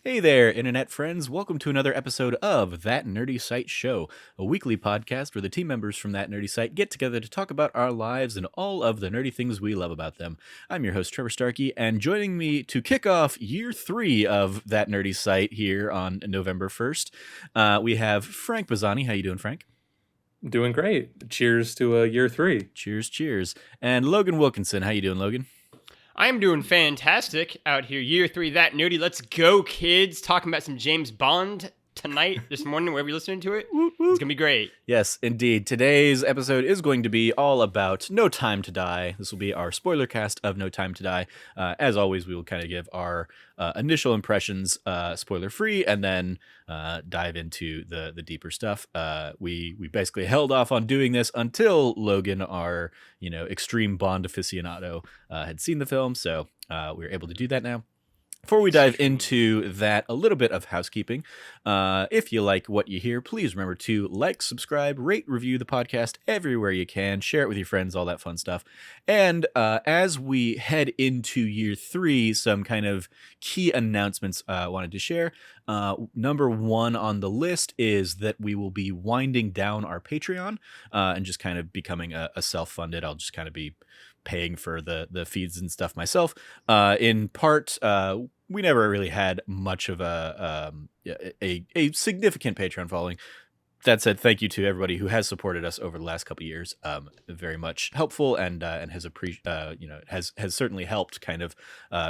Hey there, internet friends. Welcome to another episode of That Nerdy Site Show, a weekly podcast where the team members from That Nerdy Site get together to talk about our lives and all of the nerdy things we love about them. I'm your host, Trevor Starkey, and joining me to kick off year 3 of That Nerdy Site here on November 1st, we have Frank Bazzani. How you doing, Frank? Doing great. Cheers to year 3. Cheers, cheers. And Logan Wilkinson. How you doing, Logan? I'm doing fantastic out here. Year 3, That Nerdy. Let's go, kids. Talking about some James Bond tonight, this morning, wherever you're listening to it. It's going to be great. Yes, indeed. Today's episode is going to be all about No Time to Die. This will be our spoiler cast of No Time to Die. As always, we will kind of give our initial impressions spoiler-free and then dive into the deeper stuff. We basically held off on doing this until Logan, our extreme Bond aficionado, had seen the film, so we were able to do that now. Before we dive into that, a little bit of housekeeping. If you like what you hear, please remember to like, subscribe, rate, review the podcast everywhere you can. Share it with your friends, all that fun stuff. And as we head into year 3, some kind of key announcements I wanted to share. Number 1 on the list is that we will be winding down our Patreon and just kind of becoming a self-funded. I'll just kind of be paying for the feeds and stuff myself. In part, we never really had much of a significant Patreon following. That said, thank you to everybody who has supported us over the last couple of years. Very much helpful and has has certainly helped kind of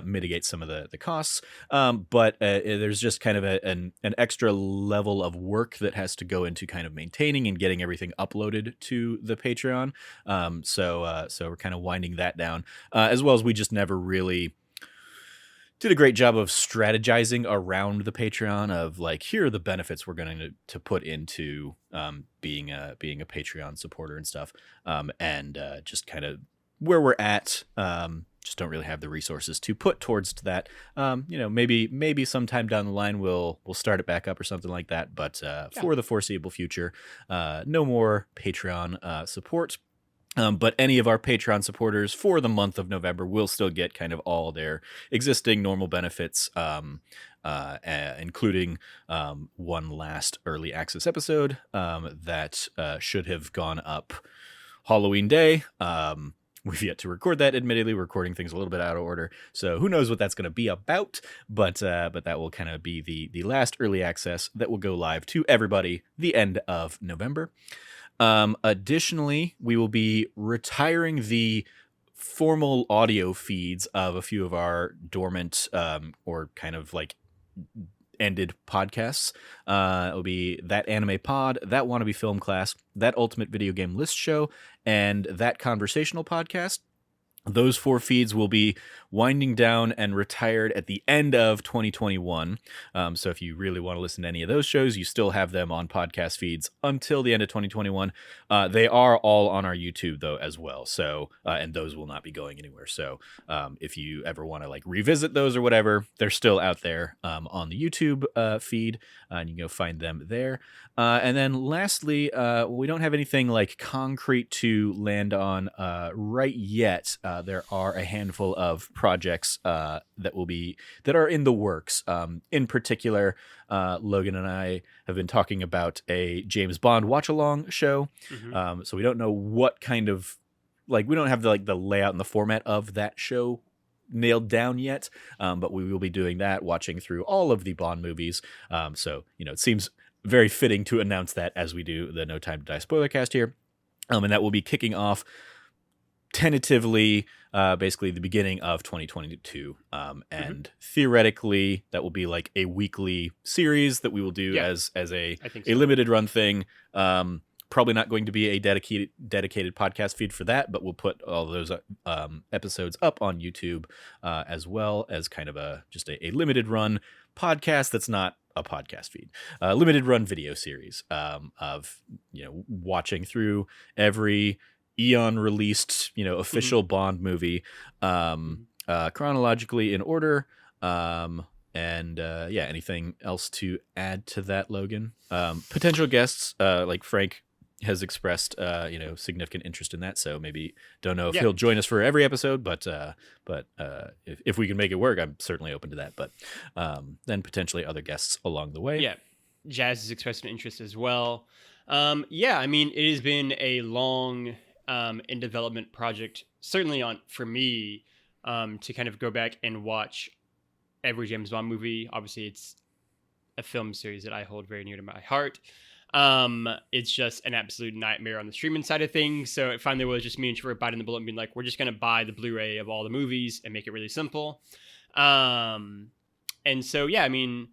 mitigate some of the costs. But there's just kind of an extra level of work that has to go into kind of maintaining and getting everything uploaded to the Patreon. So we're kind of winding that down, as well as we just never really did a great job of strategizing around the Patreon of like, here are the benefits we're going to put into being a Patreon supporter and stuff, and just kind of where we're at. Just don't really have the resources to put towards that. Maybe sometime down the line we'll start it back up or something like that. But for the foreseeable future, no more Patreon support. But any of our Patreon supporters for the month of November will still get kind of all their existing normal benefits, including one last early access episode that should have gone up Halloween Day. We've yet to record that. Admittedly, we're recording things a little bit out of order, so who knows what that's going to be about. But that will kind of be the last early access that will go live to everybody the end of November. Additionally, we will be retiring the formal audio feeds of a few of our dormant or kind of like ended podcasts. It will be That Anime Pod, That Wannabe Film Class, That Ultimate Video Game List Show, and That Conversational Podcast. Those 4 feeds will be winding down and retired at the end of 2021. So if you really want to listen to any of those shows, you still have them on podcast feeds until the end of 2021. They are all on our YouTube, though, as well. So, and those will not be going anywhere. So if you ever want to like revisit those or whatever, they're still out there on the YouTube feed, and you can go find them there. And then lastly, we don't have anything like concrete to land on right yet. There are a handful of projects that are in the works. In particular, Logan and I have been talking about a James Bond watch-along show. Mm-hmm. So we don't know what kind of we don't have the layout and the format of that show nailed down yet. But we will be doing that, watching through all of the Bond movies. So it seems very fitting to announce that as we do the No Time to Die Spoilercast here. And that will be kicking off tentatively basically the beginning of 2022, and theoretically that will be like a weekly series that we will do as a limited run thing. Probably not going to be a dedicated podcast feed for that, but we'll put all those episodes up on YouTube as well as kind of just a limited run podcast that's not a podcast feed, limited run video series of watching through every Eon released official Bond movie chronologically in order. Anything else to add to that, Logan? Potential guests like Frank has expressed significant interest in that. So maybe don't know if Yeah. he'll join us for every episode, but if we can make it work, I'm certainly open to that. But then potentially other guests along the way. Yeah. Jazz has expressed an interest as well. Yeah, I mean, it has been a long in development project, certainly for me, to kind of go back and watch every James Bond movie. Obviously, it's a film series that I hold very near to my heart. It's just an absolute nightmare on the streaming side of things. So it finally was just me and Trevor biting the bullet and being like, we're just going to buy the Blu-ray of all the movies and make it really simple. And so, yeah, I mean,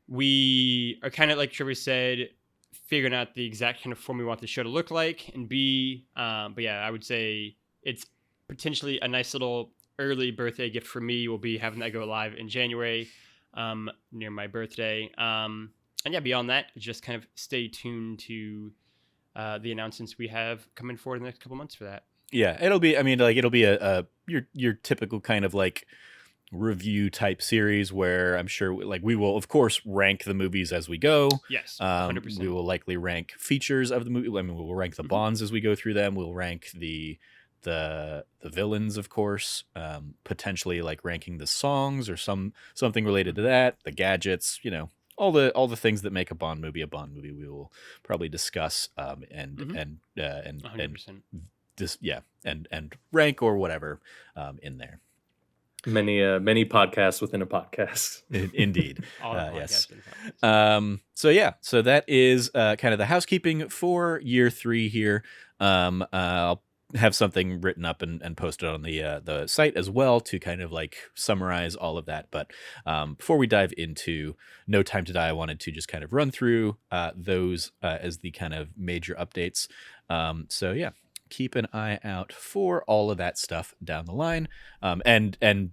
we are kind of, like Trevor said, figuring out the exact kind of form we want the show to look like and be. But yeah, I would say it's potentially a nice little early birthday gift for me. Will be having that go live in January, near my birthday. And yeah, beyond that, just kind of stay tuned to the announcements we have coming forward in the next couple months for that. Yeah, it'll be a your typical kind of like review type series where I'm sure we will of course rank the movies as we go. Yes, 100%. We will likely rank features of the movie. I mean, we will rank the bonds as we go through them. We'll rank the villains, of course, potentially like ranking the songs or something related to that, the gadgets, all the things that make a Bond movie. We will probably discuss and 100%. and rank or whatever in there. Many podcasts within a podcast. Indeed. All the Yes. podcasts. So that is kind of the housekeeping for year 3 here. I'll have something written up and posted on the site as well to kind of like summarize all of that. But before we dive into No Time to Die, I wanted to just kind of run through those as the kind of major updates. So yeah, keep an eye out for all of that stuff down the line. And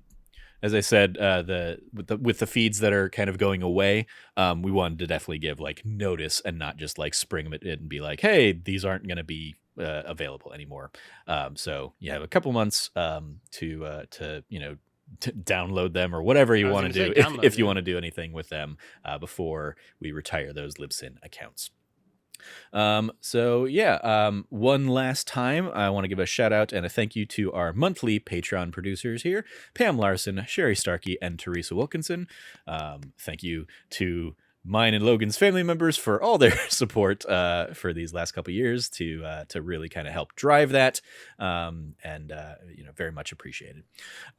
as I said, with the feeds that are kind of going away, we wanted to definitely give like notice and not just like spring them in and be like, hey, these aren't going to be available anymore. So you have a couple months to download them or whatever you want to do if you want to do anything with them before we retire those Libsyn accounts. One last time, I want to give a shout out and a thank you to our monthly Patreon producers here, Pam Larson, Sherry Starkey, and Teresa Wilkinson. Thank you to mine and Logan's family members for all their support for these last couple years to really kind of help drive that, very much appreciated.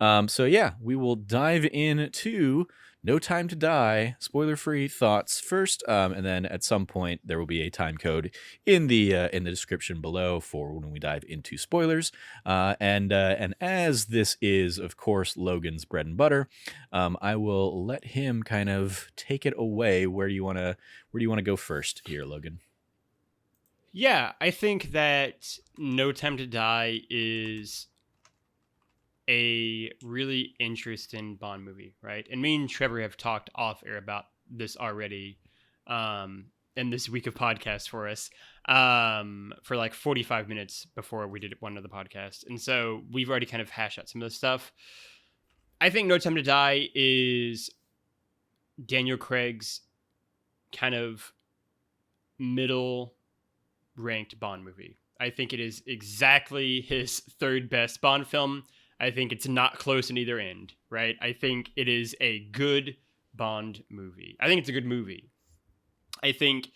We will dive into No Time to Die, spoiler-free thoughts first, and then at some point there will be a time code in the description below for when we dive into spoilers. And as this is, of course, Logan's bread and butter, I will let him kind of take it away. Where do you want to go first here, Logan? Yeah, I think that No Time to Die is a really interesting Bond movie, right? And me and Trevor have talked off air about this already in this week of podcasts for us for like 45 minutes before we did one of the podcasts. And so we've already kind of hashed out some of this stuff. I think No Time to Die is Daniel Craig's kind of middle ranked Bond movie. I think it is exactly his third best Bond film. I think it's not close in either end, right? I think it is a good Bond movie. I think it's a good movie. I think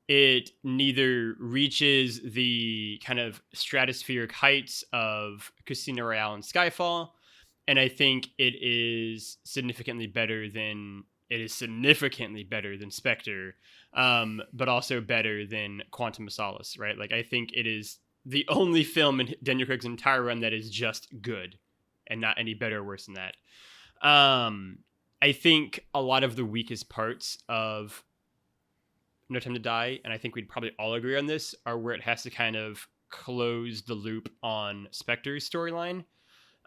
it neither reaches the kind of stratospheric heights of Casino Royale and Skyfall, and I think it is significantly better than Spectre, but also better than Quantum of Solace, right? Like, I think it is the only film in Daniel Craig's entire run that is just good and not any better or worse than that. I think a lot of the weakest parts of No Time to Die, and I think we'd probably all agree on this, are where it has to kind of close the loop on Spectre's storyline.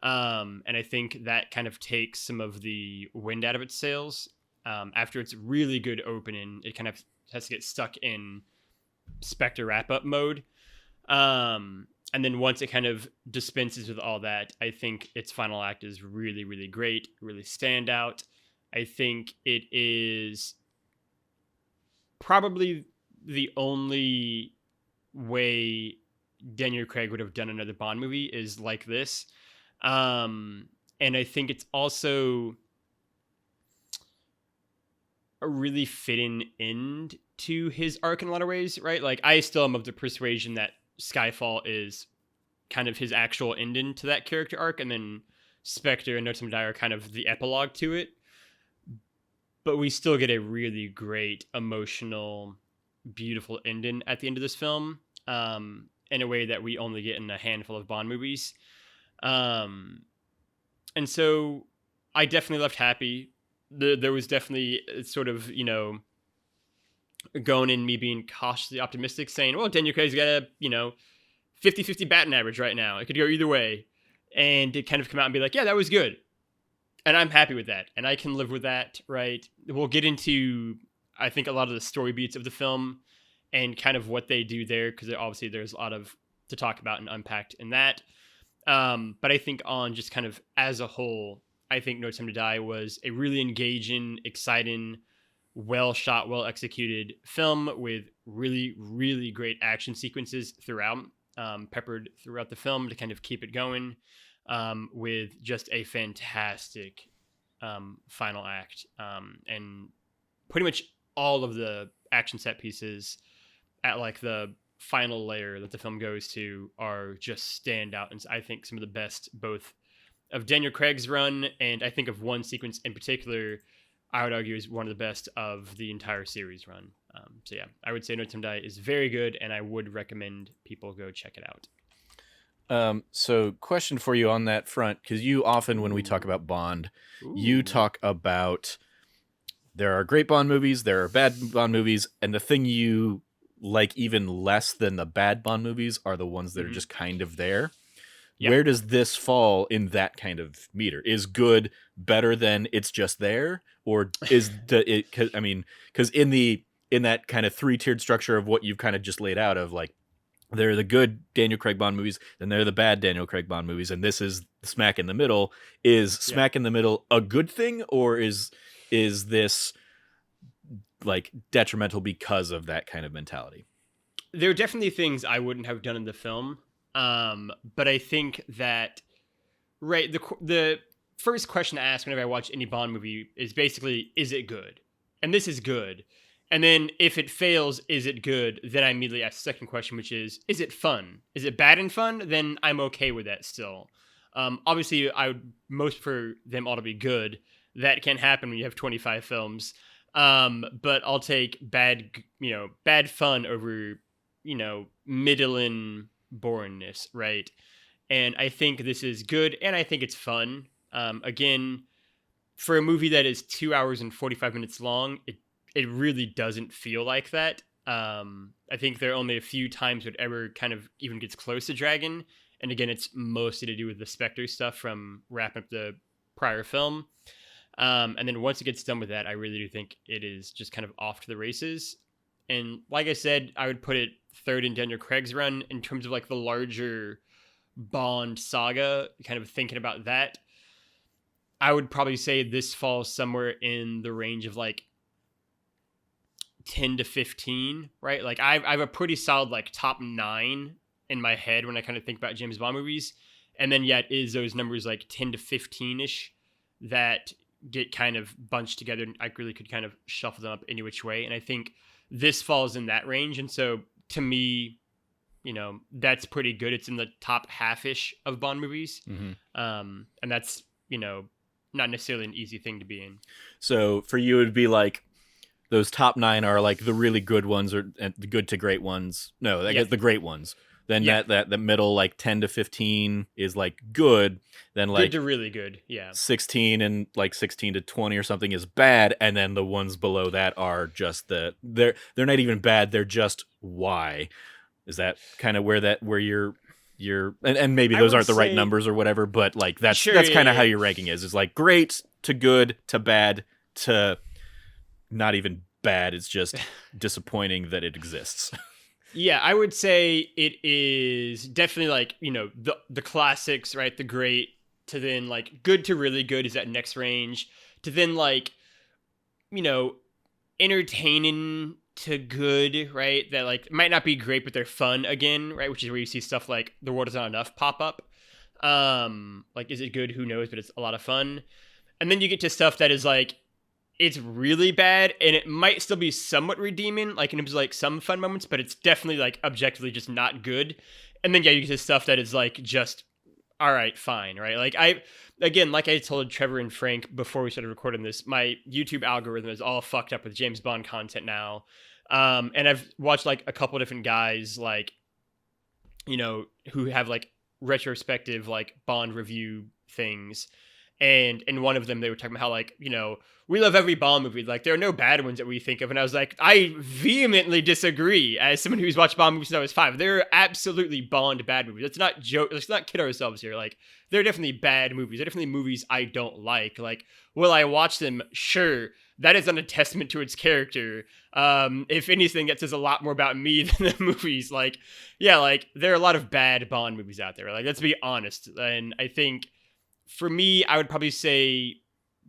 And I think that kind of takes some of the wind out of its sails. After its really good opening, it kind of has to get stuck in Spectre wrap-up mode. And then once it kind of dispenses with all that, I think its final act is really, really great, really standout. I think it is probably the only way Daniel Craig would have done another Bond movie is like this. And I think it's also a really fitting end to his arc in a lot of ways, right? Like, I still am of the persuasion that Skyfall is kind of his actual ending to that character arc, and then Spectre and No Time to Die are kind of the epilogue to it. But we still get a really great, emotional, beautiful ending at the end of this film, in a way that we only get in a handful of Bond movies. And so I definitely left happy. There was definitely sort of, going in me being cautiously optimistic, saying, well, Daniel Craig's got a, 50-50 batting average right now. It could go either way. And it kind of come out and be like, yeah, that was good. And I'm happy with that. And I can live with that, right? We'll get into, I think, a lot of the story beats of the film and kind of what they do there, because obviously there's a lot of to talk about and unpacked in that. But I think on just kind of as a whole, I think No Time to Die was a really engaging, exciting, well shot, well executed film with really, really great action sequences throughout, peppered throughout the film to kind of keep it going, with just a fantastic final act, and pretty much all of the action set pieces at like the final layer that the film goes to are just standout, and I think some of the best both of Daniel Craig's run, and I think of one sequence in particular I would argue is one of the best of the entire series run. So yeah, I would say No Time to Die is very good, and I would recommend people go check it out. So question for you on that front, because you often, when we talk about Bond, you talk about there are great Bond movies, there are bad Bond movies, and the thing you like even less than the bad Bond movies are the ones that are just kind of there. Yep. Where does this fall in that kind of meter? Is good better than it's just there, or is because in that kind of 3-tiered structure of what you've kind of just laid out of like, they're the good Daniel Craig Bond movies, then they're the bad Daniel Craig Bond movies, and this is smack in the middle. Is smack in the middle a good thing, or is this like detrimental because of that kind of mentality? There are definitely things I wouldn't have done in the film. But I think that, right, the first question to ask whenever I watch any Bond movie is basically, is it good? And this is good. And then if it fails, is it good? Then I immediately ask the second question, which is it fun? Is it bad and fun? Then I'm okay with that still. Obviously, I would most prefer them all to be good. That can happen when you have 25 films. But I'll take bad fun over, middling boringness, right? And I think this is good, and I think it's fun. Again, for a movie that is 2 hours and 45 minutes long, it really doesn't feel like that. I think there are only a few times it ever kind of even gets close to dragging, and again, it's mostly to do with the Spectre stuff from wrapping up the prior film. And then once it gets done with that, I really do think it is just kind of off to the races. And like I said, I would put it third in Daniel Craig's run in terms of like the larger Bond saga, kind of thinking about that. I would probably say this falls somewhere in the range of like 10 to 15, right? Like I have a pretty solid like top 9 in my head when I kind of think about James Bond movies. And then it is those numbers like 10 to 15-ish that get kind of bunched together, and I really could kind of shuffle them up any which way. And I think this falls in that range. And so to me, that's pretty good. It's in the top half-ish of Bond movies. Mm-hmm. And that's, not necessarily an easy thing to be in. So for you, it'd be like those top 9 are like the really good ones, or the good to great ones. No, I guess the great ones. Then that the middle, like 10 to 15 is like good. Then like good to really good. Yeah. 16 and like 16 to 20 or something is bad. And then the ones below that are just they're not even bad. They're just why. Is that kind of where you're and maybe those aren't the right numbers or whatever, but like that's kind of how your ranking is like great to good to bad to not even bad. It's just disappointing that it exists. Yeah, I would say it is definitely like, the classics, right? The great to then like good to really good is that next range, to then like, entertaining to good, right? That like might not be great, but they're fun again, right? Which is where you see stuff like The World Is Not Enough pop up. Like, is it good? Who knows? But it's a lot of fun. And then you get to stuff that is like, it's really bad, and it might still be somewhat redeeming, like in terms of like some fun moments, but it's definitely like objectively just not good. And then yeah, you get to stuff that is like just all right, fine, right? Like again, like I told Trevor and Frank before we started recording this, my YouTube algorithm is all fucked up with James Bond content now. And I've watched like a couple different guys, like, you know, who have like retrospective like Bond review things. And in one of them, they were talking about how, like, you know, we love every Bond movie. Like, there are no bad ones that we think of. And I was like, I vehemently disagree. As someone who's watched Bond movies since I was 5, there are absolutely Bond bad movies. Let's not joke. Let's not kid ourselves here. Like, there are definitely bad movies. There are definitely movies I don't like. Like, will I watch them? Sure. That is not a testament to its character. If anything, that says a lot more about me than the movies. Like, yeah, like, there are a lot of bad Bond movies out there. Like, let's be honest. And I think, for me, I would probably say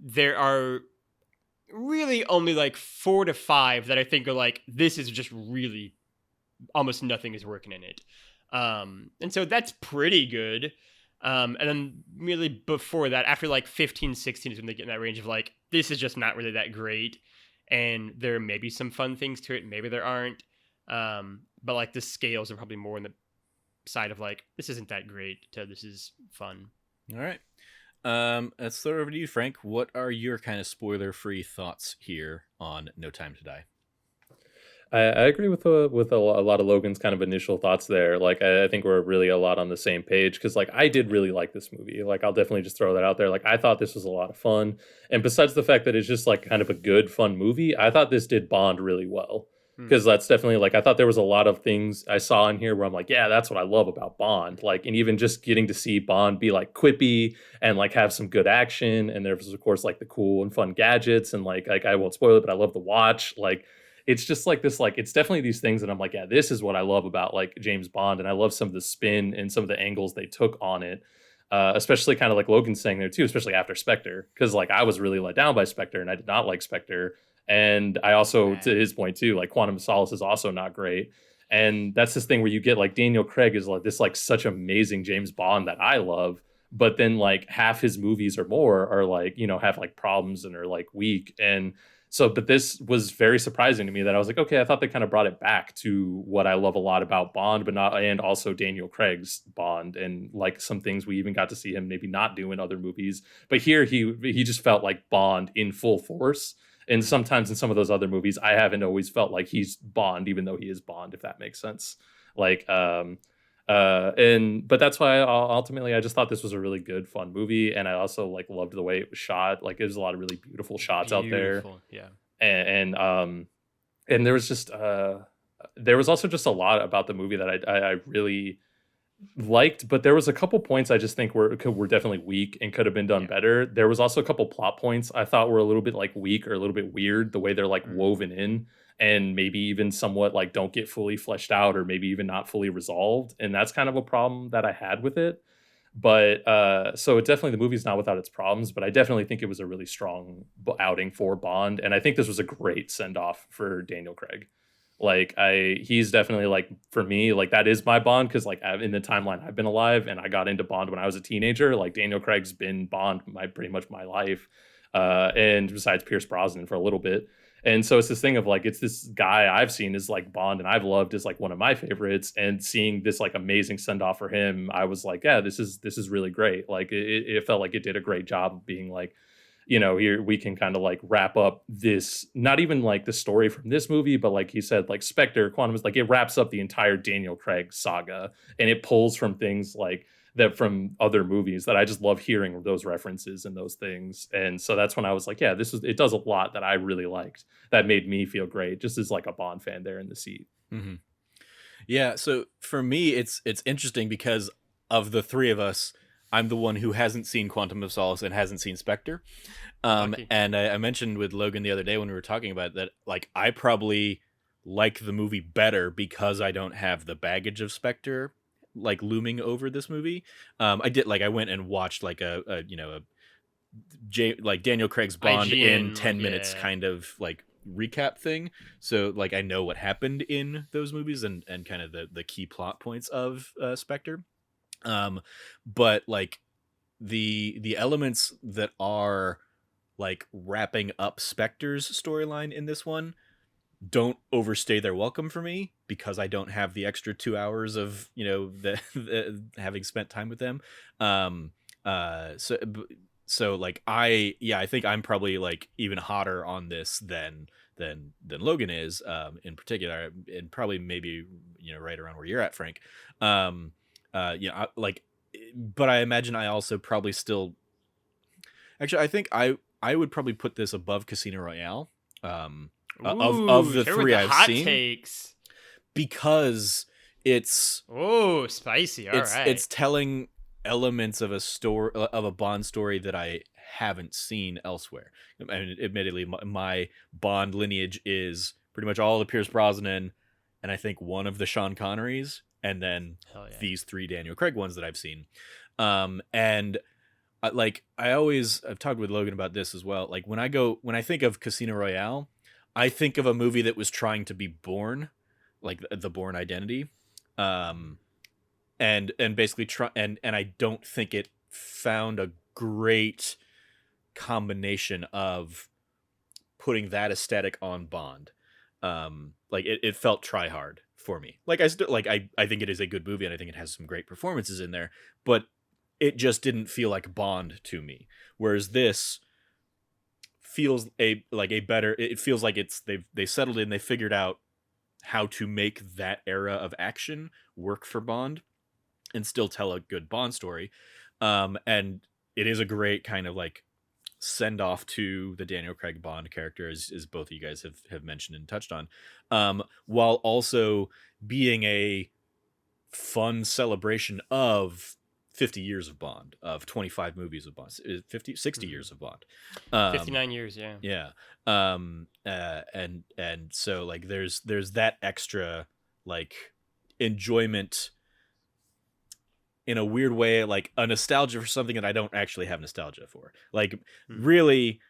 there are really only like 4 to 5 that I think are like, this is just really almost nothing is working in it. And so that's pretty good. And then really before that, after like 15, 16 is when they get in that range of like, this is just not really that great. And there may be some fun things to it. Maybe there aren't. But like the scales are probably more on the side of like, this isn't that great to this is fun. All right. Let's throw it over to you, Frank. What are your kind of spoiler-free thoughts here on No Time to Die? I agree with a lot of Logan's kind of initial thoughts there. Like, I think we're really a lot on the same page because, like, I did really like this movie. Like, I'll definitely just throw that out there. Like, I thought this was a lot of fun. And besides the fact that it's just, like, kind of a good, fun movie, I thought this did Bond really well. Because that's definitely, like, I thought there was a lot of things I saw in here where I'm like, yeah, that's what I love about Bond. Like, and even just getting to see Bond be, like, quippy and, like, have some good action. And there was, of course, like, the cool and fun gadgets. And, like I won't spoil it, but I love the watch. Like, it's just like this, like, it's definitely these things that I'm like, yeah, this is what I love about like James Bond. And I love some of the spin and some of the angles they took on it. Especially kind of like Logan's saying there too, especially after Spectre. Because like I was really let down by Spectre and I did not like Spectre. And I also, to his point too, like Quantum of Solace is also not great. And that's this thing where you get like Daniel Craig is like this like such amazing James Bond that I love. But then like half his movies or more are like, you know, have like problems and are like weak. And so, but this was very surprising to me that I was like, okay, I thought they kind of brought it back to what I love a lot about Bond, but not, and also Daniel Craig's Bond, and like some things we even got to see him maybe not do in other movies. But here he just felt like Bond in full force. And sometimes in some of those other movies, I haven't always felt like he's Bond, even though he is Bond, if that makes sense. Like, but that's why ultimately I just thought this was a really good, fun movie, and I also like loved the way it was shot. Like, there's a lot of really beautiful shots out there. Yeah, and there was just there was also just a lot about the movie that I really liked, but there was a couple points I just think were definitely weak and could have been done better. There was also a couple plot points I thought were a little bit like weak or a little bit weird, the way they're like woven in and maybe even somewhat like don't get fully fleshed out or maybe even not fully resolved. And that's kind of a problem that I had with it. But so it definitely, the movie's not without its problems, but I definitely think it was a really strong outing for Bond. And I think this was a great send off for Daniel Craig. Like he's definitely like, for me, like that is my Bond. Cause like in the timeline I've been alive and I got into Bond when I was a teenager, like Daniel Craig's been Bond pretty much my life. And besides Pierce Brosnan for a little bit. And so it's this thing of like, it's this guy I've seen as like Bond and I've loved as like one of my favorites, and seeing this like amazing send off for him, I was like, yeah, this is really great. Like it felt like it did a great job of being like, you know, here we can kind of like wrap up this, not even like the story from this movie, but like he said, like Spectre, Quantum is like, it wraps up the entire Daniel Craig saga, and it pulls from things like that from other movies that I just love hearing those references and those things. And so that's when I was like, yeah, it does a lot that I really liked that made me feel great, just as like a Bond fan there in the seat. Mm-hmm. Yeah. So for me, it's interesting because of the three of us, I'm the one who hasn't seen Quantum of Solace and hasn't seen Spectre. And I mentioned with Logan the other day when we were talking about it, that like I probably like the movie better because I don't have the baggage of Spectre like looming over this movie. I went and watched like like Daniel Craig's Bond in 10 minutes kind of like recap thing, so like I know what happened in those movies and kind of the key plot points of Spectre. But like the elements that are like wrapping up Spectre's storyline in this one don't overstay their welcome for me, because I don't have the extra 2 hours of, you know, the having spent time with them. Um, so like I think I'm probably like even hotter on this than Logan is, in particular, and probably maybe, you know, right around where you're at, Frank. Like, but I imagine I also probably still, actually, I think I would probably put this above Casino Royale. Of Ooh, the Trevor with three the I've hot seen, takes. because it's Oh, spicy. All right. it's telling elements of a story, of a Bond story, that I haven't seen elsewhere. I mean, admittedly, my Bond lineage is pretty much all the Pierce Brosnan, and I think one of the Sean Connerys, and then Hell yeah. these 3 Daniel Craig ones that I've seen. And like I've talked with Logan about this as well. Like when I think of Casino Royale, I think of a movie that was trying to be Bourne, like the Bourne Identity, and basically try, and I don't think it found a great combination of putting that aesthetic on Bond. Like it felt try hard for me. Like I still like I think it is a good movie, and I think it has some great performances in there, but it just didn't feel like Bond to me. Whereas this feels a better, it feels like they settled in, they figured out how to make that era of action work for Bond and still tell a good Bond story. And it is a great kind of like send off to the Daniel Craig Bond character, as both of you guys have mentioned and touched on, while also being a fun celebration of 50 years of Bond, of 25 movies of Bond, 60 years of Bond, 59 years, yeah. yeah. And so like there's that extra like enjoyment, in a weird way, like a nostalgia for something that I don't actually have nostalgia for. Like really,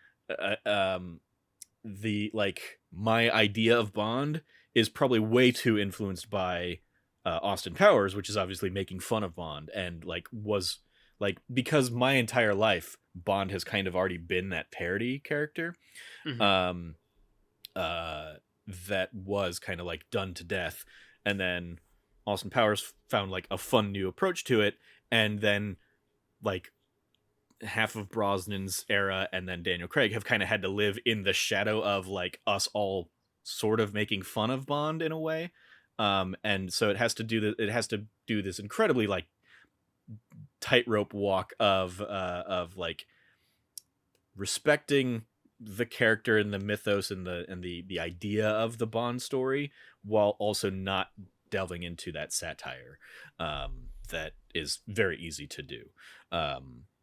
the like my idea of Bond is probably way too influenced by Austin Powers, which is obviously making fun of Bond, and like was like, because my entire life Bond has kind of already been that parody character, that was kind of like done to death, and then Austin Powers found like a fun new approach to it, and then like half of Brosnan's era and then Daniel Craig have kind of had to live in the shadow of like us all sort of making fun of Bond in a way. And so it has to do this incredibly like tightrope walk of like respecting the character and the mythos and the idea of the Bond story, while also not delving into that satire, that is very easy to do.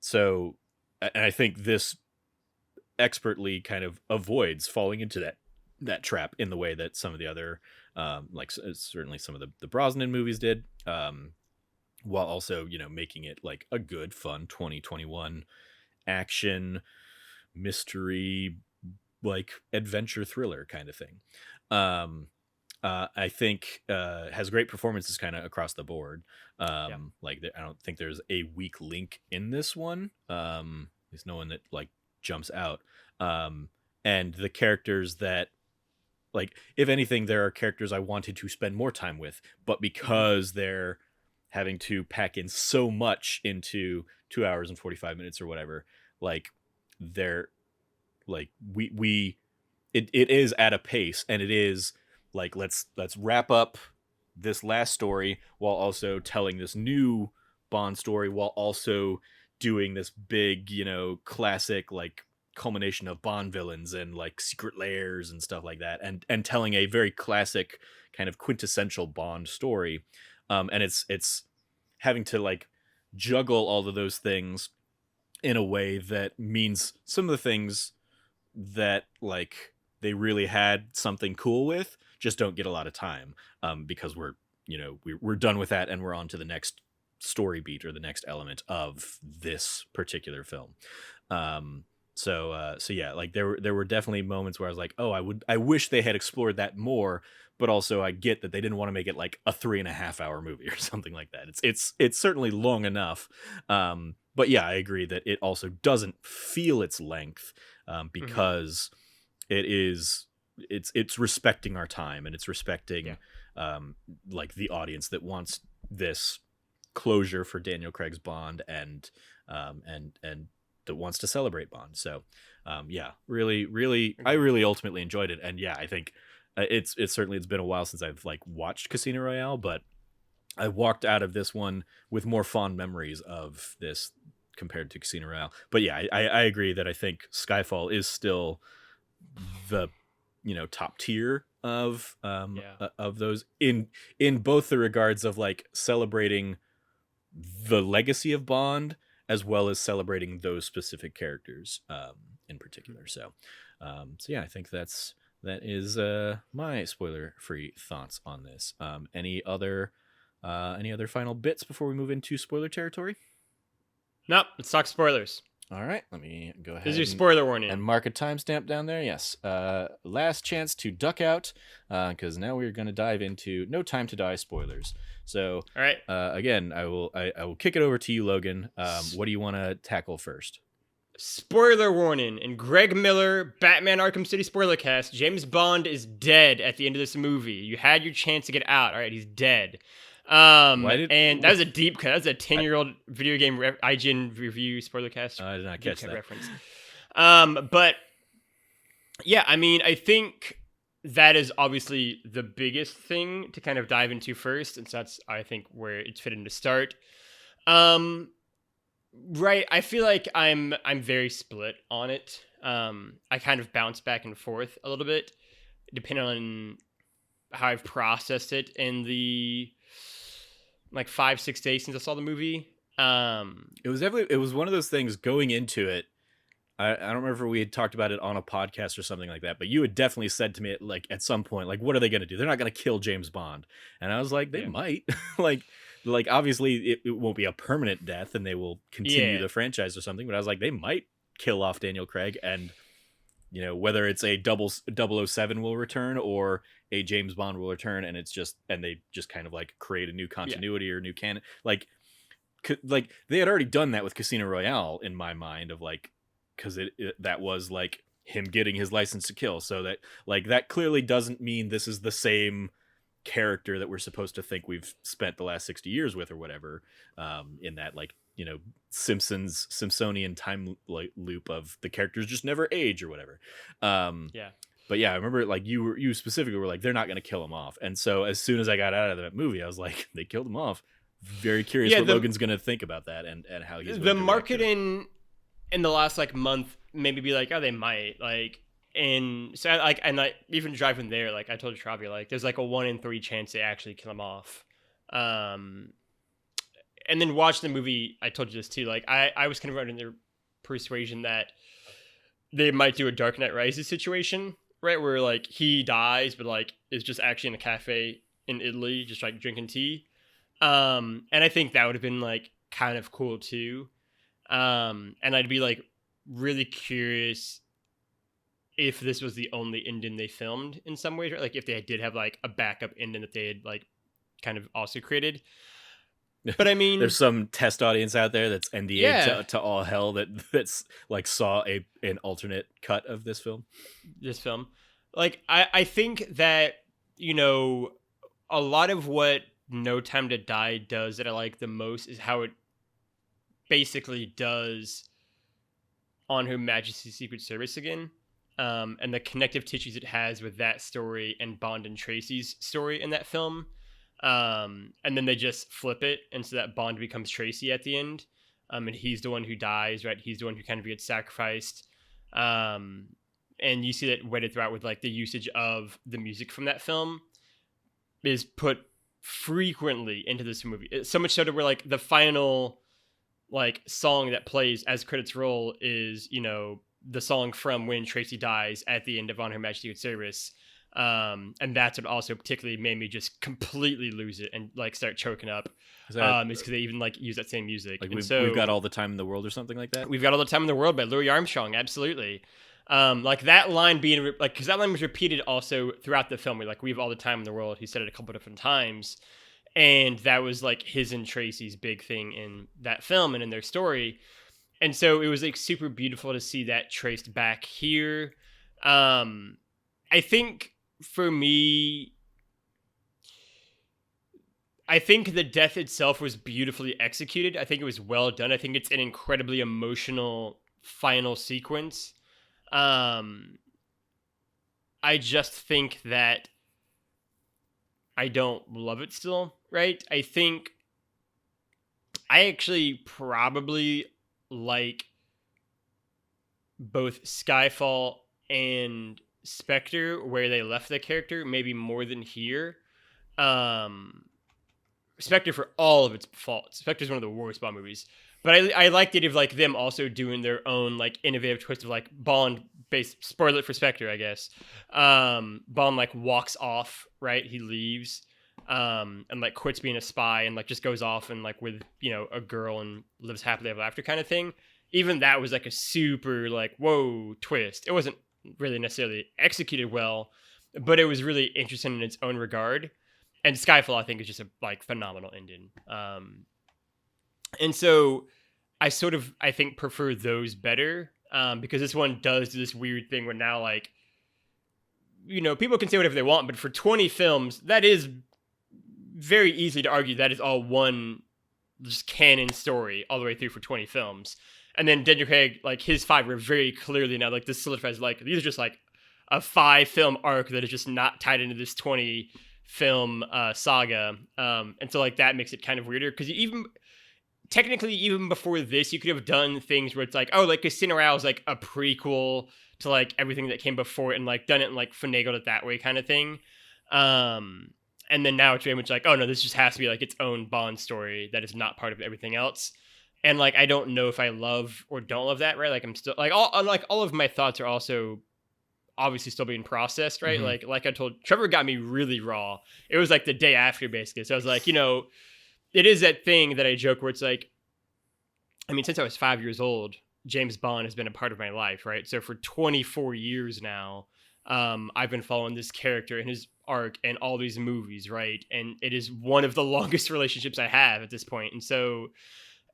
So, and I think this expertly kind of avoids falling into that trap in the way that some of the other, like certainly some of the Brosnan movies did, while also, you know, making it like a good, fun 2021 action mystery, like adventure thriller kind of thing. I think has great performances kind of across the board. Like I don't think there's a weak link in this one. There's no one that like jumps out. And the characters that, like, if anything, there are characters I wanted to spend more time with, but because they're having to pack in so much into 2 hours and 45 minutes or whatever, like they're like it is at a pace, and it is like let's wrap up this last story while also telling this new Bond story, while also doing this big, you know, classic like culmination of Bond villains and like secret lairs and stuff like that, and telling a very classic kind of quintessential Bond story. And it's having to like juggle all of those things in a way that means some of the things that like they really had something cool with just don't get a lot of time, because we're done with that and we're on to the next story beat or the next element of this particular film. So yeah, like there were definitely moments where I was like, oh, I wish they had explored that more, but also I get that they didn't want to make it like a 3.5 hour movie or something like that. It's certainly long enough, but yeah, I agree that it also doesn't feel its length, Mhm. because it's respecting our time, and it's Yeah. respecting like the audience that wants this closure for Daniel Craig's Bond, and that wants to celebrate Bond. So yeah, I Agreed. really ultimately enjoyed it. And yeah, I think it's been a while since I've like watched Casino Royale, but I walked out of this one with more fond memories of this compared to Casino Royale. But yeah, I agree that I think Skyfall is still the top tier Yeah. of those, in both the regards of like celebrating the legacy of Bond, as well as celebrating those specific characters in particular. So yeah, I think that is my spoiler free thoughts on this. Any other final bits before we move into spoiler territory? Nope. Let's talk spoilers. All right, let me go This is ahead your spoiler warning. and mark a timestamp down there. Yes. Last chance to duck out, because now we're going to dive into No Time to Die spoilers. So, All right. again, I will kick it over to you, Logan. What do you want to tackle first? Spoiler warning. In Greg Miller, Batman Arkham City Spoilercast, James Bond is dead at the end of this movie. You had your chance to get out. All right, he's dead. And that was a deep cut. That was a 10-year-old video game IGN review Spoilercast. I did not deep catch cut that reference. But yeah, I mean, I think that is obviously the biggest thing to kind of dive into first, and so that's, I think, where it's fitting to start. Right, I feel like I'm very split on it. I kind of bounce back and forth a little bit, depending on how I've processed it in the like 5-6 days since I saw the movie. It was one of those things going into it. I don't remember if we had talked about it on a podcast or something like that, but you had definitely said to me like at some point, like, what are they going to do? They're not going to kill James Bond. And I was like, they Yeah. might. like obviously it won't be a permanent death, and they will continue Yeah. the franchise or something, but I was like, they might kill off Daniel Craig, and whether it's a 007 will return or a James Bond will return, and they just kind of like create a new continuity or new canon. Like they had already done that with Casino Royale in my mind, of like, because that was like him getting his license to kill, so that like that clearly doesn't mean this is the same character that we're supposed to think we've spent the last 60 years with or whatever, in that like Simpsonian time loop of the characters just never age or whatever. Yeah. But yeah, I remember like you specifically were like, they're not going to kill him off, and so as soon as I got out of that movie, I was like, they killed him off. Very curious Yeah, what Logan's going to think about that, and how he's the going to react to it. marketing in the last like month maybe be like, oh, they might like, and so I even driving there, like I told Travi, like there's like a 1 in 3 chance they actually kill him off. And then watch the movie. I told you this too. Like I was kind of under the persuasion that they might do a Dark Knight Rises situation, right, where like he dies, but like is just actually in a cafe in Italy, just like drinking tea. And I think that would have been like kind of cool too. And I'd be like really curious if this was the only ending they filmed in some ways, right? Like if they did have like a backup ending that they had like kind of also created. But I mean, there's some test audience out there that's NDA yeah, to all hell that's like saw an alternate cut of this film. this film, like I think that a lot of what No Time to Die does that I like the most is how it basically does On Her Majesty's Secret Service again, and the connective tissues it has with that story and Bond and Tracy's story in that film. And then they just flip it, and so that Bond becomes Tracy at the end, and he's the one who dies, right? He's the one who kind of gets sacrificed, and you see that wedded throughout with like the usage of the music from that film is put frequently into this movie. It's so much so to where like the final like song that plays as credits roll is the song from when Tracy dies at the end of On Her Majesty's Secret Service. And that's what also particularly made me just completely lose it and like start choking up. Is that Is because they even like use that same music. like And we've got all the time in the world or something like that? We've Got All the Time in the World by Louis Armstrong, absolutely. Like that line being like, because that line was repeated also throughout the film. We're like, we have all the time in the world. He said it a couple different times, and that was like his and Tracy's big thing in that film and in their story. And so it was like super beautiful to see that traced back here. I think for me, I think the death itself was beautifully executed. I think it was well done. I think it's an incredibly emotional final sequence. I just think that I don't love it still, right? I think I actually probably like both Skyfall and Spectre where they left the character, maybe more than here. Spectre for all of its faults. Spectre's one of the worst Bond movies. But I liked it of like them also doing their own like innovative twist of like Bond based spoiler for Spectre, I guess. Bond like walks off, right? He leaves. And like quits being a spy and like just goes off and like with, you know, a girl and lives happily ever after kind of thing. Even that was like a super like whoa twist. It wasn't really necessarily executed well, but it was really interesting in its own regard. And Skyfall, I think, is just a like phenomenal ending. And so I sort of, I think, prefer those better because this one does do this weird thing where now, like, you know, people can say whatever they want, but for 20 films, that is very easy to argue that is all one just canon story all the way through for 20 films. And then Daniel Craig, like, his 5 were very clearly now, like, this solidifies, like, these are just, like, a 5-film arc that is just not tied into this 20 film saga. And so like that makes it kind of weirder because even technically even before this you could have done things where it's like, oh, like Casino Royale is like a prequel to like everything that came before it and like done it and like finagled it that way kind of thing. And then now it's very much like, oh no, this just has to be like its own Bond story that is not part of everything else. And like I don't know if I love or don't love that, right? Like I'm still like all of my thoughts are also obviously still being processed, right? Mm-hmm. Like I told Trevor got me really raw. It was like the day after basically. So I was like, you know, it is that thing that I joke where it's like, I mean, since I was 5 years old, James Bond has been a part of my life, right? So for 24 years now, I've been following this character and his arc and all these movies, right? And it is one of the longest relationships I have at this point. And so,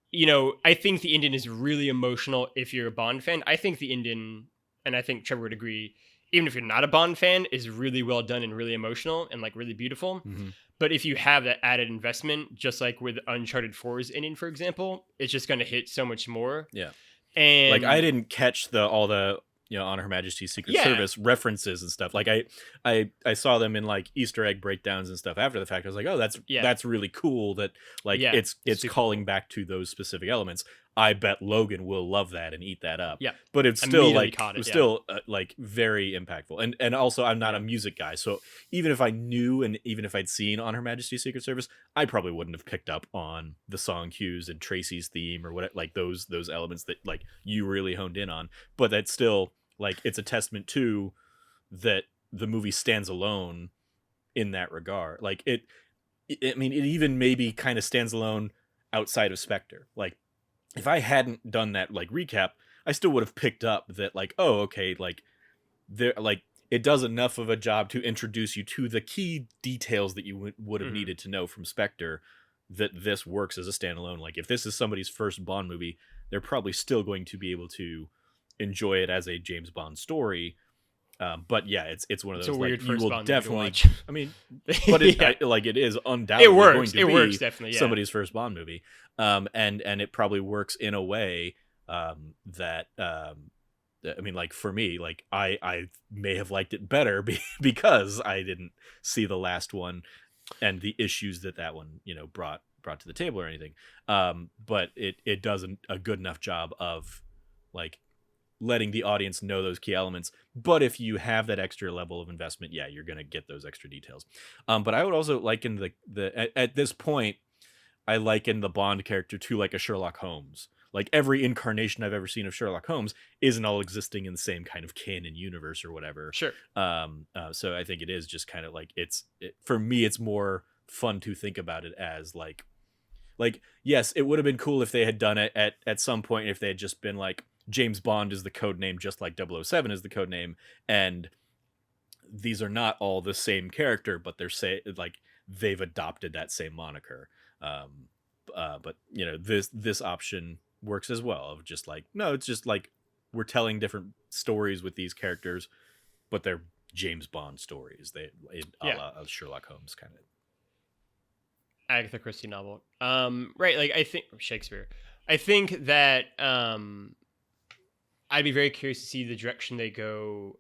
you know, I think the ending is really emotional if you're a Bond fan. I think the ending, and I think Trevor would agree, even if you're not a Bond fan, is really well done and really emotional and like really beautiful. Mm-hmm. But if you have that added investment, just like with Uncharted 4's ending, for example, it's just going to hit so much more. Yeah. And like I didn't catch all the, you know, On Her Majesty's Secret Service references and stuff. Like I saw them in like Easter egg breakdowns and stuff after the fact. I was like, oh, that's really cool that like it's calling back to those specific elements. I bet Logan will love that and eat that up. Yeah. But it's still like still like very impactful. And also I'm not a music guy. So even if I knew and even if I'd seen On Her Majesty's Secret Service, I probably wouldn't have picked up on the song cues and Tracy's theme or what, like those elements that like you really honed in on. But that's still like, it's a testament to that the movie stands alone in that regard. Like I mean, it even maybe kind of stands alone outside of Spectre. Like, if I hadn't done that like recap, I still would have picked up that like, oh, okay, like there, like it does enough of a job to introduce you to the key details that you would have needed to know from Spectre, that this works as a standalone. Like if this is somebody's first Bond movie, they're probably still going to be able to enjoy it as a James Bond story. But yeah, it's one of those like you will definitely. I mean, but it like it is undoubtedly going to be definitely somebody's first Bond movie. And it probably works in a way that I mean, like for me, like I may have liked it better because I didn't see the last one and the issues that one, you know, brought to the table or anything. But it does a good enough job of like letting the audience know those key elements. But if you have that extra level of investment, yeah, you're going to get those extra details. But I would also liken at this point, I liken the Bond character to like a Sherlock Holmes. like every incarnation I've ever seen of Sherlock Holmes isn't all existing in the same kind of canon universe or whatever. Sure. So I think it is just kind of like for me, it's more fun to think about it as like yes, it would have been cool if they had done it at some point, if they had just been like James Bond is the code name, just like 007 is the code name, and these are not all the same character, but they've adopted that same moniker. But this option works as well, of just like, no, it's just like we're telling different stories with these characters, but they're James Bond stories. A la Sherlock Holmes kind of. Agatha Christie novel. Right. Like I think Shakespeare. I think that I'd be very curious to see the direction they go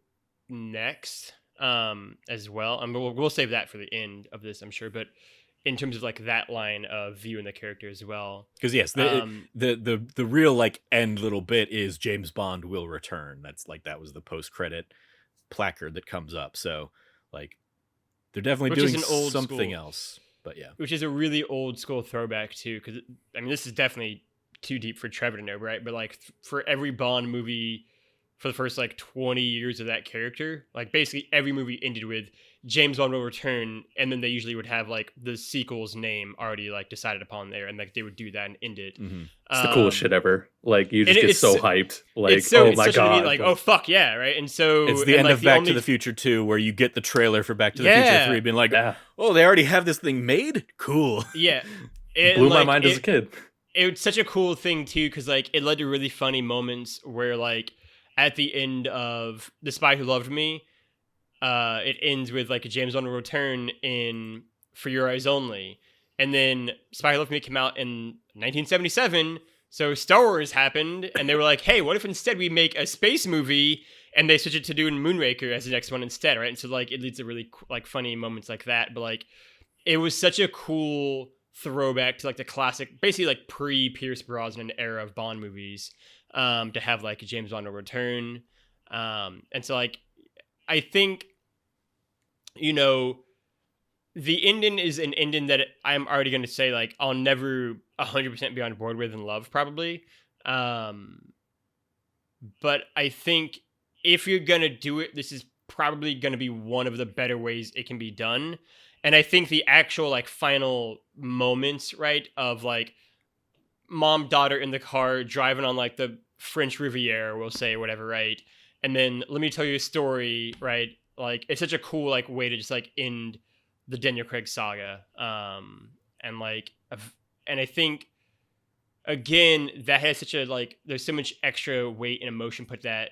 next as well. I mean, we'll save that for the end of this, I'm sure. But in terms of like that line of viewing the character as well, because yes, the real like end little bit is James Bond will return. That's like, that was the post credit placard that comes up. So like they're definitely doing something else. But yeah, which is a really old school throwback too, because I mean, this is definitely too deep for Trevor to know, right? But like for every Bond movie for the first like 20 years of that character, like basically every movie ended with James Bond will return, and then they usually would have like the sequel's name already like decided upon there, and like they would do that and end it. Mm-hmm. It's the coolest shit ever. Like you just get so hyped. Like, oh my god, like, oh fuck yeah, right? And so it's the end of Back to the Future 2, where you get the trailer for Back to the Future 3 being like, oh, they already have this thing made? Cool. Yeah. It blew my mind as a kid. It's such a cool thing too, because like it led to really funny moments where like at the end of The Spy Who Loved Me, it ends with like a James Bond return in For Your Eyes Only, and then Spy Who Loved Me came out in 1977. So Star Wars happened, and they were like, "Hey, what if instead we make a space movie?" And they switch it to doing Moonraker as the next one instead, right? And so like it leads to really like funny moments like that. But like it was such a cool throwback to like the classic, basically like pre-Pierce Brosnan era of Bond movies, to have like a James Bond return. And so like I think, the ending is an ending that I'm already going to say like I'll never 100% be on board with and love probably. But I think if you're going to do it, this is probably going to be one of the better ways it can be done. And I think the actual like final moments, right, of like mom, daughter in the car driving on like the French Riviera, we'll say, whatever, right? And then let me tell you a story, right? Like it's such a cool like way to just like end the Daniel Craig saga. And I think again, that has such a like, there's so much extra weight and emotion put that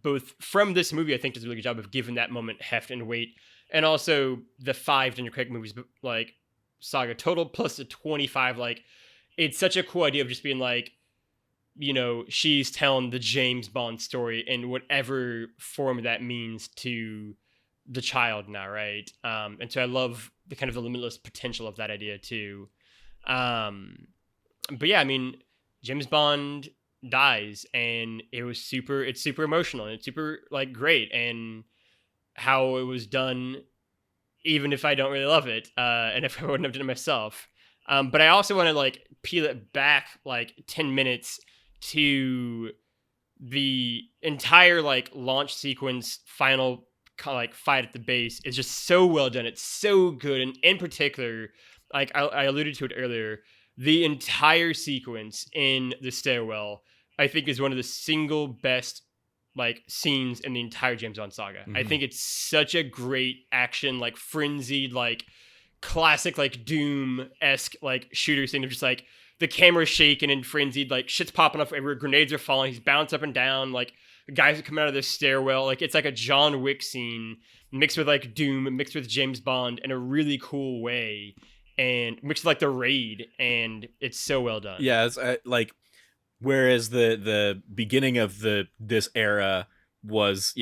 both from this movie, I think does a really good job of giving that moment heft and weight. And also the 5 Daniel Craig movies, like saga total plus the 25, like it's such a cool idea of just being like, she's telling the James Bond story in whatever form that means to the child now, right? And so I love the kind of the limitless potential of that idea too. But yeah, I mean, James Bond dies, and it's super emotional, and it's super like great, and how it was done, even if I don't really love it, and if I wouldn't have done it myself. But I also want to like peel it back like 10 minutes to the entire like launch sequence, final like fight at the base is just so well done. It's so good. And in particular, like I alluded to it earlier, the entire sequence in the stairwell, I think is one of the single best like scenes in the entire James Bond saga. Mm-hmm. I think it's such a great action, like frenzied, like classic, like Doom-esque like shooter scene of just like the camera's shaking and frenzied, like shit's popping up everywhere, grenades are falling, he's bouncing up and down, like guys are coming out of this stairwell. Like it's like a John Wick scene mixed with like Doom, mixed with James Bond in a really cool way, and mixed with like the Raid, and it's so well done. Yeah, it's like whereas the beginning of this era was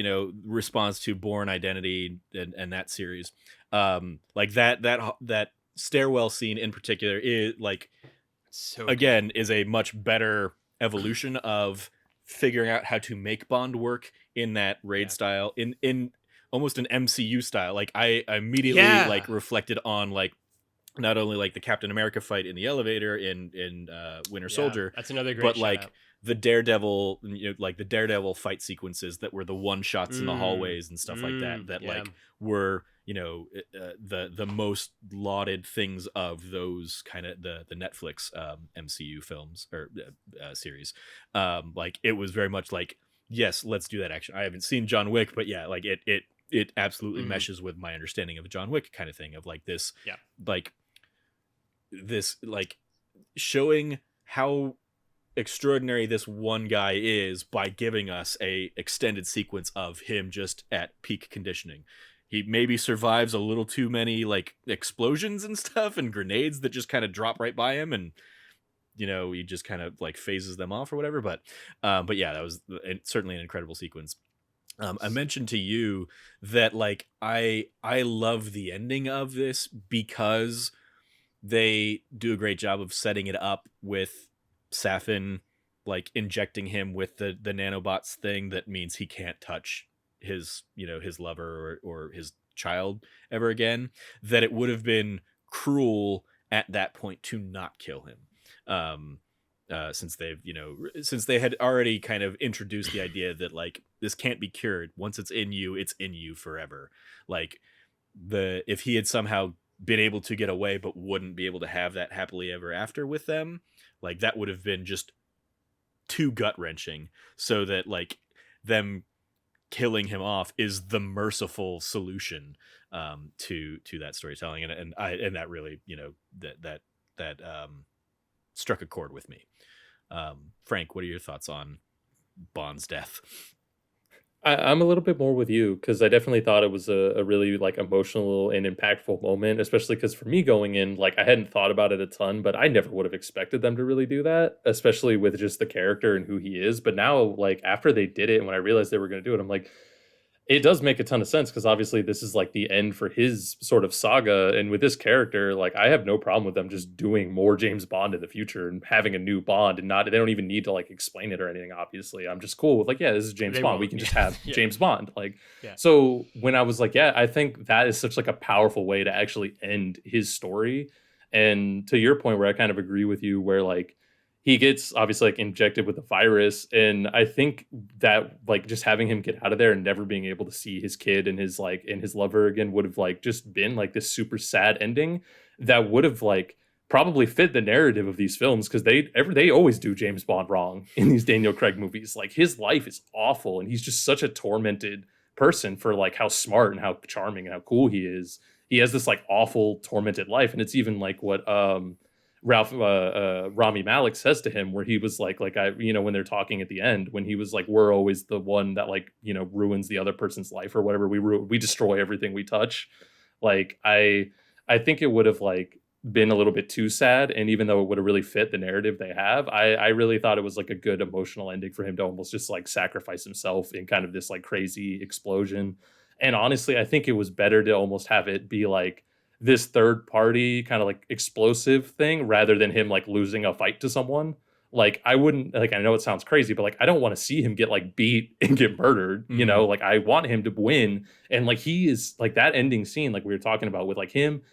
response to Bourne Identity and that series, like that stairwell scene in particular is like so again good. Is a much better evolution of figuring out how to make Bond work in that Raid style, in almost an MCU style. Like I immediately like reflected on like not only like the Captain America fight in the elevator in Winter Soldier, that's another great but shout like out. the Daredevil, like the Daredevil fight sequences that were the one shots in the hallways and stuff like that, that like were, the most lauded things of those kind of the Netflix MCU films or series. Like it was very much like, yes, let's do that action. I haven't seen John Wick, but yeah, like it absolutely meshes with my understanding of a John Wick kind of thing, of like this, like showing how extraordinary this one guy is by giving us a extended sequence of him just at peak conditioning. He maybe survives a little too many like explosions and stuff and grenades that just kind of drop right by him, and he just kind of like phases them off or whatever. But yeah, that was certainly an incredible sequence. I mentioned to you that like I love the ending of this because they do a great job of setting it up with Safin like injecting him with the nanobots thing that means he can't touch his his lover or his child ever again. That it would have been cruel at that point to not kill him. Since they had already kind of introduced the idea that like this can't be cured. Once it's in you forever. Like if he had somehow been able to get away but wouldn't be able to have that happily ever after with them, like that would have been just too gut-wrenching. So that like them killing him off is the merciful solution to that storytelling, and that really that struck a chord with me. Frank, what are your thoughts on Bond's death? I'm a little bit more with you because I definitely thought it was a really like emotional and impactful moment, especially because for me going in, like I hadn't thought about it a ton, but I never would have expected them to really do that, especially with just the character and who he is. But now, like after they did it and when I realized they were going to do it, I'm like, it does make a ton of sense because obviously this is like the end for his sort of saga. And with this character, like I have no problem with them just doing more James Bond in the future and having a new Bond and they don't even need to like explain it or anything. Obviously, I'm just cool with like, yeah, this is James Bond. We can just have James Bond. Like, so when I was like, yeah, I think that is such like a powerful way to actually end his story. And to your point where I kind of agree with you where like, he gets obviously like injected with the virus. And I think that like just having him get out of there and never being able to see his kid and his lover again would have like just been like this super sad ending that would have like probably fit the narrative of these films. Cause they always do James Bond wrong in these Daniel Craig movies. Like his life is awful. And he's just such a tormented person for like how smart and how charming and how cool he is. He has this like awful tormented life. And it's even like what, Rami Malek says to him where he was like I when they're talking at the end when he was like we're always the one that like ruins the other person's life or whatever, we destroy everything we touch. Like I think it would have like been a little bit too sad, and even though it would have really fit the narrative they have, I really thought it was like a good emotional ending for him to almost just like sacrifice himself in kind of this like crazy explosion. And honestly I think it was better to almost have it be like this third party kind of like explosive thing rather than him like losing a fight to someone. Like I wouldn't like, I know it sounds crazy, but like, I don't want to see him get like beat and get murdered, like I want him to win. And like, he is like that ending scene, like we were talking about with like him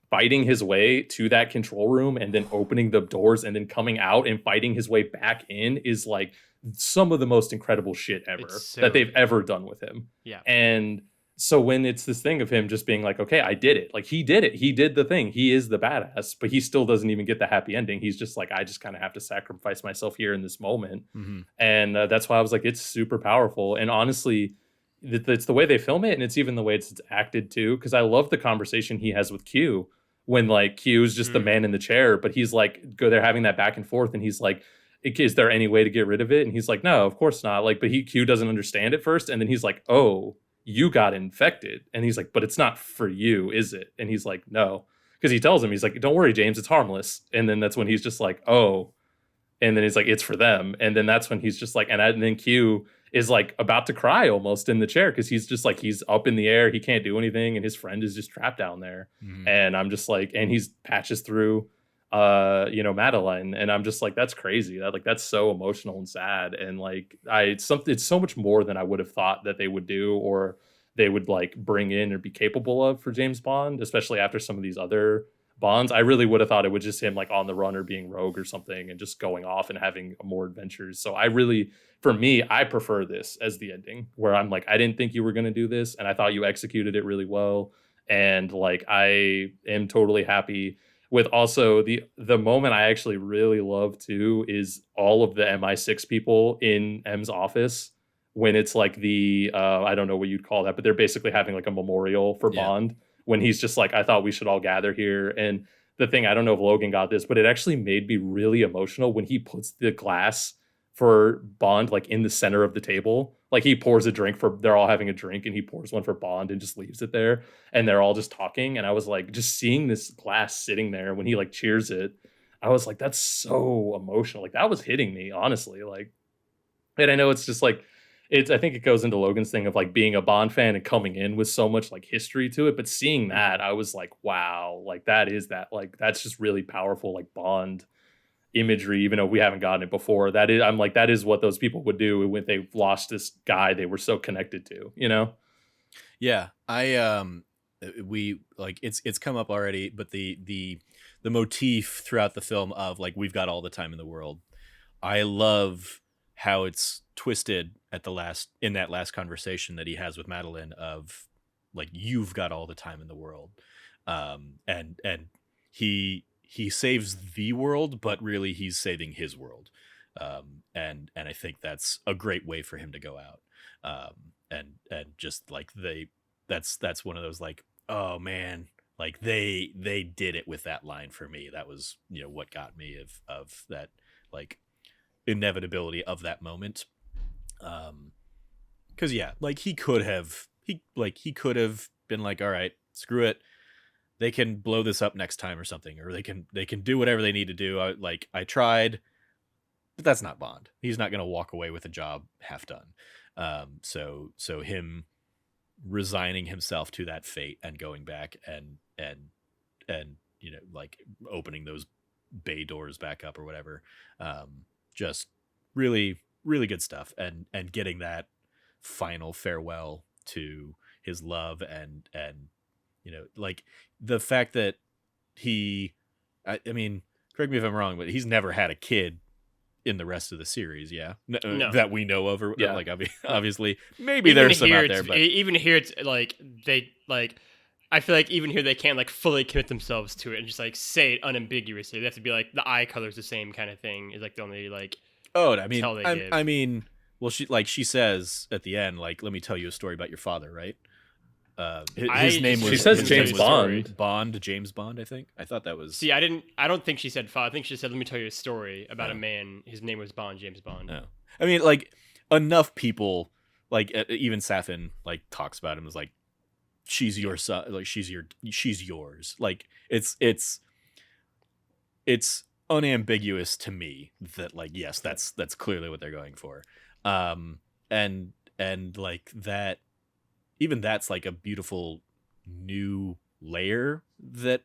fighting his way to that control room and then opening the doors and then coming out and fighting his way back in is like some of the most incredible shit ever that they've ever done with him. Yeah. And so when it's this thing of him just being like, okay, I did it. Like he did it. He did the thing. He is the badass, but he still doesn't even get the happy ending. He's just like, I just kind of have to sacrifice myself here in this moment. Mm-hmm. And that's why I was like, it's super powerful. And honestly, it's the way they film it. And it's even the way it's acted too. Cause I love the conversation he has with Q when like Q is just the man in the chair, but he's like, they're having that back and forth. And he's like, is there any way to get rid of it? And he's like, no, of course not. Like, but Q doesn't understand at first. And then he's like, oh, you got infected. And he's like, but it's not for you, is it? And he's like, no. Because he tells him, he's like, don't worry, James, it's harmless. And then that's when he's just like, oh. And then he's like, it's for them. And then that's when he's just like, and then Q is like about to cry almost in the chair because he's just like, he's up in the air. He can't do anything. And his friend is just trapped down there. Mm-hmm. And I'm just like, and he's patches through, Madeline. And I'm just like, that's crazy. That's so emotional and sad. And like, it's so much more than I would have thought that they would do, or they would like bring in or be capable of for James Bond, especially after some of these other Bonds. I really would have thought it was just him like on the run or being rogue or something and just going off and having more adventures. So I really, for me, I prefer this as the ending where I'm like, I didn't think you were going to do this and I thought you executed it really well. And like, I am totally happy with also the moment I actually really love too is all of the MI6 people in M's office when it's like the I don't know what you'd call that, but they're basically having like a memorial for Bond when he's just like, I thought we should all gather here. And the thing, I don't know if Logan got this, but it actually made me really emotional when he puts the glass for Bond like in the center of the table. Like he pours a drink for, they're all having a drink and he pours one for Bond and just leaves it there. And they're all just talking. And I was like, just seeing this glass sitting there when he like cheers it, I was like, that's so emotional. Like that was hitting me, honestly. Like, and I know it's just like, I think it goes into Logan's thing of like being a Bond fan and coming in with so much like history to it. But seeing that, I was like, wow, like that's just really powerful, like Bond imagery, even though we haven't gotten it before. I'm like, that is what those people would do when they lost this guy they were so connected to, you know? Yeah. We like it's come up already, but the motif throughout the film of like, we've got all the time in the world. I love how it's twisted in that last conversation that he has with Madeline of like, you've got all the time in the world. And he saves the world, but really he's saving his world. And I think that's a great way for him to go out. And just like that's one of those like, oh man, like they did it with that line for me. That was, what got me of that like inevitability of that moment. Cause yeah, like he could have been like, all right, screw it. They can blow this up next time or something, or they can do whatever they need to do. I tried, but that's not Bond. He's not going to walk away with a job half done. So him resigning himself to that fate and going back and like opening those bay doors back up or whatever. Just really, really good stuff. And getting that final farewell to his love and like the fact that I mean, correct me if I'm wrong, but he's never had a kid in the rest of the series. Yeah. No. That we know of. Or, Yeah. Like, obviously, maybe there's some out there, but even here it's like they like. I feel like even here they can't like fully commit themselves to it and just like say it unambiguously. They have to be like the eye color's the same kind of thing. Is like the only like. Oh, I mean, tell they give. I mean, well, she says at the end, like, let me tell you a story about your father, right? His name was. She says his James name was Bond. James Bond, I think. I thought that was. See, I don't think she said father. I think she said, let me tell you a story about a man. His name was Bond, James Bond. No. I mean, like, enough people, like, even Safin, like, talks about him as, like, she's your son, like, she's yours. Like, it's unambiguous to me that, like, yes, that's clearly what they're going for. And like that, even that's like a beautiful new layer that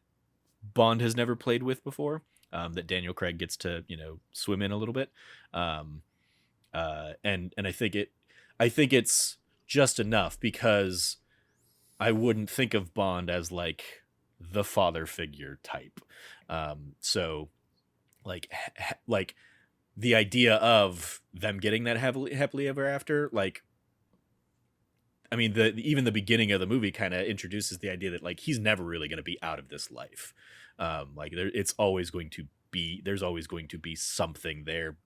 Bond has never played with before, that Daniel Craig gets to, swim in a little bit. And I think it's just enough, because I wouldn't think of Bond as like the father figure type. So like the idea of them getting that happily ever after, like, I mean, even the beginning of the movie kind of introduces the idea that like he's never really going to be out of this life. Like there's always going to be something there,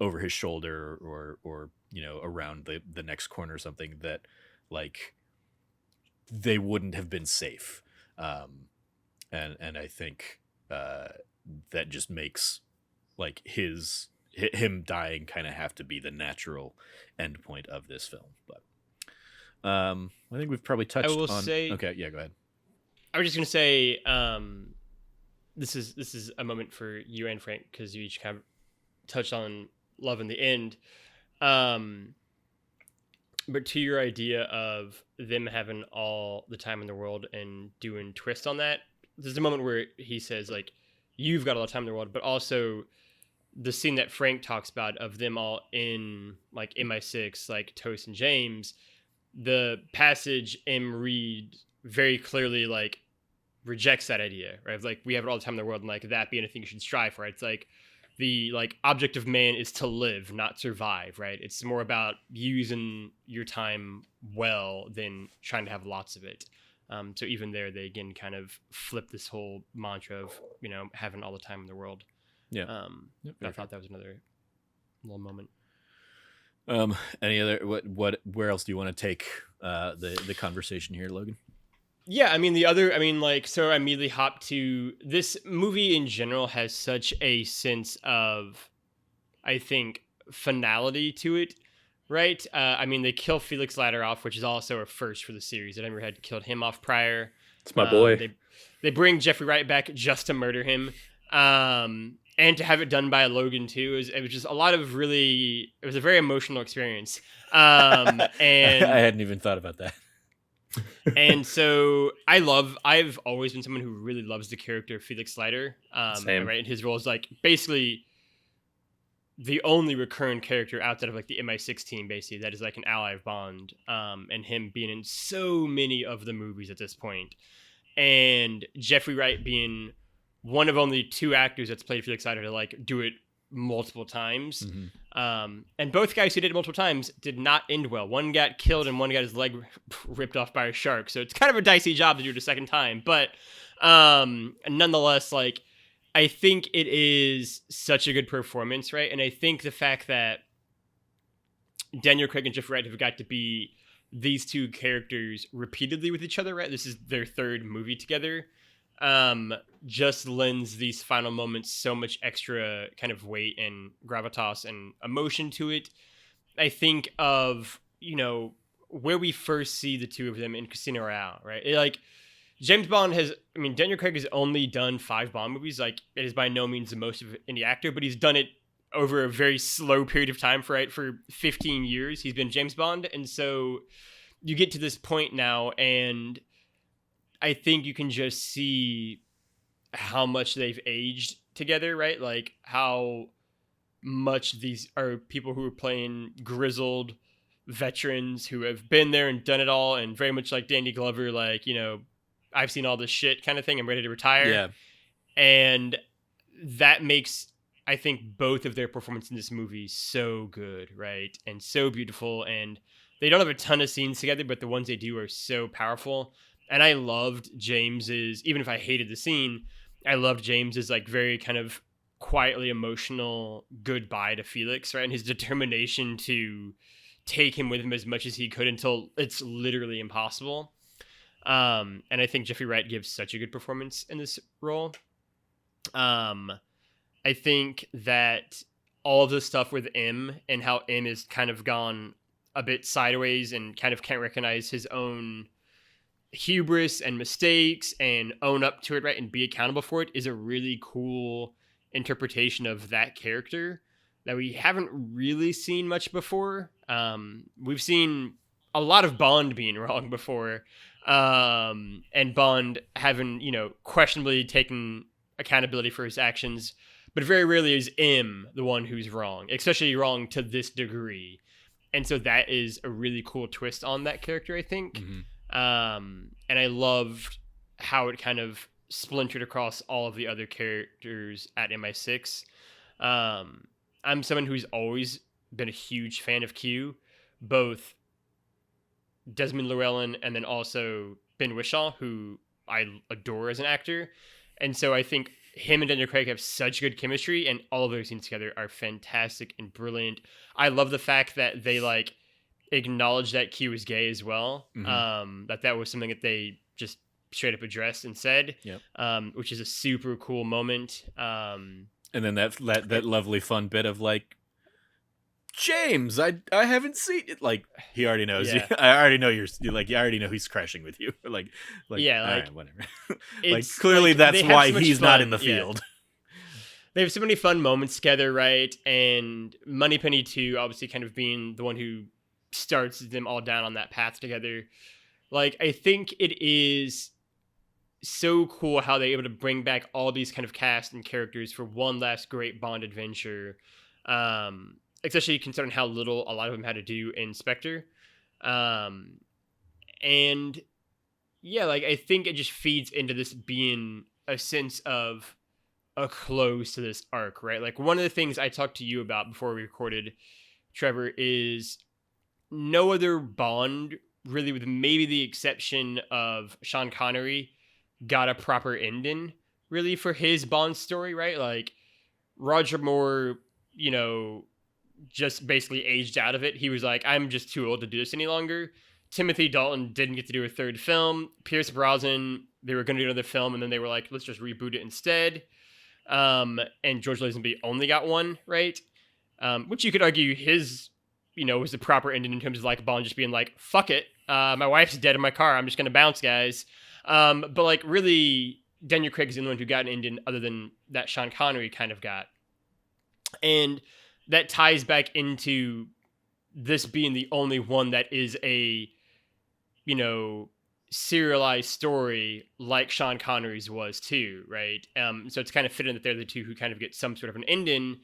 over his shoulder or around the next corner or something that like they wouldn't have been safe. And I think that just makes like him dying kind of have to be the natural end point of this film. But I think we've probably touched on. Okay, yeah, go ahead. I was just gonna say, this is a moment for you and Frank, because you each kind of touched on love in the end. But to your idea of them having all the time in the world and doing twist on that, there's a moment where he says like, you've got all the time in the world, but also the scene that Frank talks about of them all in like MI6, like Toast and James, the passage M read very clearly like rejects that idea, right? Like we have it all the time in the world, and like that being a thing you should strive for. It's like the like object of man is to live, not survive, right? It's more about using your time well than trying to have lots of it. So even there, they again kind of flip this whole mantra of having all the time in the world. Yeah. I thought that was another little moment. Any other where else do you want to take the conversation here, Logan? Yeah, so I immediately hop to this movie in general has such a sense of, I think, finality to it, right? They kill Felix Leiter off, which is also a first for the series. I never had killed him off prior. It's my boy. They bring Jeffrey Wright back just to murder him. And to have it done by Logan too, it was just it was a very emotional experience. And I hadn't even thought about that. And so I've always been someone who really loves the character of Felix Leiter. Same. Right, and his role is like basically the only recurrent character outside of like the MI6 team, basically, that is like an ally of Bond. And him being in so many of the movies at this point, and Jeffrey Wright being one of only two actors that's played Felix Leiter to like do it multiple times. Mm-hmm. And both guys who did it multiple times did not end well. One got killed and one got his leg ripped off by a shark. So it's kind of a dicey job to do it a second time. But nonetheless, like, I think it is such a good performance, right? And I think the fact that Daniel Craig and Jeffrey Wright have got to be these two characters repeatedly with each other, right? This is their third movie together. Just lends these final moments so much extra kind of weight and gravitas and emotion to it. I think of, where we first see the two of them in Casino Royale, right? James Bond Daniel Craig has only done 5 Bond movies. Like, it is by no means the most of any actor, but he's done it over a very slow period of time, for 15 years. He's been James Bond. And so you get to this point now, and I think you can just see how much they've aged together, right? Like how much these are people who are playing grizzled veterans who have been there and done it all, and very much like Danny Glover, like, I've seen all this shit kind of thing. I'm ready to retire. Yeah. And that makes, I think, both of their performances in this movie so good, right? And so beautiful. And they don't have a ton of scenes together, but the ones they do are so powerful. And I loved James's, even if I hated the scene, I loved James's like very kind of quietly emotional goodbye to Felix, right? And his determination to take him with him as much as he could until it's literally impossible. And I think Jeffrey Wright gives such a good performance in this role. I think that all of the stuff with M and how M has kind of gone a bit sideways and kind of can't recognize his own hubris and mistakes and own up to it, right, and be accountable for it, is a really cool interpretation of that character that we haven't really seen much before. We've seen a lot of Bond being wrong before, and Bond having, questionably taken accountability for his actions, but very rarely is M the one who's wrong, especially wrong to this degree. And so that is a really cool twist on that character, I think. Mm-hmm. And I loved how it kind of splintered across all of the other characters at MI6. I'm someone who's always been a huge fan of Q, both Desmond Llewellyn and then also Ben Whishaw, who I adore as an actor. And so I think him and Daniel Craig have such good chemistry, and all of their scenes together are fantastic and brilliant. I love the fact that they like acknowledge that Q is gay as well. Mm-hmm. That was something that they just straight up addressed and said. Yep. Which is a super cool moment. And then that lovely fun bit of like, James, I haven't seen it. Like, he already knows. Yeah. I already know you're like, you already know he's crashing with you. like yeah, all like, right, whatever. Like, clearly like, that's why so he's fun. not in the Yeah. field. They have so many fun moments together, right? And Moneypenny too, obviously kind of being the one who starts them all down on that path together. Like, I think it is so cool how they're able to bring back all these kind of cast and characters for one last great Bond adventure. Especially considering how little a lot of them had to do in Spectre. And yeah, like I think it just feeds into this being a sense of a close to this arc, right? Like one of the things I talked to you about before we recorded, Trevor, is no other Bond, really, with maybe the exception of Sean Connery, got a proper ending, really, for his Bond story, right? Like Roger Moore, you know, just basically aged out of it. He was like, I'm just too old to do this any longer. Timothy Dalton didn't get to do a third film. Pierce Brosnan, they were going to do another film, and then they were like, let's just reboot it instead. And George Lazenby only got one, right? Which you could argue his, you know, was the proper ending in terms of like Bond just being like, fuck it. My wife's dead in my car. I'm just going to bounce, guys. But like really, Daniel Craig's the only one who got an ending other than that Sean Connery kind of got. And that ties back into this being the only one that is a, you know, serialized story like Sean Connery's was too, right? So it's kind of fitting that they're the two who kind of get some sort of an ending.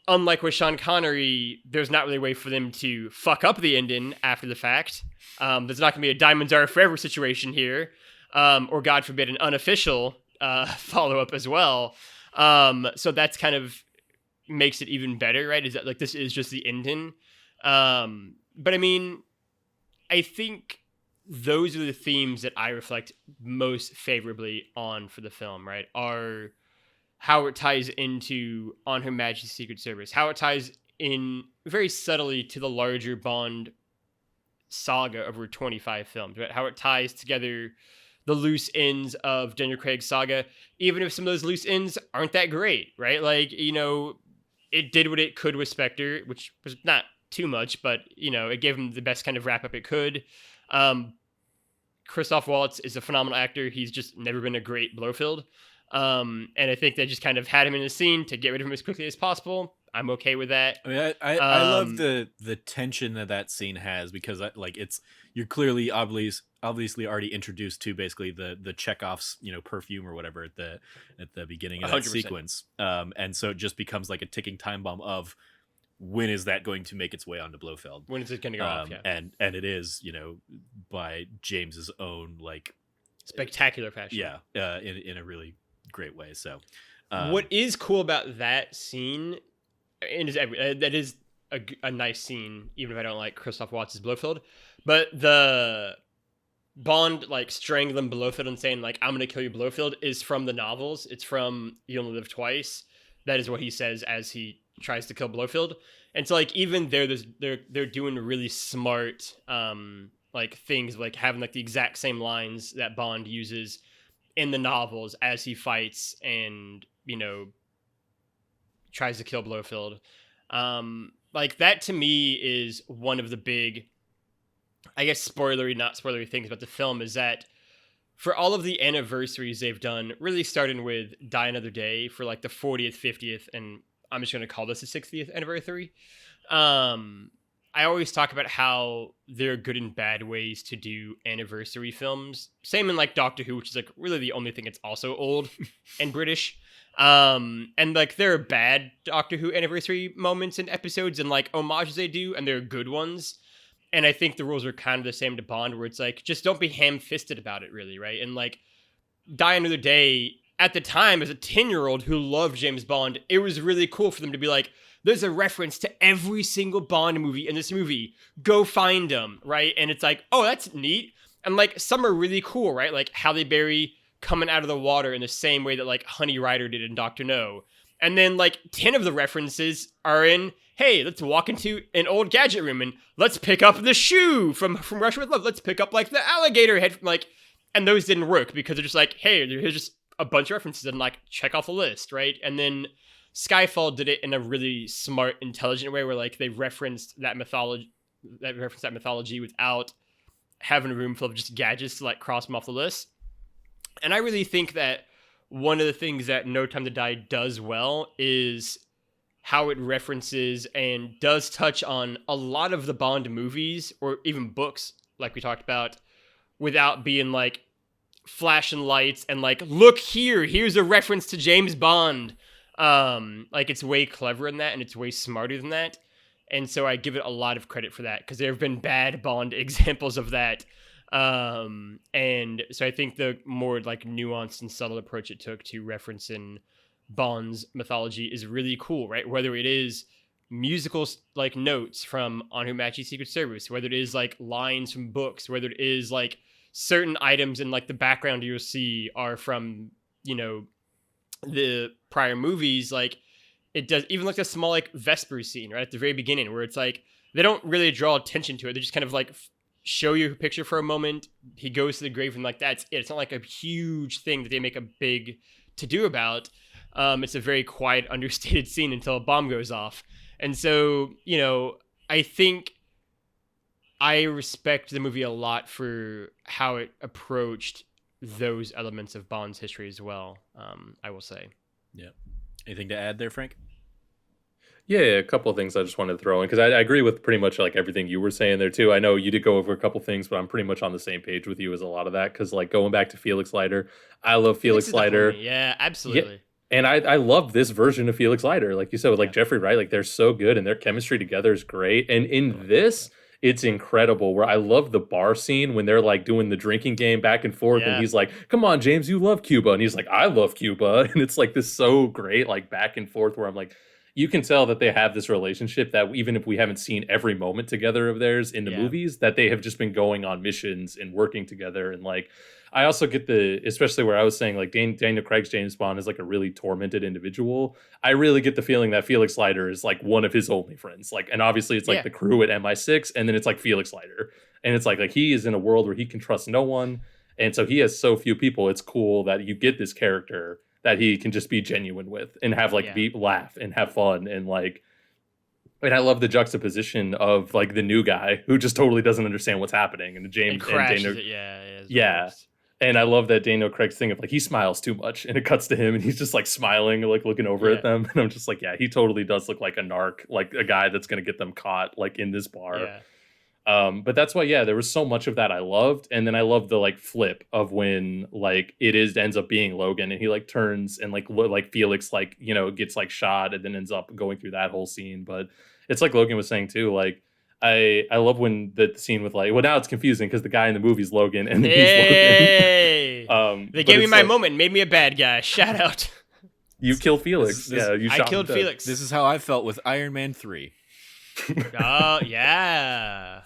Unlike with Sean Connery, there's not really a way for them to fuck up the ending after the fact. There's not going to be a Diamonds Are Forever situation here, or God forbid, an unofficial follow-up as well. So that's kind of makes it even better, right? Is that like this is just the ending? But I mean, I think those are the themes that I reflect most favorably on for the film, right? Are how it ties into On Her Majesty's Secret Service, how it ties in very subtly to the larger Bond saga over 25 films, right? How it ties together the loose ends of Daniel Craig's saga, even if some of those loose ends aren't that great, right? Like, you know, it did what it could with Spectre, which was not too much, but, you know, it gave him the best kind of wrap up it could. Christoph Waltz is a phenomenal actor. He's just never been a great Blofeld. And I think they just kind of had him in the scene to get rid of him as quickly as possible. I'm okay with that. I mean, I love the tension that scene has, because like you're clearly obviously already introduced to basically the Chekhov's, you know, perfume or whatever at the beginning of that 100%. sequence. And so it just becomes like a ticking time bomb of when is that going to make its way onto Blofeld? When is it going to go off? Yeah. And it is, you know, by James's own like Spectacular fashion. Yeah, in a really great way. So what is cool about that scene, and that is a nice scene, even if I don't like Christoph Waltz's Blofeld, but the Bond like strangling Blofeld and saying like, I'm gonna kill you, Blofeld, is from the novels. It's from You Only Live Twice. That is what he says as he tries to kill Blofeld. And so like even they're doing really smart like things, like having like the exact same lines that Bond uses in the novels as he fights and, you know, tries to kill Blofeld. Like that to me is one of the big, I guess, not spoilery things about the film, is that for all of the anniversaries they've done, really starting with Die Another Day for like the 40th, 50th, and I'm just going to call this the 60th anniversary. I always talk about how there are good and bad ways to do anniversary films. Same in like Doctor Who, which is like really the only thing that's also old and British. And like there are bad Doctor Who anniversary moments and episodes and like homages they do, and there are good ones. And I think the rules are kind of the same to Bond, where it's like, just don't be ham-fisted about it, really, right? And like Die Another Day, at the time, as a 10-year-old who loved James Bond, it was really cool for them to be like, there's a reference to every single Bond movie in this movie. Go find them, right? And it's like, oh, that's neat. And like some are really cool, right? Like Halle Berry coming out of the water in the same way that like Honey Rider did in Dr. No. And then like 10 of the references are in, hey, let's walk into an old gadget room and let's pick up the shoe from Russia with Love. Let's pick up like the alligator head from like, and those didn't work because they're just like, hey, here's just a bunch of references and like check off the list, right? And then Skyfall did it in a really smart, intelligent way where like they referenced that mythology without having a room full of just gadgets to like cross them off the list. And I really think that one of the things that No Time to Die does well is how it references and does touch on a lot of the Bond movies or even books, like we talked about, without being like flashing lights and like, look here's a reference to James Bond. Like it's way clever in that, and it's way smarter than that. And so I give it a lot of credit for that, because there have been bad Bond examples of that And so I think the more like nuanced and subtle approach it took to referencing Bond's mythology is really cool, right? Whether it is musical like notes from On Who Matches Secret Service, whether it is like lines from books, whether it is like certain items in like the background you'll see are from, you know, the prior movies. Like it does even like a small like Vespers scene right at the very beginning where it's like they don't really draw attention to it. They just kind of like show you a picture for a moment. He goes to the grave and like that's it. It's not like a huge thing that they make a big to do about. It's a very quiet, understated scene until a bomb goes off. And so, you know, I think I respect the movie a lot for how it approached those elements of Bond's history as well, I will say. Yeah. Anything to add there, Frank? Yeah, a couple of things I just wanted to throw in because I agree with pretty much like everything you were saying there too. I know you did go over a couple things, but I'm pretty much on the same page with you as a lot of that because like going back to Felix Leiter, I love Felix Leiter. Yeah, absolutely. Yeah. And I love this version of Felix Leiter, like you said, with like Jeffrey Wright, like they're so good and their chemistry together is great. And in this, it's incredible where I love the bar scene when they're like doing the drinking game back and forth. And he's like, come on, James, you love Cuba. And he's like, I love Cuba. And it's like this so great, like back and forth where I'm like, you can tell that they have this relationship that even if we haven't seen every moment together of theirs in the movies, that they have just been going on missions and working together. And like, I also get especially where I was saying like Daniel Craig's James Bond is like a really tormented individual. I really get the feeling that Felix Leiter is like one of his only friends. Like, and obviously it's like the crew at MI6 and then it's like Felix Leiter. And it's like he is in a world where he can trust no one. And so he has so few people. It's cool that you get this character that he can just be genuine with and have like laugh and have fun and like, and I love the juxtaposition of like the new guy who just totally doesn't understand what's happening and James and Daniel, yeah. And I love that Daniel Craig's thing of like he smiles too much and it cuts to him and he's just like smiling like looking over at them and I'm just like he totally does look like a narc, like a guy that's gonna get them caught like in this bar. But that's why there was so much of that I loved. And then I love the like flip of when like ends up being Logan and he like turns and like Felix like, you know, gets like shot and then ends up going through that whole scene. But it's like Logan was saying too, like I love when the scene with like, well, now it's confusing because the guy in the movie's Logan and then he's Logan. They gave me my moment, made me a bad guy. Shout out. You killed Felix. I killed Felix. This is how I felt with Iron Man 3. Oh, yeah.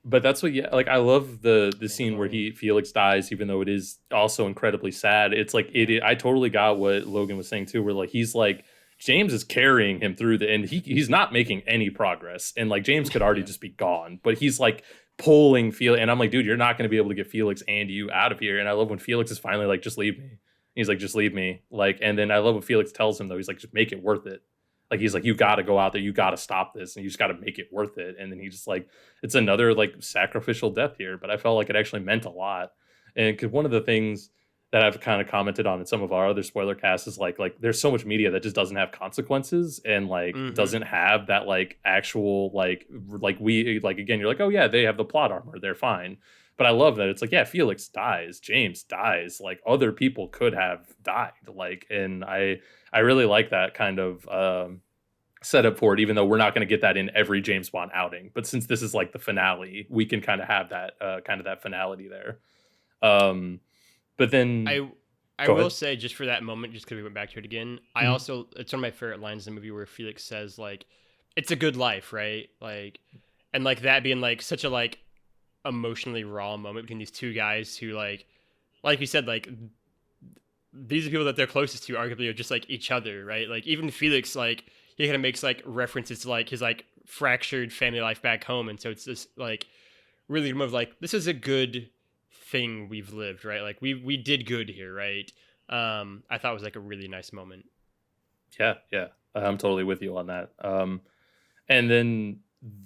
But that's what, like I love the scene where Felix dies, even though it is also incredibly sad. It's like I totally got what Logan was saying too, where like he's like James is carrying him through and he's not making any progress, and like James could already just be gone, but he's like pulling Felix, and I'm like, dude, you're not going to be able to get Felix and you out of here. And I love when Felix is finally like, just leave me. He's like, just leave me. Like, and then I love what Felix tells him though. He's like, just make it worth it. Like, he's like, you got to go out there. You got to stop this. And you just got to make it worth it. And then he just like, it's another like sacrificial death here. But I felt like it actually meant a lot. And because one of the things that I've kind of commented on in some of our other spoiler casts is like there's so much media that just doesn't have consequences and like doesn't have that like actual like we like, again, you're like, oh yeah, they have the plot armor. They're fine. But I love that it's like, yeah, Felix dies, James dies, like other people could have died. Like, and I really like that kind of setup for it, even though we're not going to get that in every James Bond outing. But since this is like the finale, we can kind of have that kind of that finality there. But then I will say, just for that moment, just because we went back to it again, I also, it's one of my favorite lines in the movie where Felix says like, it's a good life, right? Like, and like that being like such a like emotionally raw moment between these two guys who like you said, like these are people that they're closest to arguably are just like each other, right? Like even Felix, like he kind of makes like references to like his like fractured family life back home. And so it's this like really of like, this is a good thing we've lived, right? Like we did good here, right? I thought it was like a really nice moment. Yeah, I'm totally with you on that. And then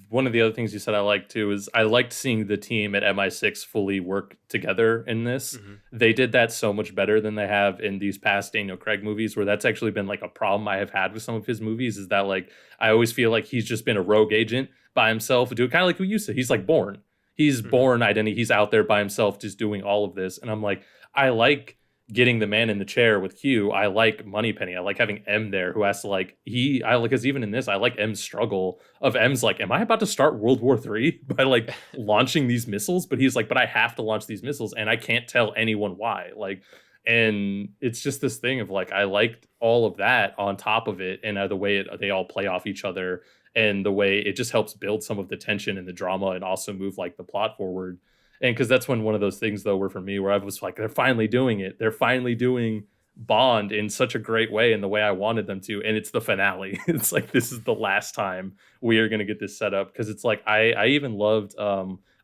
one of the other things you said I liked too is I liked seeing the team at MI6 fully work together in this. They did that so much better than they have in these past Daniel Craig movies, where that's actually been like a problem I have had with some of his movies, is that like I always feel like he's just been a rogue agent by himself, kind of like who you said. He's like Bourne. He's Bourne identity. He's out there by himself just doing all of this. And I'm like, I like getting the man in the chair with Q, I like Moneypenny. I like having M there, who has to like I like, because even in this, I like M's struggle of M's like, am I about to start World War III by like launching these missiles? But he's like, but I have to launch these missiles, and I can't tell anyone why. Like, and it's just this thing of like, I liked all of that on top of it, and the way they all play off each other, and the way it just helps build some of the tension and the drama, and also move like the plot forward. And because that's one of those things though, where for me, where I was like, they're finally doing it. They're finally doing Bond in such a great way, in the way I wanted them to. And it's the finale. It's like, this is the last time we are going to get this set up. Because it's like, I even loved,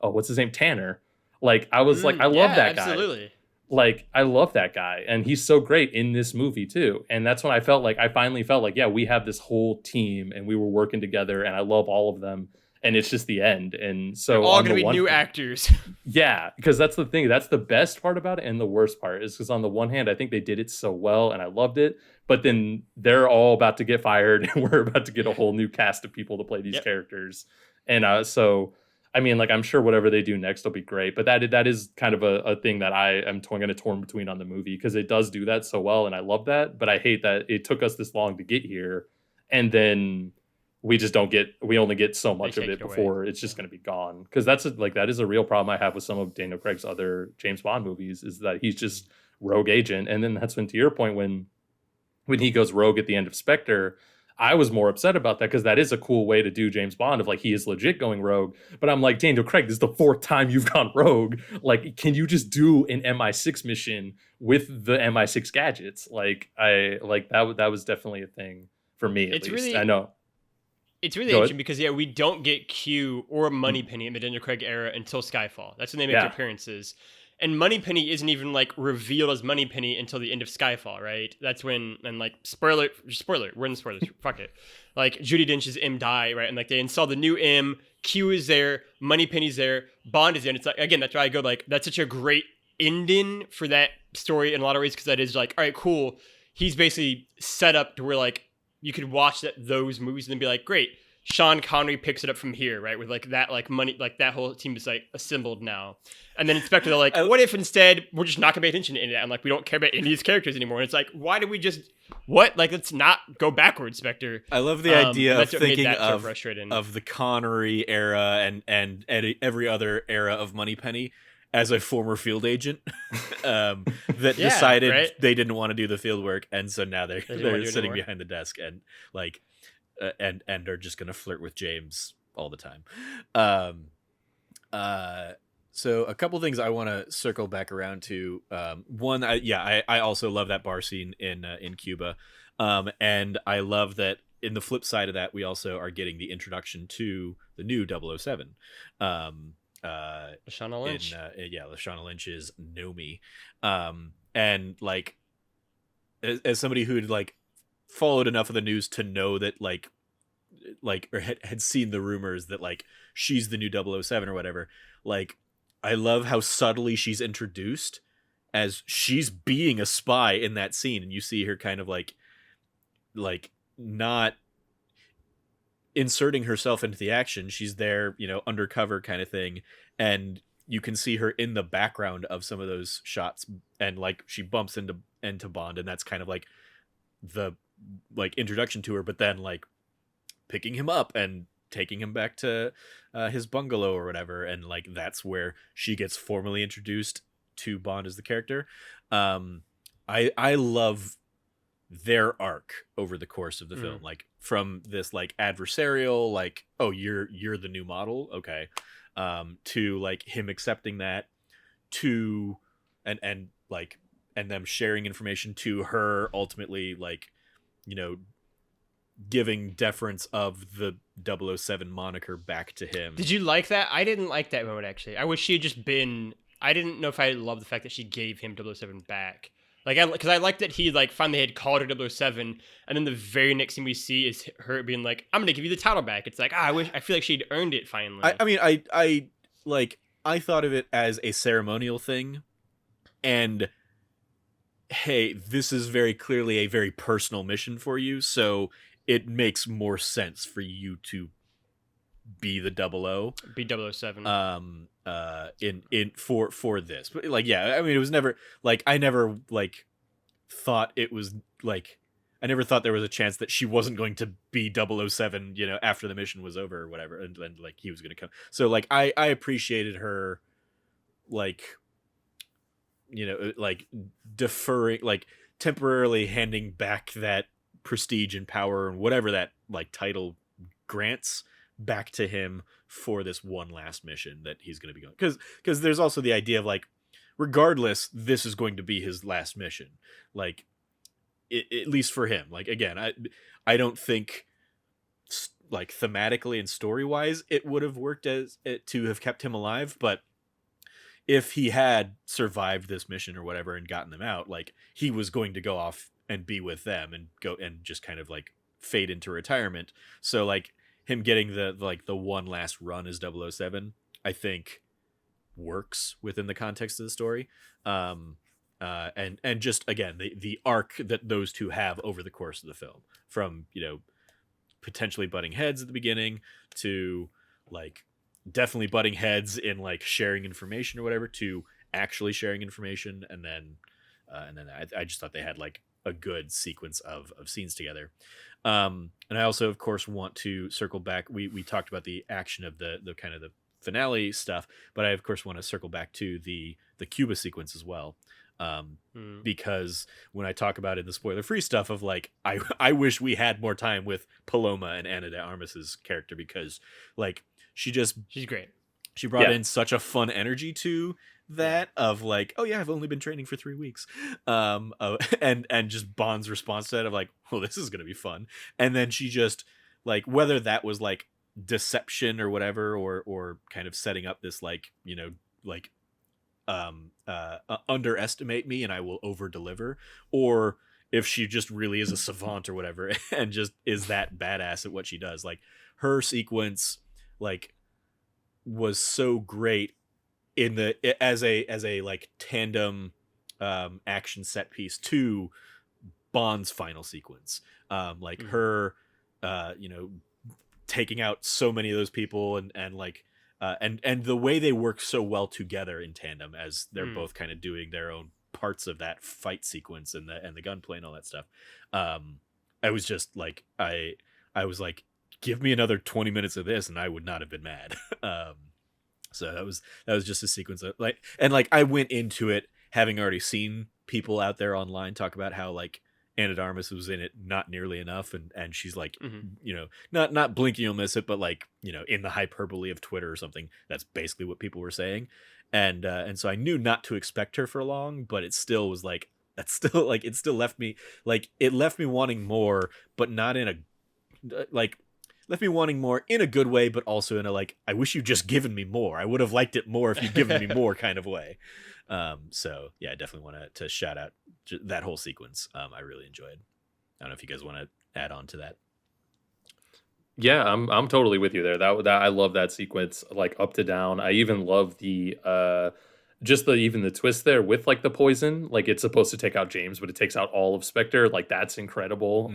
what's his name? Tanner. Like, I was like, I love that guy. Absolutely. Like, I love that guy, and he's so great in this movie too. And that's when I finally felt like, yeah, we have this whole team, and we were working together, and I love all of them. And it's just the end. And so they're all going to be new actors. Yeah, because that's the thing. That's the best part about it, and the worst part is because on the one hand, I think they did it so well, and I loved it. But then they're all about to get fired, and we're about to get a whole new cast of people to play these characters. And so, I mean, like, I'm sure whatever they do next will be great. But that is kind of a thing that I am going to torn between on the movie, because it does do that so well, and I love that. But I hate that it took us this long to get here, and then we only get so much of it before it's just going to be gone. Because that is a real problem I have with some of Daniel Craig's other James Bond movies, is that he's just rogue agent. And then that's when, to your point, when he goes rogue at the end of Spectre, I was more upset about that, because that is a cool way to do James Bond, of like, he is legit going rogue. But I'm like, Daniel Craig, this is the 4th time you've gone rogue. Like, can you just do an MI6 mission with the MI6 gadgets? Like, that was definitely a thing for me, at least. I know. It's really interesting because, we don't get Q or Moneypenny in the Daniel Craig era until Skyfall. That's when they make their appearances. And Moneypenny isn't even, like, revealed as Moneypenny until the end of Skyfall, right? That's when, and, like, spoiler, we're in the spoilers, fuck it. Like, Judi Dench's M die, right? And, like, they install the new M, Q is there, Moneypenny's there, Bond is there. And it's like, again, that's why I go, like, that's such a great ending for that story in a lot of ways, because that is, like, all right, cool. He's basically set up to where, like, you could watch those movies and then be like, great, Sean Connery picks it up from here, right? With like that, like money, like that whole team is like assembled now. And then Inspector, they're like, what if instead we're just not gonna pay attention to any of that? And like, we don't care about any of these characters anymore. And it's like, why do we just, what? Like, let's not go backwards, Spectre. I love the idea of thinking of the Connery era and every other era of Moneypenny as a former field agent that decided they didn't want to do the field work, and so now they're sitting behind the desk and like and are just gonna flirt with James all the time. So a couple things I want to circle back around to. One, I also love that bar scene in Cuba, and I love that. In the flip side of that, we also are getting the introduction to the new 007. Lashana Lynch. Lashana Lynch's Nomi. And like, as somebody who'd like followed enough of the news to know that like or had seen the rumors that like she's the new 007 or whatever, like, I love how subtly she's introduced as she's being a spy in that scene, and you see her kind of like not inserting herself into the action. She's there, undercover kind of thing, and you can see her in the background of some of those shots, and like she bumps into Bond, and that's kind of like the like introduction to her, but then like picking him up and taking him back to his bungalow or whatever, and like that's where she gets formally introduced to Bond as the character. I love their arc over the course of the film, like from this like adversarial, like, oh, you're the new model, okay, to like him accepting that, to and them sharing information, to her ultimately like giving deference of the 007 moniker back to him. Did you like that? I didn't like that moment, actually. I wish she had just been, I didn't know if I loved the fact that she gave him 007 back. Like, because I liked that he like finally had called her 007, and then the very next thing we see is her being like, "I'm gonna give you the title back." It's like, I feel like she'd earned it finally. I thought of it as a ceremonial thing, and hey, this is very clearly a very personal mission for you, so it makes more sense for you to be the 00 B007. in for this. But like, yeah, I mean, it was never like, I never like thought it was like, I never thought there was a chance that she wasn't going to be 007, you know, after the mission was over or whatever, and like he was going to come. So like I appreciated her, like, you know, like deferring, like temporarily handing back that prestige and power and whatever that like title grants back to him for this one last mission that he's going to be going, because there's also the idea of like, regardless, this is going to be his last mission, like at least for him. Like, again, I don't think like thematically and story wise it would have worked as it to have kept him alive, but if he had survived this mission or whatever and gotten them out, like he was going to go off and be with them and go and just kind of like fade into retirement. So like him getting the one last run as 007, I think works within the context of the story. And just again, the arc that those two have over the course of the film, from, you know, potentially butting heads at the beginning to like definitely butting heads in like sharing information or whatever, to actually sharing information, and then I just thought they had like a good sequence of scenes together. And I also, of course, want to circle back. We talked about the action of the kind of the finale stuff, but I of course want to circle back to the Cuba sequence as well. Because when I talk about it in the spoiler free stuff of like, I wish we had more time with Paloma and Ana de Armas's character, because like she's great. She brought in such a fun energy to that of like, oh yeah, I've only been training for 3 weeks. And just Bond's response to that of like, well, this is going to be fun. And then she just like, whether that was like deception or whatever, or kind of setting up this like, you know, like, underestimate me and I will over deliver, or if she just really is a savant or whatever and just is that badass at what she does. Like her sequence like was so great in the as a like tandem action set piece to Bond's final sequence. Like her you know, taking out so many of those people and like and the way they work so well together in tandem as they're both kind of doing their own parts of that fight sequence and the gunplay and all that stuff. I was just like, I was like, give me another 20 minutes of this and I would not have been mad. So that was just a sequence of like, and like I went into it having already seen people out there online talk about how like Ana de Armas was in it not nearly enough, and she's like, you know, not blinking you'll miss it, but like, you know, in the hyperbole of Twitter or something, that's basically what people were saying. And so I knew not to expect her for long, but it still was like, that's still like, it still left me like, it left me wanting more, but not in a like, left me wanting more in a good way, but also in a like, I wish you'd just given me more. I would have liked it more if you'd given me more kind of way. So yeah, I definitely want to shout out that whole sequence. I really enjoyed. I don't know if you guys want to add on to that. Yeah, I'm totally with you there. That I love that sequence, like up to down. I even love the just even the twist there with like the poison. Like it's supposed to take out James, but it takes out all of Spectre. Like that's incredible.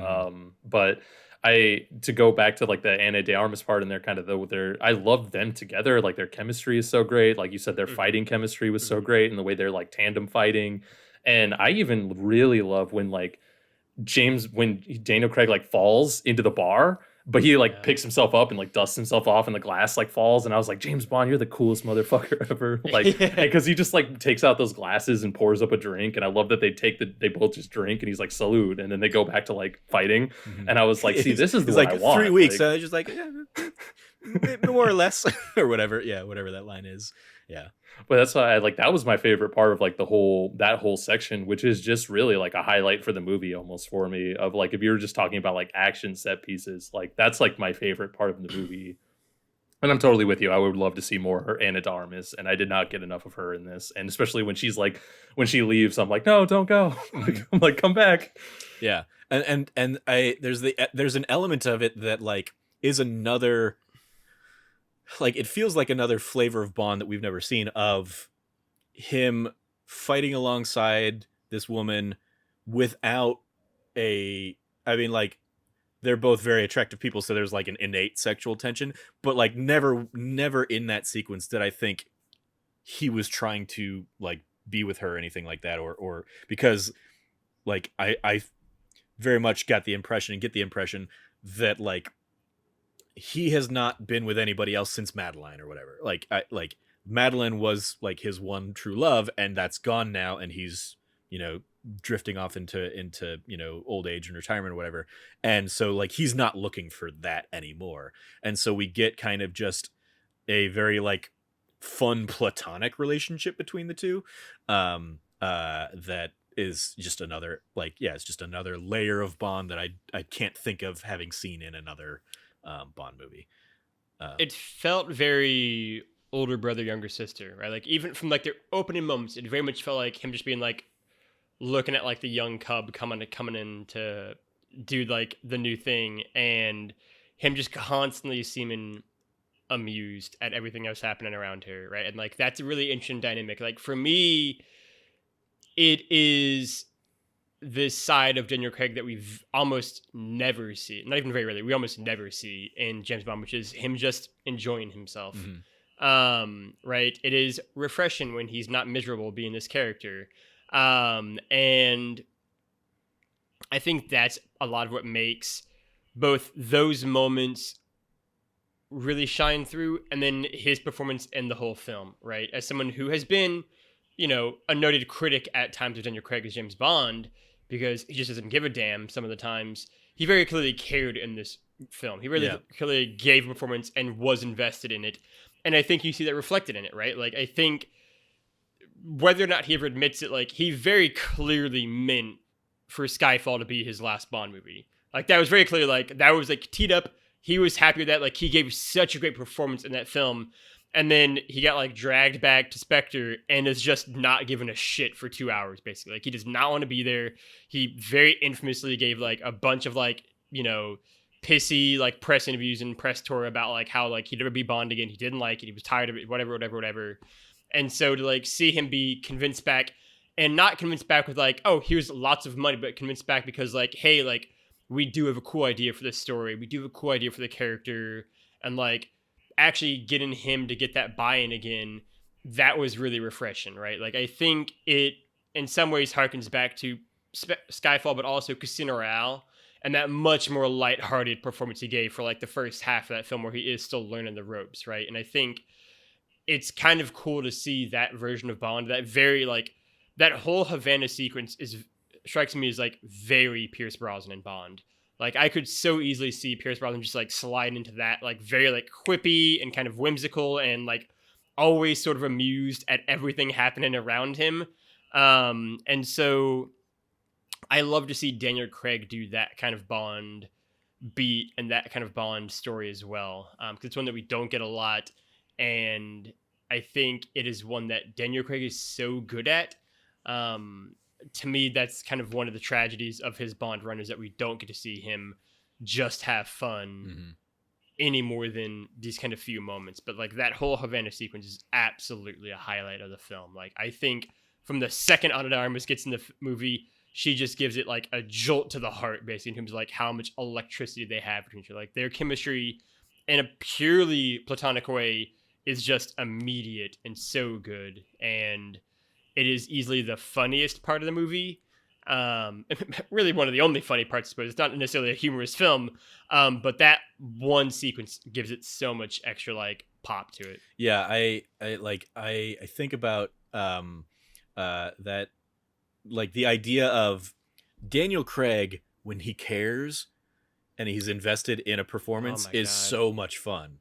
But to go back to like the Ana de Armas part and their kind of I love them together. Like their chemistry is so great. Like you said, their fighting chemistry was so great, and the way they're like tandem fighting. And I even really love when like when Daniel Craig like falls into the bar, but he like picks himself up and like dusts himself off and the glass like falls. And I was like, James Bond, you're the coolest motherfucker ever. Like, because he just like takes out those glasses and pours up a drink. And I love that they both just drink and he's like, salute. And then they go back to like fighting. And I was like, see, this is the one like I want. 3 weeks. Like, just like, yeah, more or less or whatever. Yeah. Whatever that line is. Yeah. But that's why that was my favorite part of like that whole section, which is just really like a highlight for the movie almost for me, of like, if you were just talking about like action set pieces, like that's like my favorite part of the movie. And I'm totally with you. I would love to see more Ana de Armas, and I did not get enough of her in this. And especially when she leaves, I'm like, no, don't go. I'm like, come back. Yeah. And there's an element of it that like is another, like it feels like another flavor of Bond that we've never seen, of him fighting alongside this woman without I mean, like they're both very attractive people, so there's like an innate sexual tension, but like never in that sequence did I think he was trying to like be with her or anything like that, or because like I very much got the impression and get the impression that like he has not been with anybody else since Madeline or whatever. Like Madeline was like his one true love, and that's gone now, and he's, you know, drifting off into you know, old age and retirement or whatever. And so like he's not looking for that anymore. And so we get kind of just a very like fun platonic relationship between the two. That is just another like, yeah, it's just another layer of Bond that I can't think of having seen in another Bond movie. It felt very older brother, younger sister, right? Like even from like their opening moments, it very much felt like him just being like looking at like the young cub coming in to do like the new thing, and him just constantly seeming amused at everything else happening around her, right? And like that's a really interesting dynamic. Like for me, it is this side of Daniel Craig that we've almost never see, not even very rarely, we almost never see in James Bond, which is him just enjoying himself. Right? It is refreshing when he's not miserable being this character. And I think that's a lot of what makes both those moments really shine through, and then his performance in the whole film, right? As someone who has been, you know, a noted critic at times of Daniel Craig as James Bond, because he just doesn't give a damn some of the times, he very clearly cared in this film. He really clearly gave a performance and was invested in it. And I think you see that reflected in it, right? Like, I think whether or not he ever admits it, like, he very clearly meant for Skyfall to be his last Bond movie. Like, that was very clear. Like, that was, like, teed up. He was happy with that. Like, he gave such a great performance in that film. And then he got, like, dragged back to Spectre and is just not giving a shit for 2 hours, basically. Like, he does not want to be there. He very infamously gave, like, a bunch of, like, you know, pissy, like, press interviews and press tour about, like, how, like, he'd never be Bond again. He didn't like it. He was tired of it, whatever. And so to, like, see him be convinced back, and not convinced back with, like, oh, here's lots of money, but convinced back because, like, hey, like, we do have a cool idea for this story. We do have a cool idea for the character. And, like, actually getting him to get that buy-in again, that was really refreshing, right? Like, I think it, in some ways, harkens back to Skyfall, but also Casino Royale, and that much more lighthearted performance he gave for, like, the first half of that film where he is still learning the ropes, right? And I think it's kind of cool to see that version of Bond, that very, like, that whole Havana sequence strikes me as, like, very Pierce Brosnan Bond. Like, I could so easily see Pierce Brosnan just, like, slide into that, like, very, like, quippy and kind of whimsical and, like, always sort of amused at everything happening around him. And so I love to see Daniel Craig do that kind of Bond beat and that kind of Bond story as well. Because it's one that we don't get a lot. And I think it is one that Daniel Craig is so good at. To me, that's kind of one of the tragedies of his Bond run, is that we don't get to see him just have fun any more than these kind of few moments. But, like, that whole Havana sequence is absolutely a highlight of the film. Like, I think from the second Ana de Armas gets in the movie, she just gives it, like, a jolt to the heart, basically, in terms of, like, how much electricity they have between each other. Like, their chemistry in a purely platonic way is just immediate and so good. And it is easily the funniest part of the movie. Really one of the only funny parts, I suppose. It's not necessarily a humorous film, but that one sequence gives it so much extra, like, pop to it. Yeah, I think about that, like, the idea of Daniel Craig when he cares and he's invested in a performance is so much fun.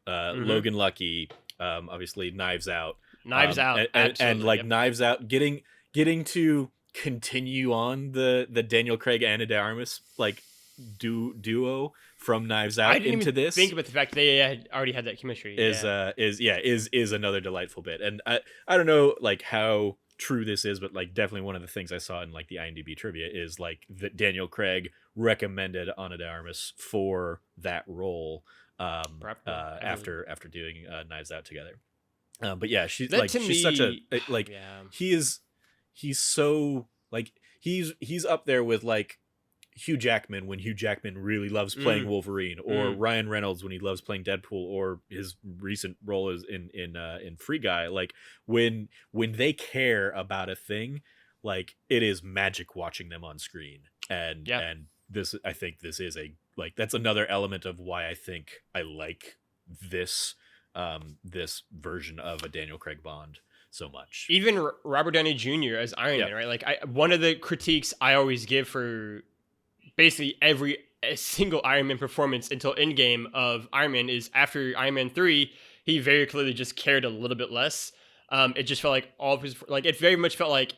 Logan Lucky, obviously Knives Out. Knives Out, and like Knives Out, getting to continue on the Daniel Craig Ana de Armas, like, duo from Knives Out into this. Think about the fact that they had already had that chemistry. Is another delightful bit. And I don't know, like, how true this is, but, like, definitely one of the things I saw in, like, the IMDb trivia is, like, that Daniel Craig recommended Ana de Armas for that role after doing Knives Out together. But yeah, she's such a, like, he's so, like, he's up there with, like, Hugh Jackman when Hugh Jackman really loves playing Wolverine, or Ryan Reynolds when he loves playing Deadpool, or his recent role is in Free Guy. Like when they care about a thing, like it is magic watching them on screen. And this, I think this is that's another element of why I think I like this this version of a Daniel Craig Bond so much. Even Robert Downey Jr. as Iron Man, right? Like one of the critiques I always give for basically every single Iron Man performance until Endgame of Iron Man is after Iron Man 3, he very clearly just cared a little bit less. It just felt like all of his, like, it very much felt like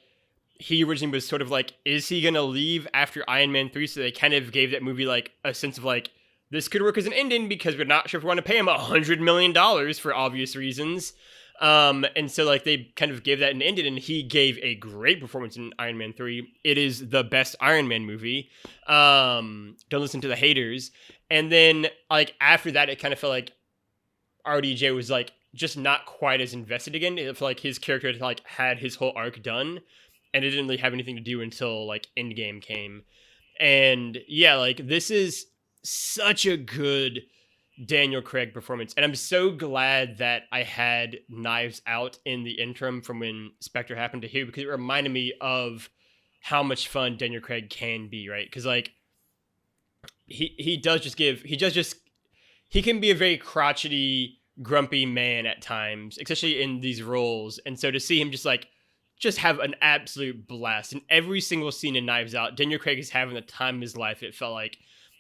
he originally was sort of like, is he going to leave after Iron Man 3? So they kind of gave that movie like a sense of like, this could work as an ending because we're not sure if we want to pay him $100 million for obvious reasons. And so like they kind of gave that an ending, and he gave a great performance in Iron Man 3. It is the best Iron Man movie. Don't listen to the haters. And then like after that, it kind of felt like RDJ was like just not quite as invested again. It felt like his character had like had his whole arc done, and it didn't really have anything to do until like Endgame came. And yeah, like this is such a good Daniel Craig performance, and I'm so glad that I had Knives Out in the interim from when Spectre happened to here, because it reminded me of how much fun Daniel Craig can be, right? Because like he can be a very crotchety, grumpy man at times, especially in these roles. And so to see him just have an absolute blast in every single scene in Knives Out, Daniel Craig is having the time of his life, it felt like.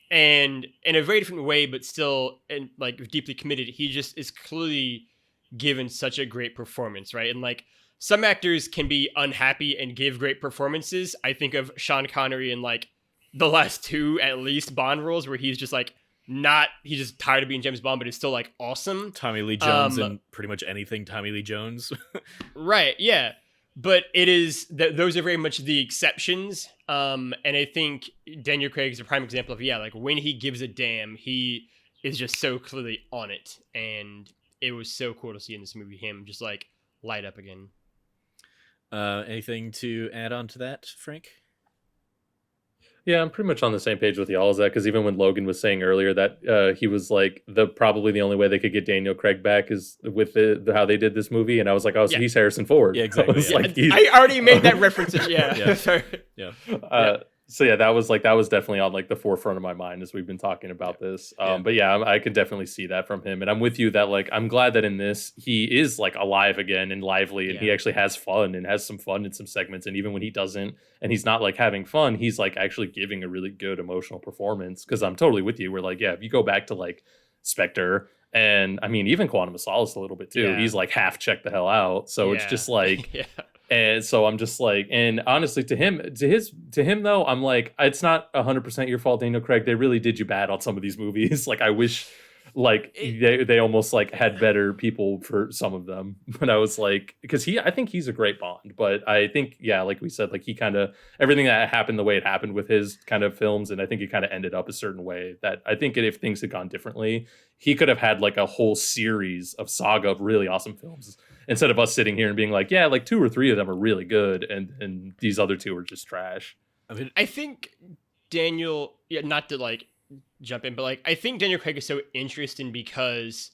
And in a very different way, but still and like deeply committed, he just is clearly given such a great performance, right? And like some actors can be unhappy and give great performances. I think of Sean Connery in like the last two, at least, Bond roles where he's just like he's just tired of being James Bond, but it's still like awesome. Tommy Lee Jones in pretty much anything Tommy Lee Jones. Right, yeah. But it is those are very much the exceptions. And I think Daniel Craig is a prime example of, like when he gives a damn, he is just so clearly on it. And it was so cool to see in this movie him just like light up again. Anything to add on to that, Frank? Yeah, I'm pretty much on the same page with y'all as that, because even when Logan was saying earlier that he was like probably the only way they could get Daniel Craig back is with how they did this movie, and I was like, so he's Harrison Ford. Yeah, exactly. I already made that reference. Yeah. Sorry. Yeah. So yeah, that was definitely on like the forefront of my mind as we've been talking about this. But yeah, I can definitely see that from him, and I'm with you that like I'm glad that in this he is like alive again and lively, and he actually has fun and has some fun in some segments, and even when he doesn't and he's not like having fun, he's like actually giving a really good emotional performance. Because I'm totally with you. We're like, if you go back to like Spectre, and I mean even Quantum of Solace a little bit too, he's like half checked the hell out. So it's just like. And so I'm just like, and honestly, to him though, I'm like, it's not 100% your fault, Daniel Craig. They really did you bad on some of these movies. Like, I wish, like they almost like had better people for some of them. But I was like, because I think he's a great Bond. But I think, like we said, like he kind of everything that happened the way it happened with his kind of films, and I think it kind of ended up a certain way that I think if things had gone differently, he could have had like a whole series of saga of really awesome films. Instead of us sitting here and being like, like 2 or 3 of them are really good, and these other 2 are just trash. I think Daniel, not to like jump in, but like I think Daniel Craig is so interesting because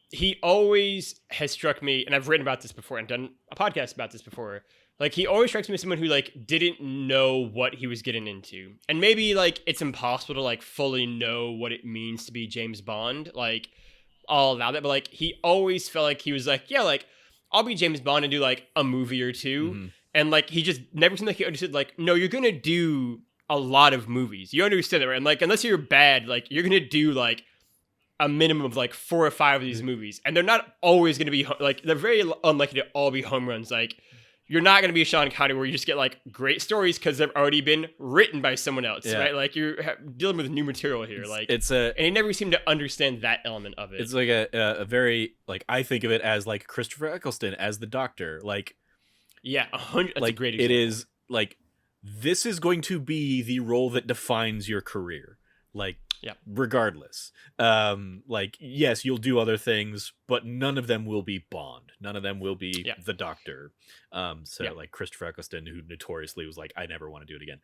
he always has struck me, and I've written about this before and done a podcast about this before. Like he always strikes me as someone who like didn't know what he was getting into, and maybe like it's impossible to like fully know what it means to be James Bond. Like I'll allow that, but like he always felt like he was like, like I'll be James Bond and do like a movie or 2, and like he just never seemed like he understood like, no, you're gonna do a lot of movies. You understand that, right? And like unless you're bad, like you're gonna do like a minimum of like 4 or 5 of these movies, and they're not always gonna be like they're very unlikely to all be home runs. Like you're not going to be a Sean Connery where you just get like great stories because they've already been written by someone else, right? Like you're dealing with new material here. Like and he never seemed to understand that element of it. It's like a very like I think of it as like Christopher Eccleston as the Doctor. Like 100. That's like a great example. It is like this is going to be the role that defines your career. like Yeah. regardless. Like, yes, you'll do other things, but none of them will be Bond. None of them will be the Doctor. Like Christopher Eccleston, who notoriously was like, I never want to do it again.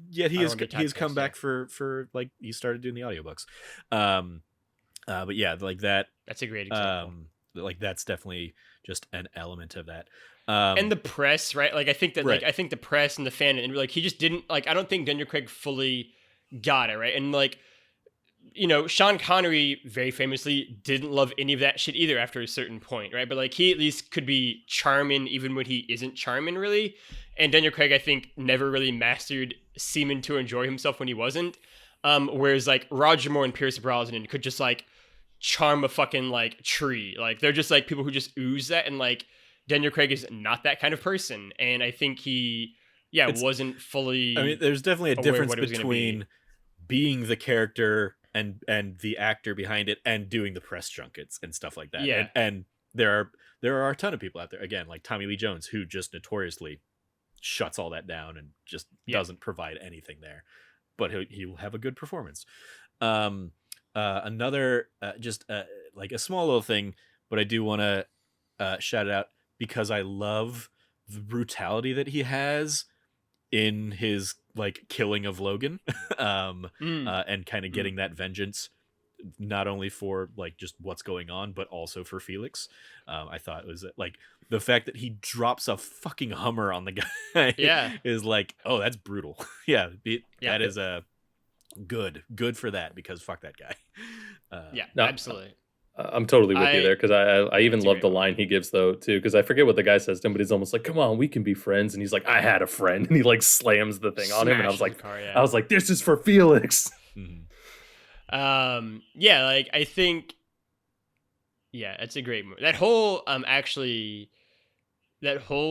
Yet he has come back for like, he started doing the audiobooks. But yeah, like that's a great example. Like that's definitely just an element of that. And the press, right? Like I think that right. like I think the press and the fan and like he just didn't like I don't think Daniel Craig fully got it, right? And like, you know, Sean Connery very famously didn't love any of that shit either after a certain point, right? But like he at least could be charming even when he isn't charming really. And Daniel Craig, I think, never really mastered seeming to enjoy himself when he wasn't. Whereas like Roger Moore and Pierce Brosnan could just like charm a fucking like tree. Like they're just like people who just ooze that, and like Daniel Craig is not that kind of person. And I think he wasn't fully, I mean, there's definitely a difference between being the character and the actor behind it and doing the press junkets and stuff like that. Yeah. And there are a ton of people out there, again, like Tommy Lee Jones, who just notoriously shuts all that down and just doesn't provide anything there, but he'll have a good performance. Another like a small little thing, but I do want to shout it out because I love the brutality that he has in his like killing of Logan, and kind of getting that vengeance, not only for like just what's going on, but also for Felix. I thought it was like the fact that he drops a fucking Hummer on the guy is like, oh, that's brutal. That is a good for that, because fuck that guy. Absolutely. I'm totally with you there, because I even love the line he gives though too, because I forget what the guy says to him, but he's almost like, "Come on, we can be friends," and he's like, "I had a friend," and he like slams the thing on him, and I was like, "This is for Felix." Mm-hmm. Like I think, it's a great movie. That whole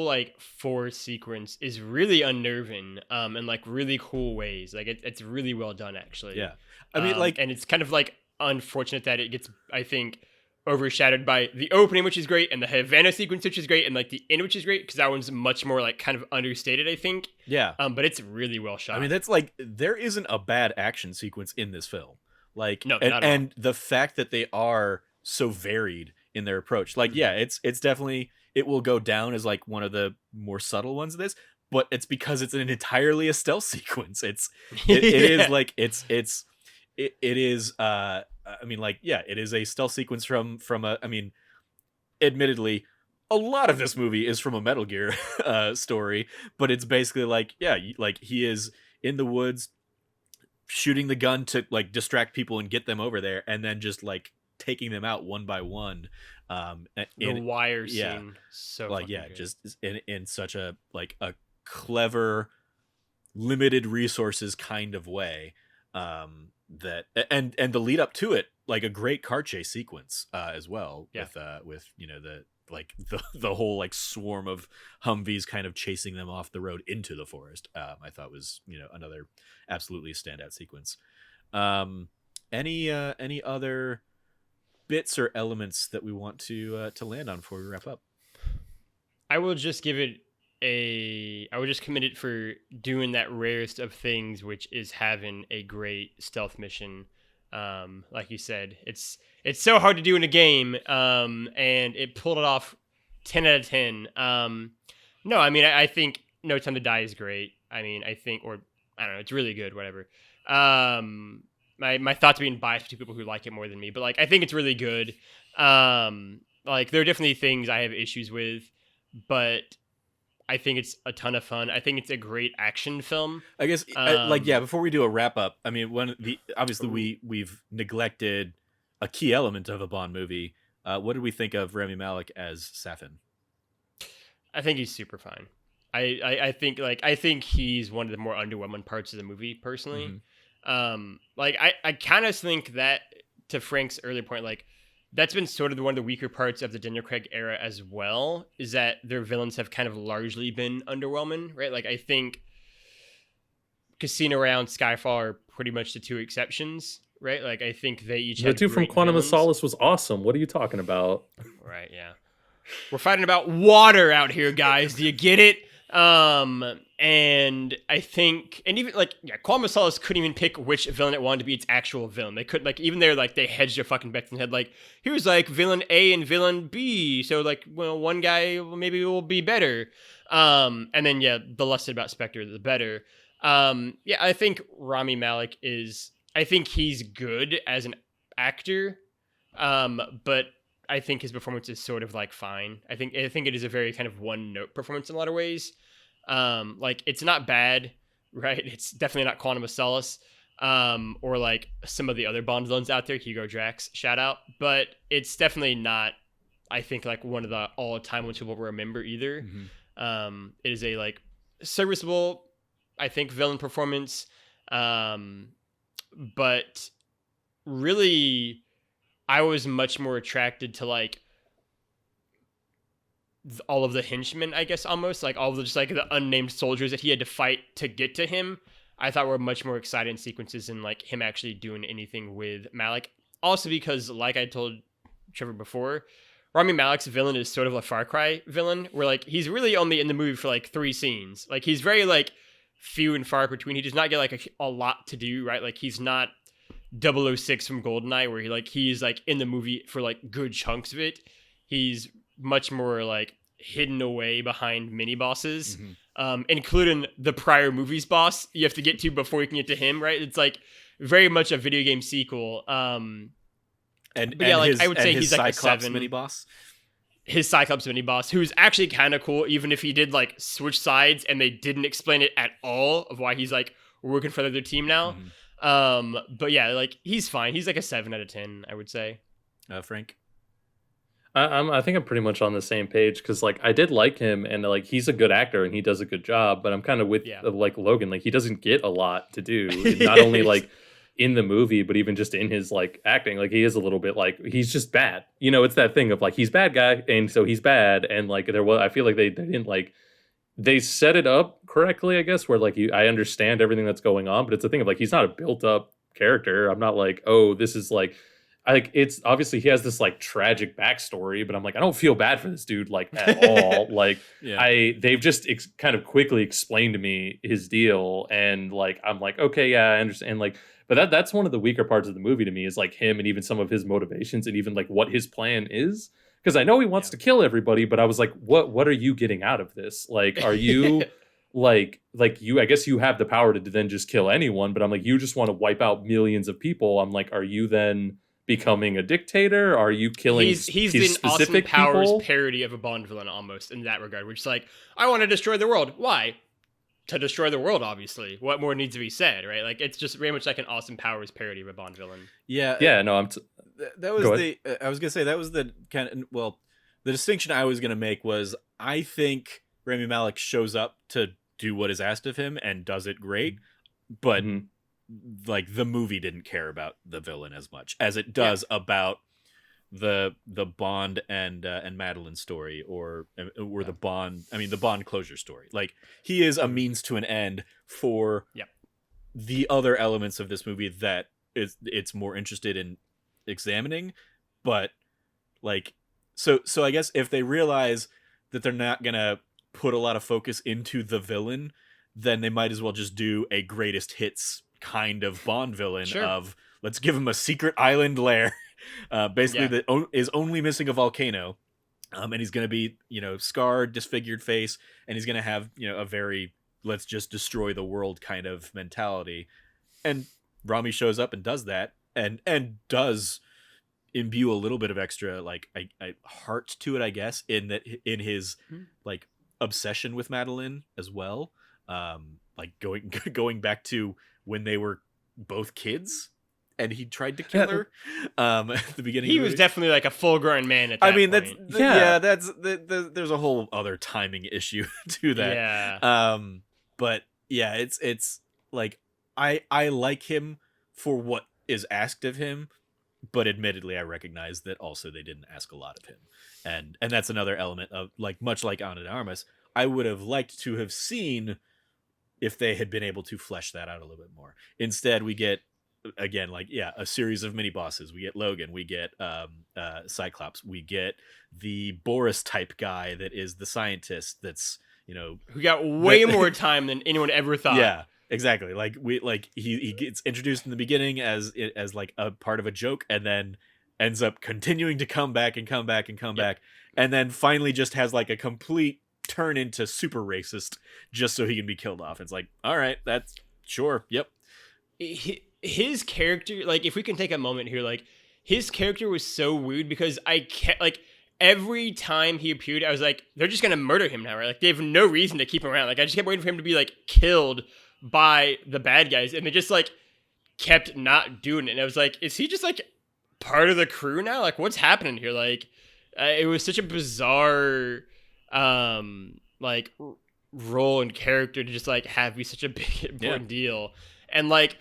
like forest sequence is really unnerving, in like really cool ways. Like it's really well done actually. Yeah, I mean, like, and it's kind of like unfortunate that it gets, I think, overshadowed by the opening, which is great, and the Havana sequence, which is great, and like the end, which is great, because that one's much more like kind of understated, I think. But it's really well shot. I mean, that's like, there isn't a bad action sequence in this film. Like, no, and the fact that they are so varied in their approach, like, it's definitely, it will go down as like one of the more subtle ones of this, but it's because it's an entirely a stealth sequence. It is like it is I mean, like, it is a stealth sequence from a, I mean, admittedly a lot of this movie is from a Metal Gear story, but it's basically like, like he is in the woods shooting the gun to like distract people and get them over there, and then just like taking them out one by one. The wire scene, so like, good. just in such a like a clever, limited resources kind of way. That and the lead up to it, like a great car chase sequence as well, with you know, the whole like swarm of Humvees kind of chasing them off the road into the forest. I thought was, you know, another absolutely standout sequence. Any other bits or elements that we want to land on before we wrap up? I will just commit it for doing that rarest of things, which is having a great stealth mission. Like you said, it's so hard to do in a game, and it pulled it off 10 out of 10. No, I mean, I think No Time to Die is great. I mean, I think, or I don't know, it's really good, whatever. My thoughts being biased to people who like it more than me, but like, I think it's really good. Like, there are definitely things I have issues with, but I think it's a ton of fun. I think it's a great action film. I guess, before we do a wrap up, I mean, obviously we've neglected a key element of a Bond movie. What did we think of Rami Malek as Safin? I think he's super fine. I think he's one of the more underwhelming parts of the movie, personally. Mm-hmm. I kind of think that, to Frank's earlier point, like, that's been sort of one of the weaker parts of the Daniel Craig era as well, is that their villains have kind of largely been underwhelming, right? Like, I think Casino Royale and Skyfall are pretty much the two exceptions, right? Like, I think they each had the two from Quantum villains. of Solace was awesome. What are you talking about? Right, yeah. We're fighting about water out here, guys. Do you get it? And I think, and even like, yeah, Qual Masalis couldn't even pick which villain it wanted to be its actual villain. They couldn't, like, even there, like, they hedged their fucking bets and had, like, here's like villain A and villain B. So, like, well, one guy maybe will be better. And then, yeah, the less said about Spectre, the better. Yeah, I think Rami Malek I think he's good as an actor. But I think his performance is sort of like fine. I think it is a very kind of one note performance in a lot of ways. Like it's not bad, right? It's definitely not Quantum of Solace, or like some of the other Bond villains out there. Hugo Drax, shout out, but it's definitely not. I think like one of the all-time ones people will remember either. It is a like serviceable, I think, villain performance, but really I was much more attracted to like all of the henchmen, I guess, almost like all of the, just like the unnamed soldiers that he had to fight to get to him. I thought were much more exciting sequences than like him actually doing anything with Malik. Also because, like I told Trevor before, Rami Malek's villain is sort of a Far Cry villain, where like he's really only in the movie for like 3 scenes. Like he's very like few and far between. He does not get like a lot to do, right? Like he's not 006 from GoldenEye, where he's like in the movie for like good chunks of it. He's much more like hidden away behind mini bosses, including the prior movie's boss you have to get to before you can get to him, right? It's like very much a video game sequel. I would say he's like Cyclops a 7 mini boss. His Cyclops mini boss, who's actually kind of cool, even if he did like switch sides and they didn't explain it at all of why he's like working for the other team now. But yeah, like he's fine. He's like a 7 out of 10, I would say. Frank? I think I'm pretty much on the same page because like I did like him and like he's a good actor and he does a good job, but I'm kind of with like Logan, like he doesn't get a lot to do. Not only like in the movie, but even just in his like acting, like he is a little bit like he's just bad. You know, it's that thing of like he's bad guy and so he's bad, and like I feel like they didn't like they set it up correctly, I guess, where like I understand everything that's going on, but it's a thing of like he's not a built up character. I'm not like, oh, this is like it's obviously he has this like tragic backstory, but I'm like, I don't feel bad for this dude like at all. Like they've just kind of quickly explained to me his deal, and like I'm like, okay, yeah, I understand. Like, but that's one of the weaker parts of the movie to me is like him and even some of his motivations and even like what his plan is. Because I know he wants to kill everybody, but I was like, what are you getting out of this? Like, are you like you? I guess you have the power to then just kill anyone, but I'm like, you just want to wipe out millions of people. I'm like, are you then becoming a dictator? Are you killing he's the specific Austin Powers people? parody of a Bond villain almost in that regard, which is like, I want to destroy the world. Why? To destroy the world, obviously. What more needs to be said, right? Like it's just very much like an Austin Powers parody of a Bond villain. Yeah, no, that was I was gonna say that was the kind of the distinction I was gonna make was I think Rami Malek shows up to do what is asked of him and does it great, but like the movie didn't care about the villain as much as it does about the Bond and Madeline story or the Bond closure story. Like he is a means to an end for the other elements of this movie that it's more interested in examining, but like so I guess if they realize that they're not gonna put a lot of focus into the villain, then they might as well just do a greatest hits kind of Bond villain of let's give him a secret island lair basically that is only missing a volcano, and he's gonna be scarred, disfigured face, and he's gonna have a very let's just destroy the world kind of mentality. And Rami shows up and does that and does imbue a little bit of extra like I heart to it, I guess, in his like obsession with Madeline as well, like going back to when they were both kids and he tried to kill her at the beginning. He was definitely like a full-grown man at that point. There's a whole other timing issue to that. But yeah, it's like I like him for what is asked of him, but admittedly I recognize that also they didn't ask a lot of him, and that's another element of like much like Ana de Armas, I would have liked to have seen if they had been able to flesh that out a little bit more. Instead, we get again a series of mini bosses. We get Logan, we get Cyclops, we get the Boris type guy that is the scientist that's Who got way more time than anyone ever thought. Yeah, exactly. He gets introduced in the beginning as like a part of a joke, and then ends up continuing to come back and come back and come back, and then finally just has like a complete turn into super racist just so he can be killed off. It's like, all right, that's sure. Yep. His character, like, if we can take a moment here, like, his character was so weird because I can't, like, every time he appeared, I was like, they're just gonna murder him now, right? Like, they have no reason to keep him around. Like, I just kept waiting for him to be like killed by the bad guys, and they just like kept not doing it. And I was like, is he just like part of the crew now? Like, what's happening here? Like, it was such a bizarre like role and character to just like have be such a big important deal. And like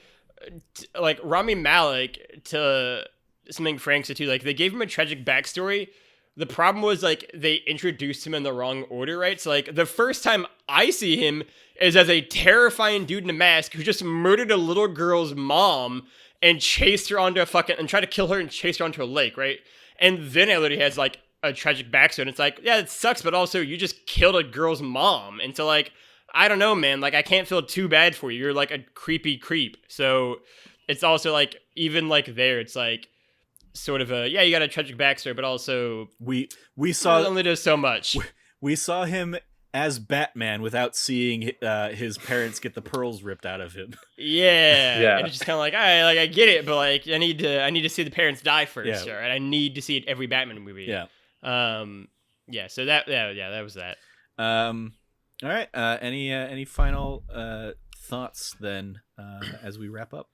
Rami Malek, to something Frank said too, like, they gave him a tragic backstory. The problem was, like, they introduced him in the wrong order, right? So, like, the first time I see him is as a terrifying dude in a mask who just murdered a little girl's mom and chased her onto and tried to kill her and chased her onto a lake, right? And then it literally has, like, a tragic backstory. And it's like, yeah, it sucks, but also you just killed a girl's mom. And so, like, I don't know, man. Like, I can't feel too bad for you. You're, like, a creepy creep. So it's also, like, even, like, there, it's, like, sort of a, you got a tragic backstory, but also we saw only does so much. We saw him as Batman without seeing his parents get the pearls ripped out of him. Yeah. And it's just kind of like, all right, like, I get it, but like, I need to see the parents die first, right? I need to see it every Batman movie. Yeah. So that was that. All right. Any final thoughts then as we wrap up?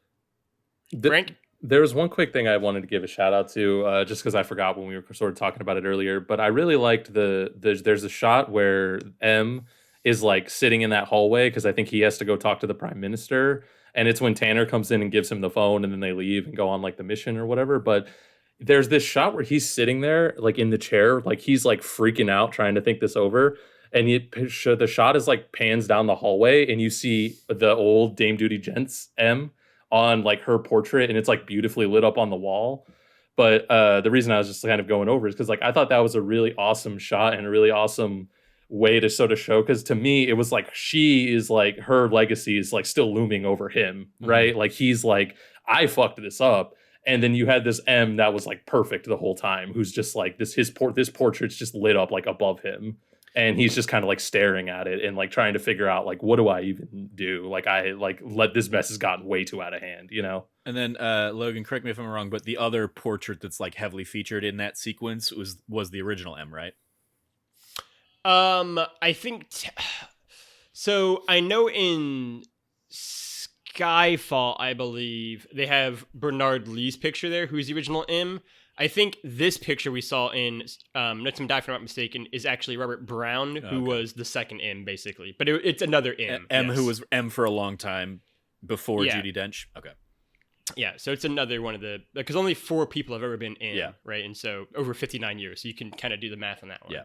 Frank? There was one quick thing I wanted to give a shout out to, just because I forgot when we were sort of talking about it earlier. But I really liked there's a shot where M is like sitting in that hallway because I think he has to go talk to the prime minister, and it's when Tanner comes in and gives him the phone, and then they leave and go on like the mission or whatever. But there's this shot where he's sitting there like in the chair, like he's like freaking out trying to think this over. And the shot is like pans down the hallway, and you see the old Dame Duty Gents M on like her portrait, and it's like beautifully lit up on the wall. But the reason I was just kind of going over is because like I thought that was a really awesome shot and a really awesome way to sort of show, because to me it was like she is like, her legacy is like still looming over him, right? Like he's like, I fucked this up. And then you had this M that was like perfect the whole time, who's just like this portrait's just lit up like above him. And he's just kind of like staring at it and like trying to figure out like, what do I even do? Like, this mess has gotten way too out of hand, you know? And then Logan, correct me if I'm wrong, but the other portrait that's like heavily featured in that sequence was the original M, right? I think so. I know in Skyfall, I believe they have Bernard Lee's picture there, who's the original M. I think this picture we saw in Let Him Die, if I'm not mistaken, is actually Robert Brown, who was the second M, basically. But it's another M. Who was M for a long time before Judi Dench. Okay. Yeah, so it's another one of the... Because only 4 people have ever been M, right? And so over 59 years, so you can kind of do the math on that one. Yeah.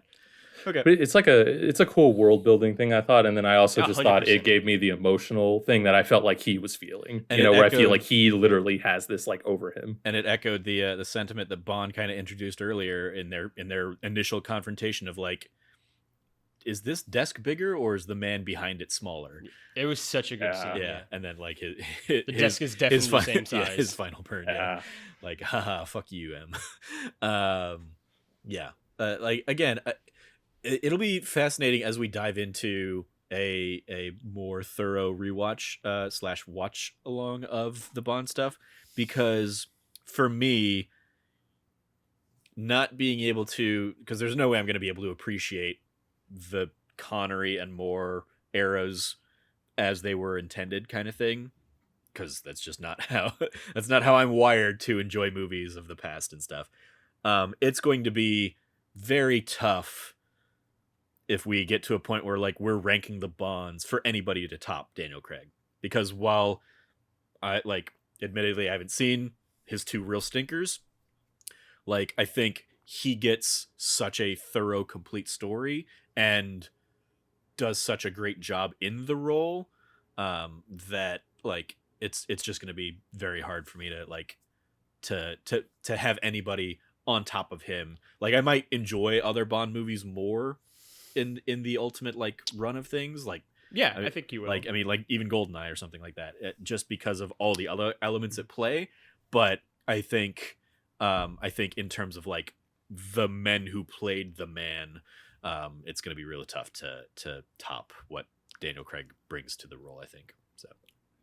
Okay. But it's a cool world building thing, I thought, and then I also just 100%. thought it gave me the emotional thing that I felt like he was feeling. And where I feel like he literally has this like over him. And it echoed the sentiment that Bond kind of introduced earlier in their initial confrontation of like, is this desk bigger or is the man behind it smaller? It was such a good scene. Yeah, and then like the desk is definitely the same size. His final burn. Yeah. Like, haha, fuck you, M. Like again. It'll be fascinating as we dive into a more thorough rewatch / watch along of the Bond stuff, because for me, not being able to, because there's no way I'm going to be able to appreciate the Connery and Moore eras as they were intended kind of thing, because that's just not how I'm wired to enjoy movies of the past and stuff. It's going to be very tough if we get to a point where like we're ranking the Bonds for anybody to top Daniel Craig, because while I admittedly I haven't seen his 2 real stinkers, like I think he gets such a thorough, complete story and does such a great job in the role that like it's just going to be very hard for me to like to have anybody on top of him. Like I might enjoy other Bond movies more, in the ultimate like run of things. Like, Yeah, I mean, I think you will. like, I mean, like even GoldenEye or something like that, just because of all the other elements at play. But I think in terms of like the men who played the man, it's going to be really tough to top what Daniel Craig brings to the role, I think. So.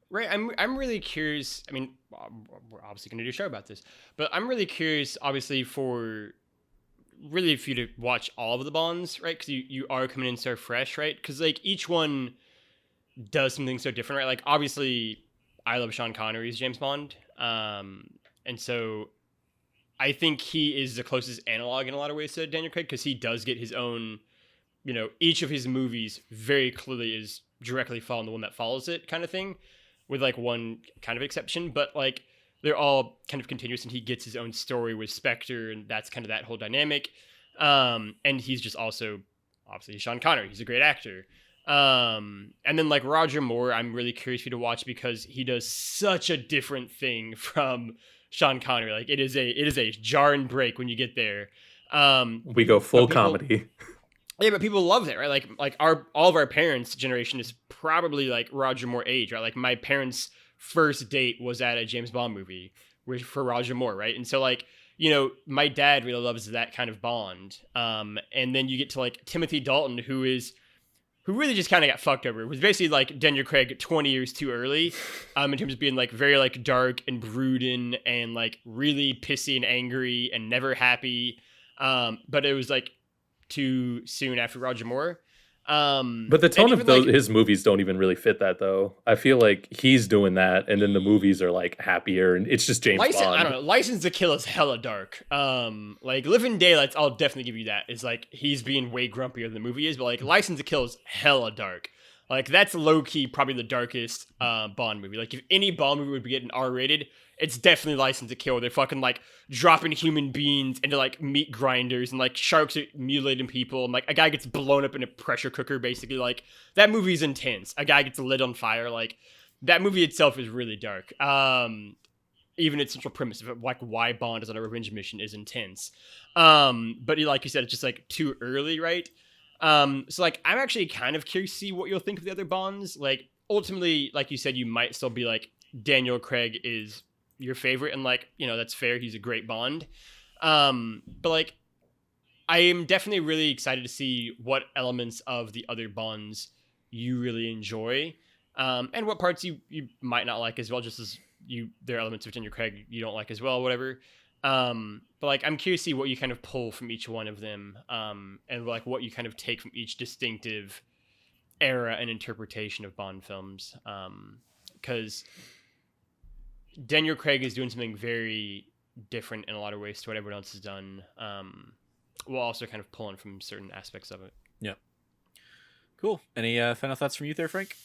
Right, I'm really curious. I mean, we're obviously going to do a show about this, but I'm really curious, obviously, for really for you to watch all of the Bonds, right? Because you are coming in so fresh, right? Because like each one does something so different, right? Like obviously, I love Sean Connery's James Bond, and so I think he is the closest analog in a lot of ways to Daniel Craig because he does get his own, each of his movies very clearly is directly following the one that follows it, kind of thing, with like one kind of exception, but like they're all kind of continuous, and he gets his own story with Spectre, and that's kind of that whole dynamic. And he's just also obviously Sean Connery. He's a great actor. And then like Roger Moore, I'm really curious for you to watch because he does such a different thing from Sean Connery. Like it is a jar and break when you get there. We go full people, comedy. Yeah, but people love that, right? Like all of our parents' generation is probably like Roger Moore age, right? Like my parents' first date was at a James Bond movie for Roger Moore, right? And so like, my dad really loves that kind of Bond. And then you get to like Timothy Dalton, who really just kind of got fucked over. It was basically like Daniel Craig 20 years too early, in terms of being like very like dark and brooding and like really pissy and angry and never happy. But it was like too soon after Roger Moore. But the tone of his movies don't even really fit that, though. I feel like he's doing that, and then the movies are like happier, and it's just James Bond. I don't know. License to Kill is hella dark. Like Living Daylights, I'll definitely give you that. It's like he's being way grumpier than the movie is, but like License to Kill is hella dark. Like that's low key probably the darkest Bond movie. Like if any Bond movie would be getting R-rated, it's definitely License to Kill. They're fucking like dropping human beings into like meat grinders, and like sharks are mutilating people, and like a guy gets blown up in a pressure cooker. Basically, like that movie is intense. A guy gets lit on fire. Like that movie itself is really dark. Even its central premise of like why Bond is on a revenge mission is intense. But like you said, it's just like too early, right? So like I'm actually kind of curious to see what you'll think of the other Bonds. Like ultimately, like you said, you might still be like Daniel Craig is your favorite, and like that's fair. He's a great Bond. But like I am definitely really excited to see what elements of the other Bonds you really enjoy, and what parts you might not like as well. Just as there are elements of Daniel Craig you don't like as well, whatever. But like I'm curious to see what you kind of pull from each one of them, and like what you kind of take from each distinctive era and interpretation of Bond films, because Daniel Craig is doing something very different in a lot of ways to what everyone else has done, while also kind of pulling from certain aspects of it. Yeah. Cool. Any final thoughts from you there, Frank?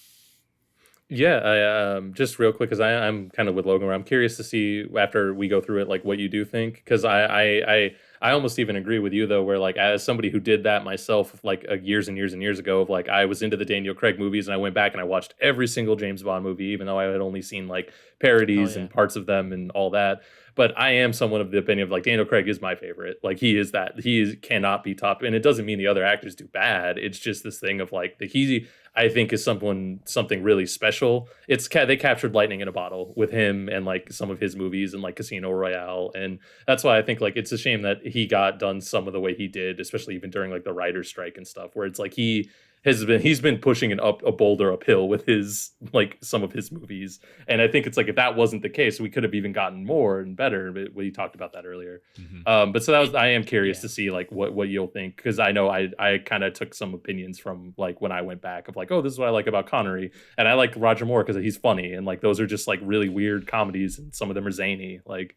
Yeah, I just real quick, because I'm kind of with Logan, where I'm curious to see after we go through it, like what you do think, because I almost even agree with you though, where like as somebody who did that myself, like years and years and years ago, of like I was into the Daniel Craig movies, and I went back and I watched every single James Bond movie, even though I had only seen like parodies and parts of them and all that. But I am someone of the opinion of like Daniel Craig is my favorite. Like he cannot be topped, and it doesn't mean the other actors do bad. It's just this thing of like I think is something really special. They captured lightning in a bottle with him and like some of his movies and like Casino Royale, and that's why I think like it's a shame that he got done some of the way he did, especially even during like the writer's strike and stuff, where it's like he's been pushing a boulder uphill with his like some of his movies, and I think it's like if that wasn't the case, we could have even gotten more and better. But we talked about that earlier. Mm-hmm. But so I am curious to see like what you'll think, because I know I kind of took some opinions from like when I went back of like, oh, this is what I like about Connery, and I like Roger Moore because he's funny, and like those are just like really weird comedies, and some of them are zany. Like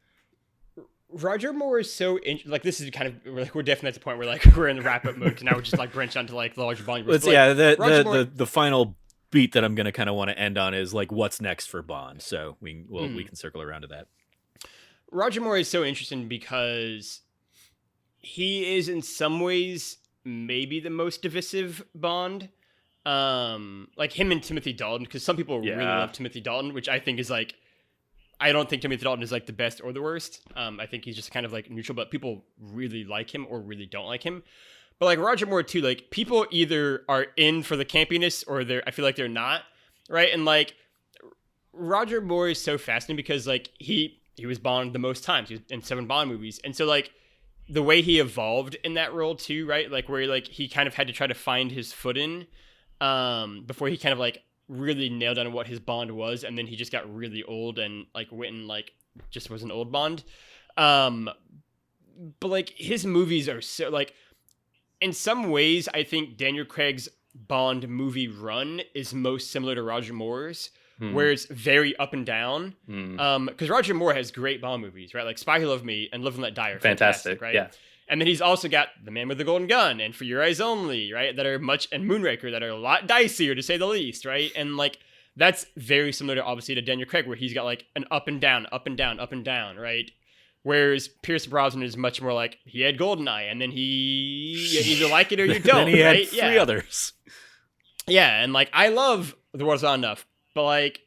Roger Moore is so like this is kind of like we're definitely at the point where like we're in the wrap up mode, and now we're just like branch onto like the larger volume. Let's, yeah, the final beat that I'm gonna kind of want to end on is like what's next for Bond. So we can circle around to that. Roger Moore is so interesting because he is in some ways maybe the most divisive Bond. Like him and Timothy Dalton, because some people really love Timothy Dalton, which I think is like. I don't think Timothy Dalton is like the best or the worst. I think he's just kind of like neutral, but people really like him or really don't like him. But like Roger Moore too, like people either are in for the campiness or I feel like they're not, right? And like Roger Moore is so fascinating because like he was Bond the most times. He was in 7 Bond movies. And so like the way he evolved in that role too, right? Like where like he kind of had to try to find his footing before he kind of like really nailed down what his Bond was, and then he just got really old and like went and like just was an old Bond. But like his movies are so like in some ways I think Daniel Craig's Bond movie run is most similar to Roger Moore's, where it's very up and down. Because Roger Moore has great Bond movies, right? Like Spy Who Loved Me and Live and Let Die are fantastic, right? Yeah. And then he's also got The Man with the Golden Gun and For Your Eyes Only, right? That are and Moonraker that are a lot dicier to say the least, right? And like that's very similar to obviously to Daniel Craig, where he's got like an up and down, up and down, up and down, right? Whereas Pierce Brosnan is much more like he had Goldeneye, and then you either like it or you don't. Then he had right? 3 others. Yeah, and like I love The World's Not Enough, but like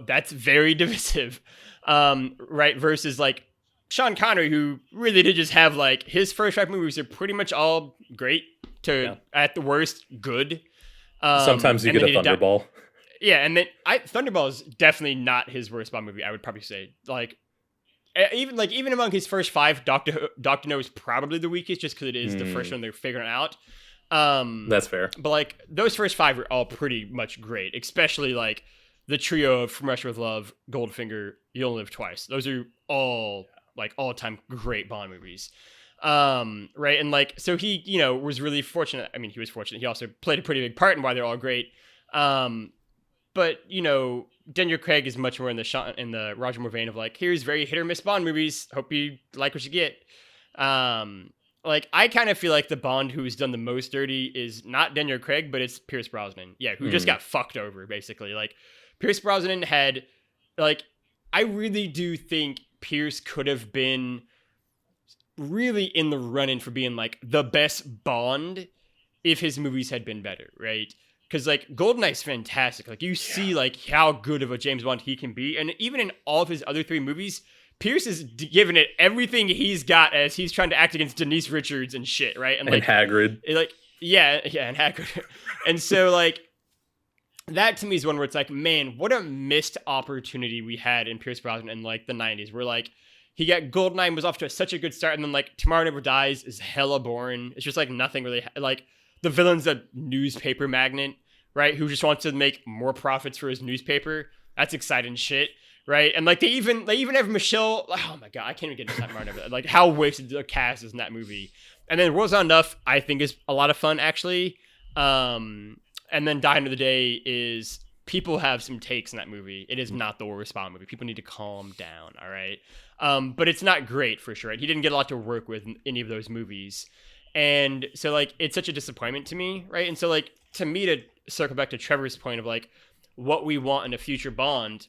that's very divisive, right? Versus like Sean Connery, who really did just have like his first 5 movies are pretty much all great to at the worst good. Sometimes you get a Thunderball. Yeah, and then Thunderball is definitely not his worst Bond movie. I would probably say like even among his first 5, Doctor No is probably the weakest, just because it is the first one they're figuring out. That's fair. But like those first 5 are all pretty much great, especially like the trio of From Russia with Love, Goldfinger, You Only Live Twice. Those are all like all-time great Bond movies. Right? And like so he, was really fortunate. I mean, he was fortunate. He also played a pretty big part in why they're all great. But Daniel Craig is much more in the Roger Moore vein of like, here's very hit or miss Bond movies. Hope you like what you get. Like I kind of feel like the Bond who's done the most dirty is not Daniel Craig, but it's Pierce Brosnan. Yeah, who just got fucked over basically. Like Pierce Brosnan had like I really do think Pierce could have been really in the run-in for being like the best Bond if his movies had been better, right? Because like GoldenEye's fantastic. Like you see like how good of a James Bond he can be, and even in all of his other 3 movies, Pierce is giving it everything he's got as he's trying to act against Denise Richards and shit, right? And like Hagrid, and Hagrid, and so like that to me is one where it's like, man, what a missed opportunity we had in Pierce Brosnan in like the 90s, where like he got GoldenEye and was off to such a good start, and then like Tomorrow Never Dies is hella boring. It's just like nothing really like. The villain's a newspaper magnate, right? Who just wants to make more profits for his newspaper. That's exciting shit, right? And like they even have Michelle. Oh my god, I can't even get into that. Like how wasted the cast is in that movie. And then World's Not Enough, I think, is a lot of fun actually. And then Die Another Day is people have some takes in that movie. It is not the worst Bond movie. People need to calm down, all right? But it's not great for sure. Right? He didn't get a lot to work with in any of those movies. And so, like, it's such a disappointment to me, right? And so, like, to me, to circle back to Trevor's point of, like, what we want in a future Bond,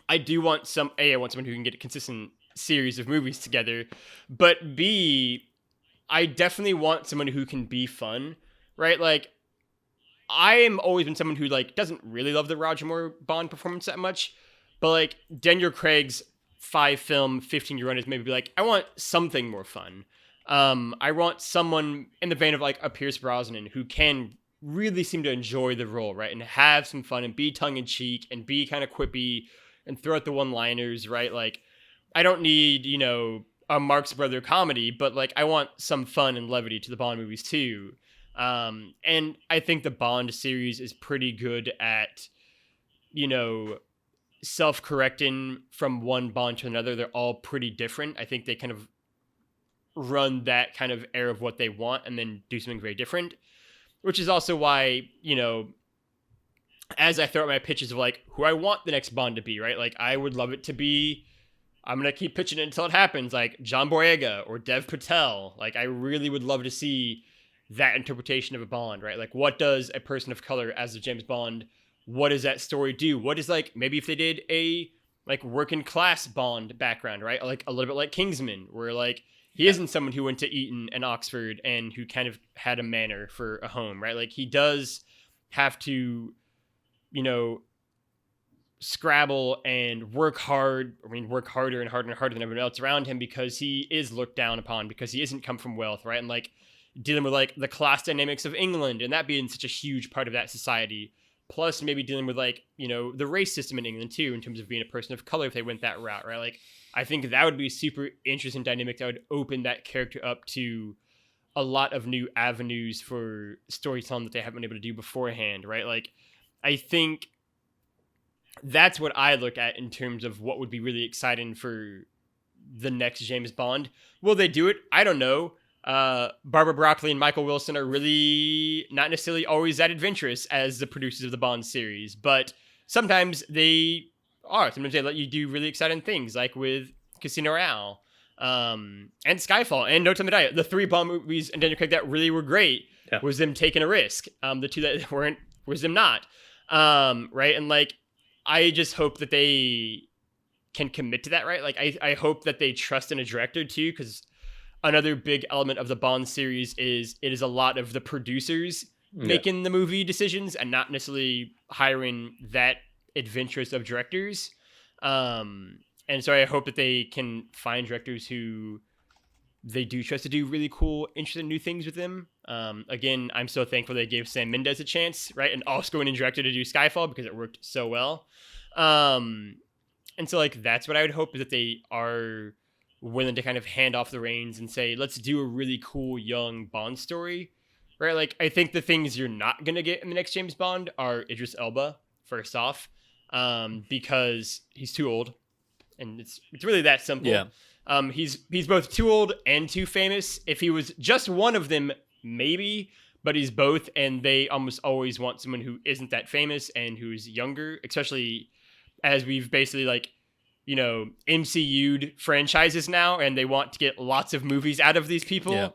I do want I want someone who can get a consistent series of movies together. But B, I definitely want someone who can be fun, right? Like, I am always been someone who, like, doesn't really love the Roger Moore Bond performance that much. But, like, Daniel Craig's 5-film, 15-year run is maybe, like, I want something more fun. I want someone in the vein of like a Pierce Brosnan who can really seem to enjoy the role, right? And have some fun and be tongue-in-cheek and be kind of quippy and throw out the one-liners, right? Like, I don't need, a Marx Brother comedy, but like I want some fun and levity to the Bond movies too. And I think the Bond series is pretty good at, self-correcting from one Bond to another. They're all pretty different. I think they kind of run that kind of air of what they want and then do something very different, which is also why, as I throw out my pitches of like who I want the next Bond to be, right? Like I would love it to be, I'm going to keep pitching it until it happens, like John Boyega or Dev Patel. Like I really would love to see that interpretation of a Bond, right? Like what does a person of color as a James Bond, what does that story do? What is like, maybe if they did a like working class Bond background, right? Like a little bit like Kingsman, where like, he isn't someone who went to Eton and Oxford and who kind of had a manor for a home, right? Like he does have to, scrabble and work hard. I mean, work harder and harder and harder than everyone else around him because he is looked down upon because he isn't come from wealth, right? And like, dealing with like the class dynamics of England and that being such a huge part of that society. Plus maybe dealing with like, the race system in England too, in terms of being a person of color if they went that route, right? Like, I think that would be a super interesting dynamic that would open that character up to a lot of new avenues for storytelling that they haven't been able to do beforehand, right? Like, I think that's what I look at in terms of what would be really exciting for the next James Bond. Will they do it? I don't know. Barbara Broccoli and Michael Wilson are really not necessarily always that adventurous as the producers of the Bond series, but sometimes they are. Sometimes they let you do really exciting things, like with Casino Royale, and Skyfall, and No Time to Die. The 3 Bond movies and Daniel Craig that really were great was them taking a risk. The 2 that weren't was them not. Right? And like, I just hope that they can commit to that, right? Like, I hope that they trust in a director too, because another big element of the Bond series is it is a lot of the producers making the movie decisions and not necessarily hiring that adventurous of directors. And so I hope that they can find directors who they do trust to do really cool, interesting new things with them. Again, I'm so thankful they gave Sam Mendes a chance, right? An Oscar-winning director to do Skyfall because it worked so well. And so like, that's what I would hope, is that they are willing to kind of hand off the reins and say, let's do a really cool young Bond story, right? Like, I think the things you're not going to get in the next James Bond are Idris Elba, first off, because he's too old, and it's really that simple. Yeah. He's both too old and too famous. If he was just one of them, maybe, but he's both, and they almost always want someone who isn't that famous and who's younger, especially as we've basically like, MCU'd franchises now, and they want to get lots of movies out of these people. Yeah.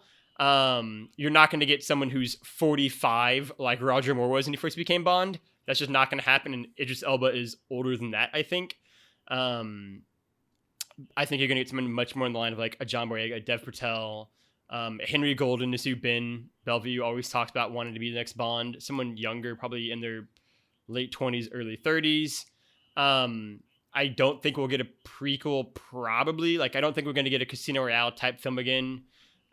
You're not going to get someone who's 45 like Roger Moore was when he first became Bond. That's just not going to happen. And Idris Elba is older than that, I think. I think you're going to get someone much more in the line of like a John Boyega, a Dev Patel, Henry Golden, Nasu Ben Bellevue always talks about wanting to be the next Bond. Someone younger, probably in their late 20s, early 30s. I don't think we'll get a prequel, probably. Like, I don't think we're going to get a Casino Royale type film again.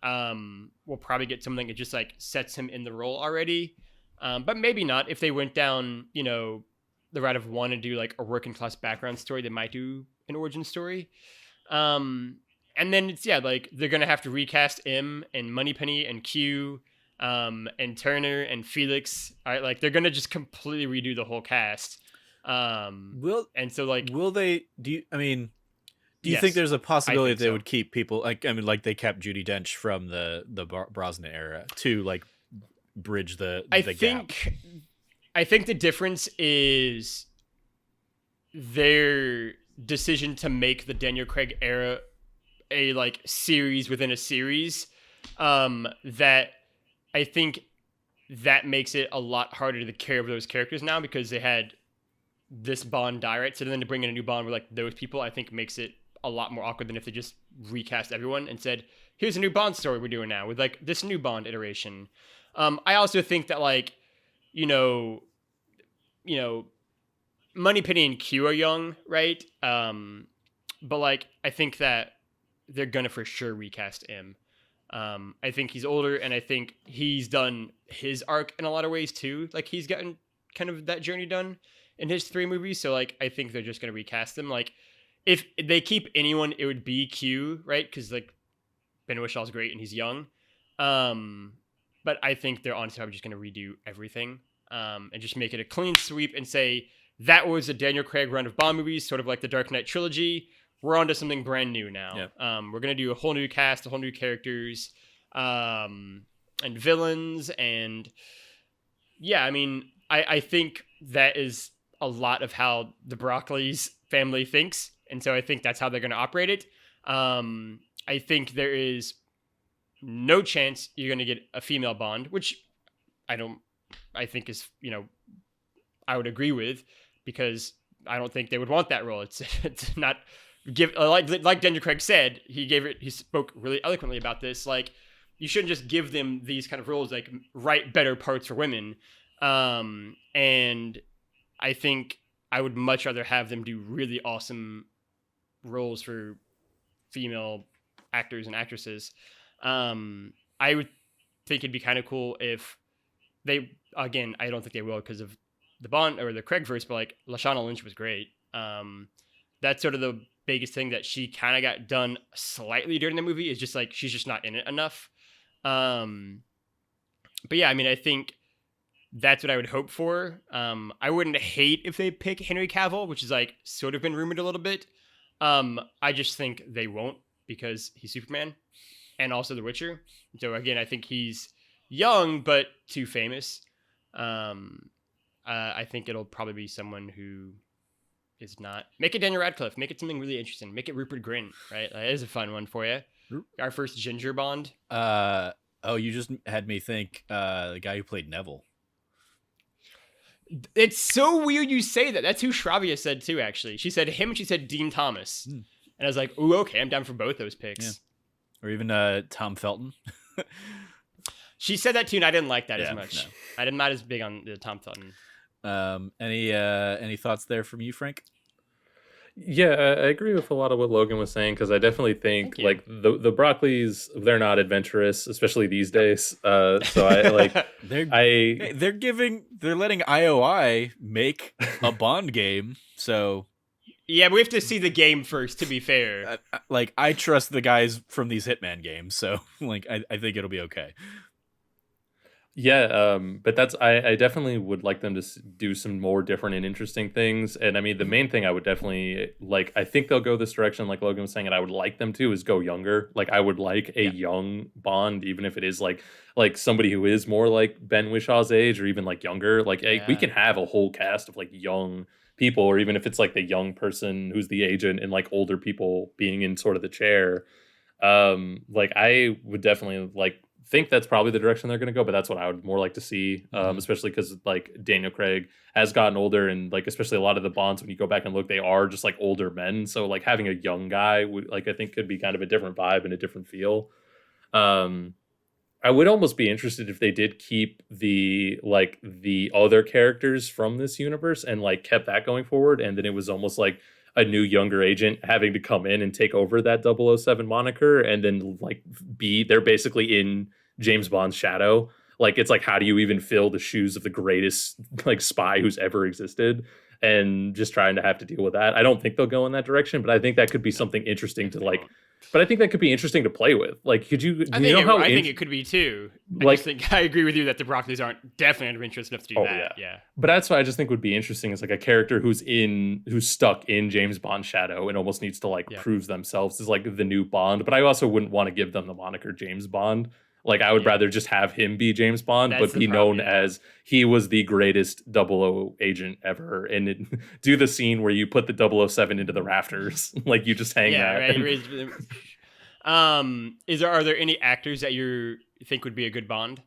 We'll probably get something that just like sets him in the role already. But maybe not. If they went down, the route of wanting to do like a working class background story, they might do an origin story. And then it's, like, they're going to have to recast M and Moneypenny and Q, and Turner and Felix. All right. Like, they're going to just completely redo the whole cast. Will they do you Yes, think there's a possibility think that they so. would keep people like they kept Judi Dench from the Brosnan era to like bridge the gap? I think the difference is their decision to make the Daniel Craig era a like series within a series, that I think that makes it a lot harder to carry over those characters now, because they had this Bond die, right? So then to bring in a new Bond with like those people, I think makes it a lot more awkward than if they just recast everyone and said, here's a new Bond story we're doing now with like this new Bond iteration. I also think that like, Moneypenny and Q are young, right? But like, I think that they're gonna for sure recast him. I think he's older, and I think he's done his arc in a lot of ways too. Like, he's gotten kind of that journey done in his 3 movies. So like, I think they're just gonna recast them. Like, if they keep anyone, it would be Q, right? Because like, Ben Wishaw's great and he's young. But I think they're honestly probably just gonna redo everything, and just make it a clean sweep and say that was a Daniel Craig run of Bond movies, sort of like the Dark Knight trilogy. We're on to something brand new now. Yep. We're going to do a whole new cast, a whole new characters, and villains. And yeah, I think that is a lot of how the Broccoli's family thinks. And so I think that's how they're going to operate it. I think there is no chance you're going to get a female Bond, which I think is, I would agree with, because I don't think they would want that role. It's not... like Daniel Craig said, he spoke really eloquently about this. Like, you shouldn't just give them these kind of roles, like write better parts for women. And I think I would much rather have them do really awesome roles for female actors and actresses. I would think it'd be kind of cool if they, again, I don't think they will because of the Bond or the Craig verse, but like Lashana Lynch was great. That's sort of the biggest thing that she kind of got done slightly during the movie is just like she's just not in it enough. But yeah, I mean, I think that's what I would hope for. I wouldn't hate if they pick Henry Cavill, which is like sort of been rumored a little bit. I just think they won't because he's Superman and also The Witcher. So again, I think he's young but too famous. I think it'll probably be someone who is not. Make it Daniel Radcliffe. Make it something really interesting. Make it Rupert Grint, right? That is a fun one for you. Our first ginger Bond. Oh, you just had me think the guy who played Neville. It's so weird you say that. That's who Shravia said too, actually. She said him and she said Dean Thomas. And I was like, ooh, okay, I'm down for both those picks. Yeah. Or even Tom Felton. She said that too, and I didn't like that as much. No. I'm not as big on the Tom Felton. Any thoughts there from you, Frank? Yeah, I agree with a lot of what Logan was saying because I definitely think like the Broccoli's, they're not adventurous, especially these days. So I like they're letting IOI make a Bond game. So yeah, we have to see the game first. To be fair, like I trust the guys from these Hitman games, so like I think it'll be okay. Yeah, but that's I definitely would like them to do some more different and interesting things. And I mean, the main thing I would definitely like, I think they'll go this direction, like Logan was saying, and I would like them to is go younger. Like I would like a young Bond, even if it is like somebody who is more like Ben Wishaw's age or even like younger. Like we can have a whole cast of like young people, or even if it's like the young person who's the agent and like older people being in sort of the chair. Like I would definitely like think that's probably the direction they're going to go, but that's what I would more like to see, especially because like Daniel Craig has gotten older, and like especially a lot of the Bonds, when you go back and look, they are just like older men. So like having a young guy would like I think could be kind of a different vibe and a different feel. I would almost be interested if they did keep the other characters from this universe and like kept that going forward, and then it was almost like a new younger agent having to come in and take over that 007 moniker, and then like they're basically in James Bond's shadow. Like it's like, how do you even fill the shoes of the greatest like spy who's ever existed, and just trying to have to deal with that. I don't think they'll go in that direction, but I think that could be something interesting to like. But I think that could be interesting to play with. Like, could you? I think it could be too. I agree with you that the Broccoli's aren't definitely of interest enough to do that. Yeah. But that's what I just think would be interesting is like a character who's stuck in James Bond's shadow and almost needs to like prove themselves as like the new Bond. But I also wouldn't want to give them the moniker James Bond. Like I would rather just have him be James Bond, but be known as he was the greatest 00 agent ever, and do the scene where you put the 007 into the rafters, like you just hang there. Right. Are there any actors that you think would be a good Bond?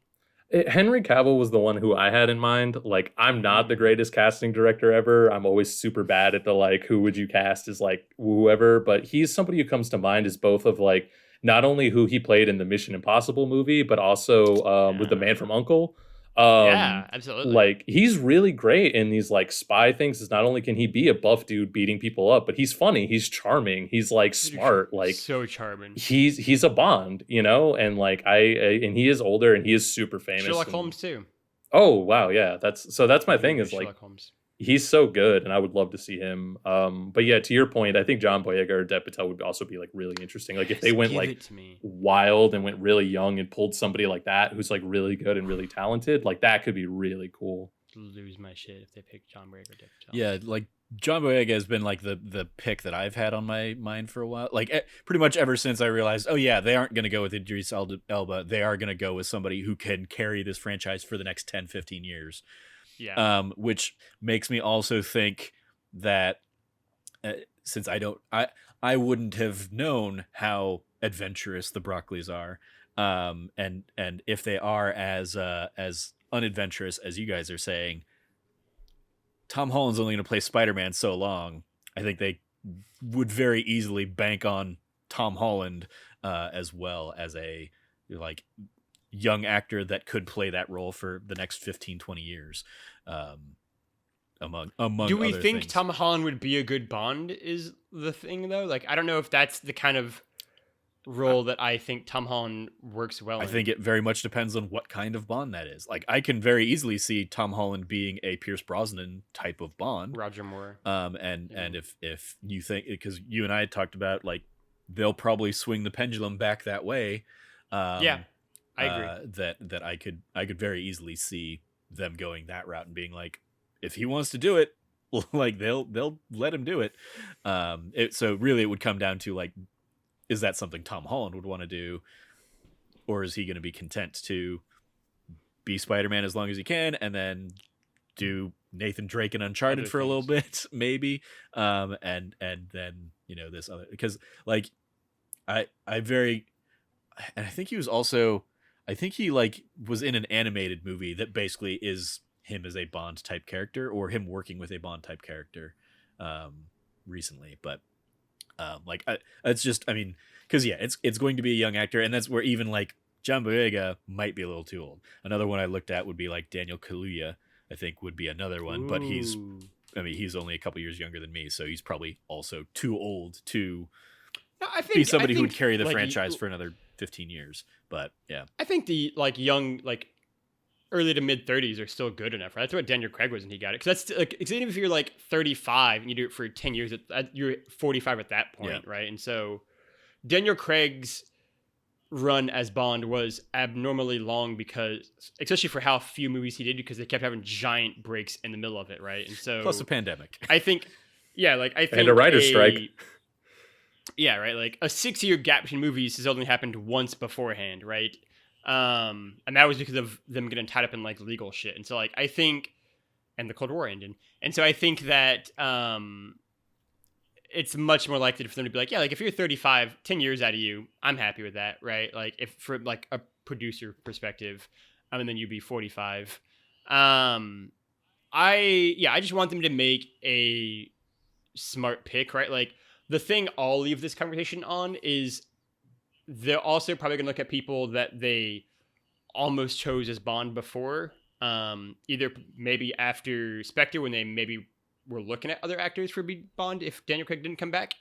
Henry Cavill was the one who I had in mind. Like, I'm not the greatest casting director ever. I'm always super bad at the like, who would you cast as like whoever, but he's somebody who comes to mind as both of like. Not only who he played in the Mission Impossible movie, but also with The Man from U.N.C.L.E. Yeah, absolutely. Like he's really great in these like spy things. Is not only can he be a buff dude beating people up, but he's funny, he's charming, he's like smart, like so charming. He's a Bond, you know, and like and he is older and he is super famous. Sherlock Holmes too. Oh wow, yeah, that's my thing is like Sherlock Holmes. He's so good, and I would love to see him. But yeah, to your point, I think John Boyega or Dev Patel would also be like really interesting. Like if they went like wild and went really young and pulled somebody like that who's like really good and really talented, like that could be really cool. Lose my shit if they pick John Boyega or Dev Patel. Yeah, like John Boyega has been like the pick that I've had on my mind for a while. Like pretty much ever since I realized, oh yeah, they aren't going to go with Idris Elba. They are going to go with somebody who can carry this franchise for the next 10, 15 years. Yeah. Which makes me also think that since I wouldn't have known how adventurous the Broccoli's are, and if they are as unadventurous as you guys are saying, Tom Holland's only going to play Spider-Man so long. I think they would very easily bank on Tom Holland as well as a like young actor that could play that role for the next 15, 20 years. Among do we think things. Tom Holland would be a good Bond is the thing though? Like, I don't know if that's the kind of role that I think Tom Holland works well in. I think it very much depends on what kind of Bond that is. Like, I can very easily see Tom Holland being a Pierce Brosnan type of Bond. Roger Moore. And if you think, because you and I had talked about, like, they'll probably swing the pendulum back that way. Yeah, I agree. That I could very easily see them going that route and being like, if he wants to do it, like they'll let him do it. So really it would come down to, like, is that something Tom Holland would want to do, or is he going to be content to be Spider-Man as long as he can and then do Nathan Drake and Uncharted for a little bit, maybe, and then, you know, this other, because, like, I think he was also, I think he, like, was in an animated movie that basically is him as a Bond type character, or him working with a Bond type character recently. But like, it's just, I mean, because yeah, it's going to be a young actor, and that's where even, like, John Boyega might be a little too old. Another one I looked at would be, like, Daniel Kaluuya, I think would be another one. Ooh. But he's only a couple years younger than me, so he's probably also too old to be somebody who would carry the, like, franchise for another 15 years. But yeah, I think the, like, young, like, early to mid 30s are still good enough, right? That's what Daniel Craig was when he got it. Because that's, like, even if you're, like, 35 and you do it for 10 years, you're 45 at that point, right? And so Daniel Craig's run as Bond was abnormally long, because, especially for how few movies he did, because they kept having giant breaks in the middle of it, right? And so plus a pandemic. I think and a writer's strike. Yeah, right. Like, a 6-year gap between movies has only happened once beforehand, right? And that was because of them getting tied up in, like, legal shit. And so, like, I think, and the Cold War ended. And so I think that it's much more likely for them to be like, yeah, like, if you're 35, 10 years out of you, I'm happy with that, right? Like, if from, like, a producer perspective, and then you'd be 45. I just want them to make a smart pick, right? Like, the thing I'll leave this conversation on is they're also probably going to look at people that they almost chose as Bond before, either maybe after Spectre, when they maybe were looking at other actors for Bond if Daniel Craig didn't come back,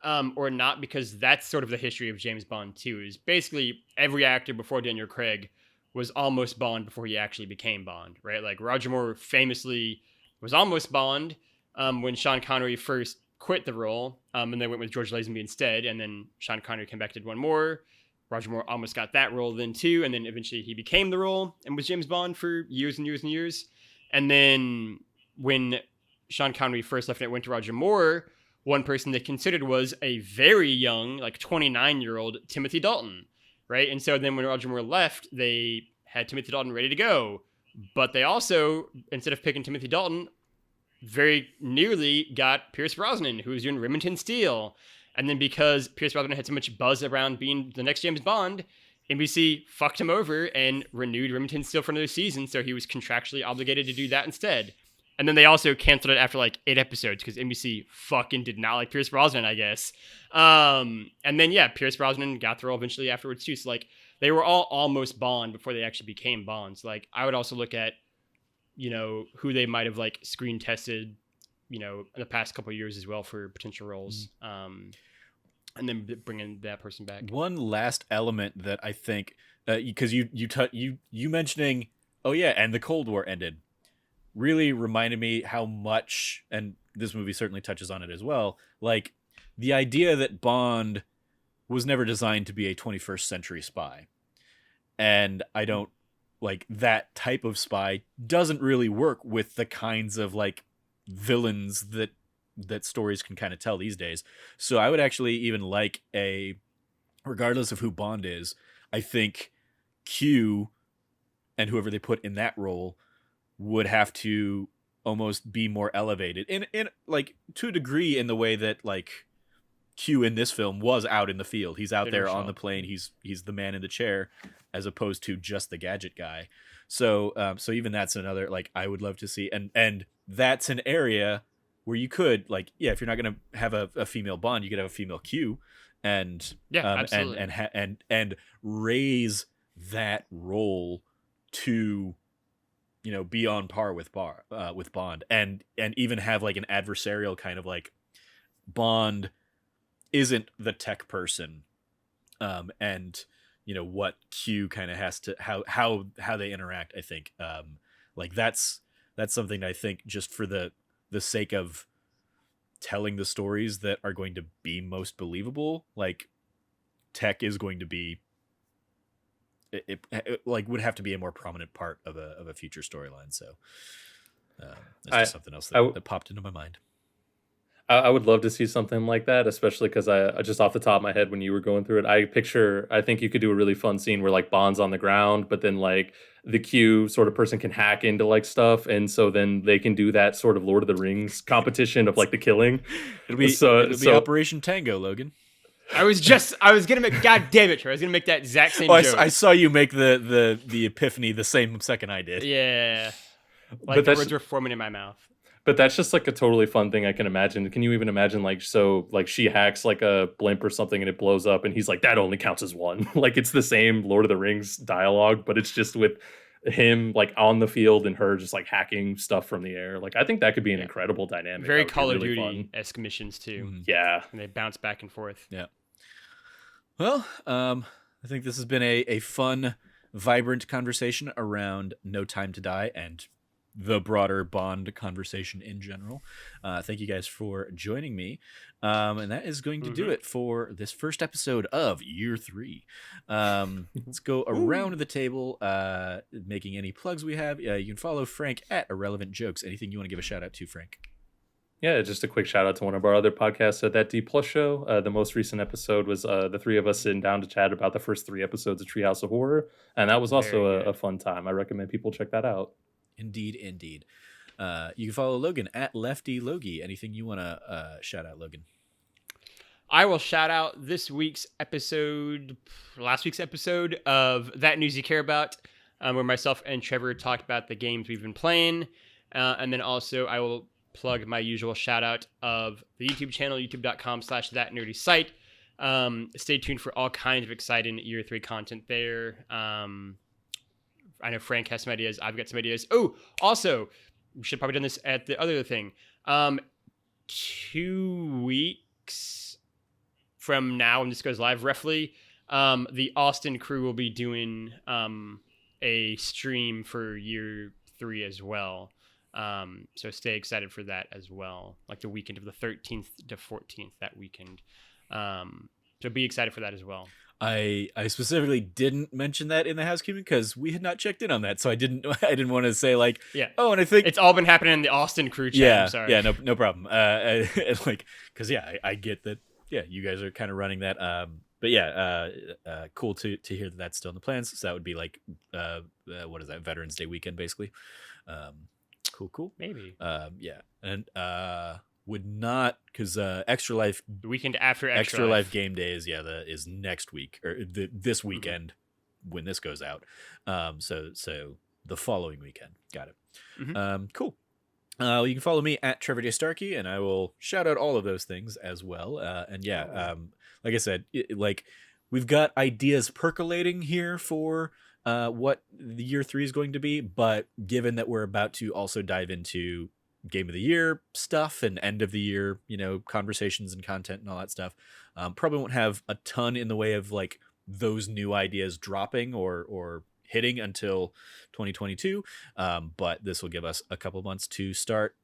or not, because that's sort of the history of James Bond too, is basically every actor before Daniel Craig was almost Bond before he actually became Bond, right? Like, Roger Moore famously was almost Bond when Sean Connery first quit the role, and they went with George Lazenby instead, and then Sean Connery came back, did one more. Roger Moore almost got that role then too, and then eventually he became the role and was James Bond for years and years and years. And then when Sean Connery first left and it went to Roger Moore, one person they considered was a very young, like, 29-year-old Timothy Dalton, right? And so then when Roger Moore left, they had Timothy Dalton ready to go, but they also, instead of picking Timothy Dalton, very nearly got Pierce Brosnan, who was doing Remington Steele. And then because Pierce Brosnan had so much buzz around being the next James Bond, NBC fucked him over and renewed Remington Steele for another season, so he was contractually obligated to do that instead. And then they also canceled it after, like, 8 episodes because NBC fucking did not like Pierce Brosnan, I guess. And then, yeah, Pierce Brosnan got the role eventually afterwards too. So, like, they were all almost Bond before they actually became Bonds. Like, I would also look at, you know, who they might have, like, screen tested, you know, in the past couple of years as well for potential roles, and then bringing that person back. One last element that I think, because you mentioning, oh yeah, and the Cold War ended, really reminded me how much, and this movie certainly touches on it as well, like, the idea that Bond was never designed to be a 21st century spy, and I don't, like, that type of spy doesn't really work with the kinds of, like, villains that stories can kind of tell these days. So I would actually even like regardless of who Bond is, I think Q and whoever they put in that role would have to almost be more elevated in like, to a degree, in the way that, like, Q in this film was out in the field. He's out there on the plane. He's the man in the chair, as opposed to just the gadget guy. So even that's another, like, I would love to see, and that's an area where you could, like, yeah, if you're not going to have a female Bond, you could have a female Q, and absolutely. and raise that role to, you know, be on par with Bond, and even have, like, an adversarial kind of, like, Bond isn't the tech person and what Q kind of has to how they interact. I think like that's something I think just for the sake of telling the stories that are going to be most believable, like tech is going to be it like would have to be a more prominent part of a future storyline. So that's just something else that popped into my mind. I would love to see something like that, especially because I just off the top of my head when you were going through it, I think you could do a really fun scene where like Bond's on the ground, but then like the Q sort of person can hack into like stuff, and so then they can do that sort of Lord of the Rings competition of like the killing. It'll be Operation Tango, Logan. I was gonna make, God damn it, Trevor, I was gonna make that exact same joke. I saw you make the epiphany the same second I did. Yeah, like the words were forming in my mouth. But that's just like a totally fun thing I can imagine. Can you even imagine like she hacks like a blimp or something and it blows up and he's like, that only counts as one. Like it's the same Lord of the Rings dialogue, but it's just with him like on the field and her just like hacking stuff from the air. Like I think that could be an incredible dynamic. Very Call of Duty-esque missions too. Mm-hmm. Yeah. And they bounce back and forth. Yeah. Well, I think this has been a fun, vibrant conversation around No Time to Die and the broader Bond conversation in general. Thank you guys for joining me. And that is going to do it for this first episode of Year 3. Let's go around the table, making any plugs we have. You can follow Frank at Irrelevant Jokes. Anything you want to give a shout out to, Frank? Yeah, just a quick shout out to one of our other podcasts, That D Plus Show. The most recent episode was the three of us sitting down to chat about the first 3 episodes of Treehouse of Horror. And that was also a fun time. I recommend people check that out. Indeed. You can follow Logan at Lefty Logie. Anything you want to shout out, Logan? I will shout out last week's episode of That News You Care About, where myself and Trevor talked about the games we've been playing. And then also I will plug my usual shout out of the YouTube channel, youtube.com/thatnerdysite. Stay tuned for all kinds of exciting Year 3 content there. I know Frank has some ideas. I've got some ideas. Oh, also, we should have probably done this at the other thing. 2 weeks from now, when this goes live, roughly, the Austin crew will be doing a stream for Year 3 as well. So stay excited for that as well. Like the weekend of the 13th to 14th, that weekend. So be excited for that as well. I specifically didn't mention that in the housekeeping because we had not checked in on that, so I didn't want to say like, oh, and I think it's all been happening in the Austin crew chat. Yeah, I'm sorry. Yeah, no problem. Like, because I get that. Yeah, you guys are kind of running that. But yeah, cool to hear that that's still in the plans. So that would be like, what is that? Veterans Day weekend, basically. Cool. Maybe. Yeah, and would not, because Extra Life, the weekend after Extra Life Game Day is is next week or this weekend when this goes out. So the following weekend. Got it. Cool. You can follow me at Trevor J. Starkey, and I will shout out all of those things as well. And yeah, like I said, like we've got ideas percolating here for what the Year 3 is going to be, but given that we're about to also dive into Game of the Year stuff and end of the year, conversations and content and all that stuff, probably won't have a ton in the way of like those new ideas dropping or hitting until 2022. But this will give us a couple months to start,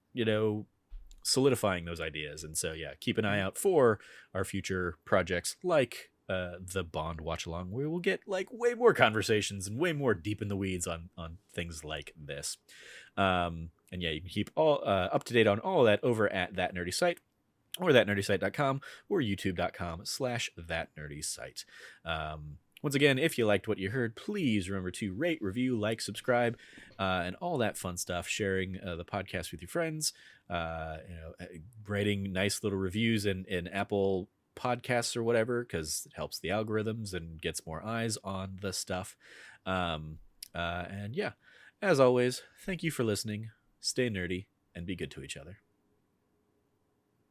solidifying those ideas. And so, yeah, keep an eye out for our future projects like the Bond watch along, where we'll get like way more conversations and way more deep in the weeds on things like this. And yeah, you can keep all up to date on all of that over at That Nerdy Site or thatnerdysite.com or youtube.com/thatnerdysite. Once again, if you liked what you heard, please remember to rate, review, like, subscribe, and all that fun stuff. Sharing the podcast with your friends, writing nice little reviews in Apple Podcasts or whatever, because it helps the algorithms and gets more eyes on the stuff. And yeah, as always, thank you for listening. Stay nerdy and be good to each other.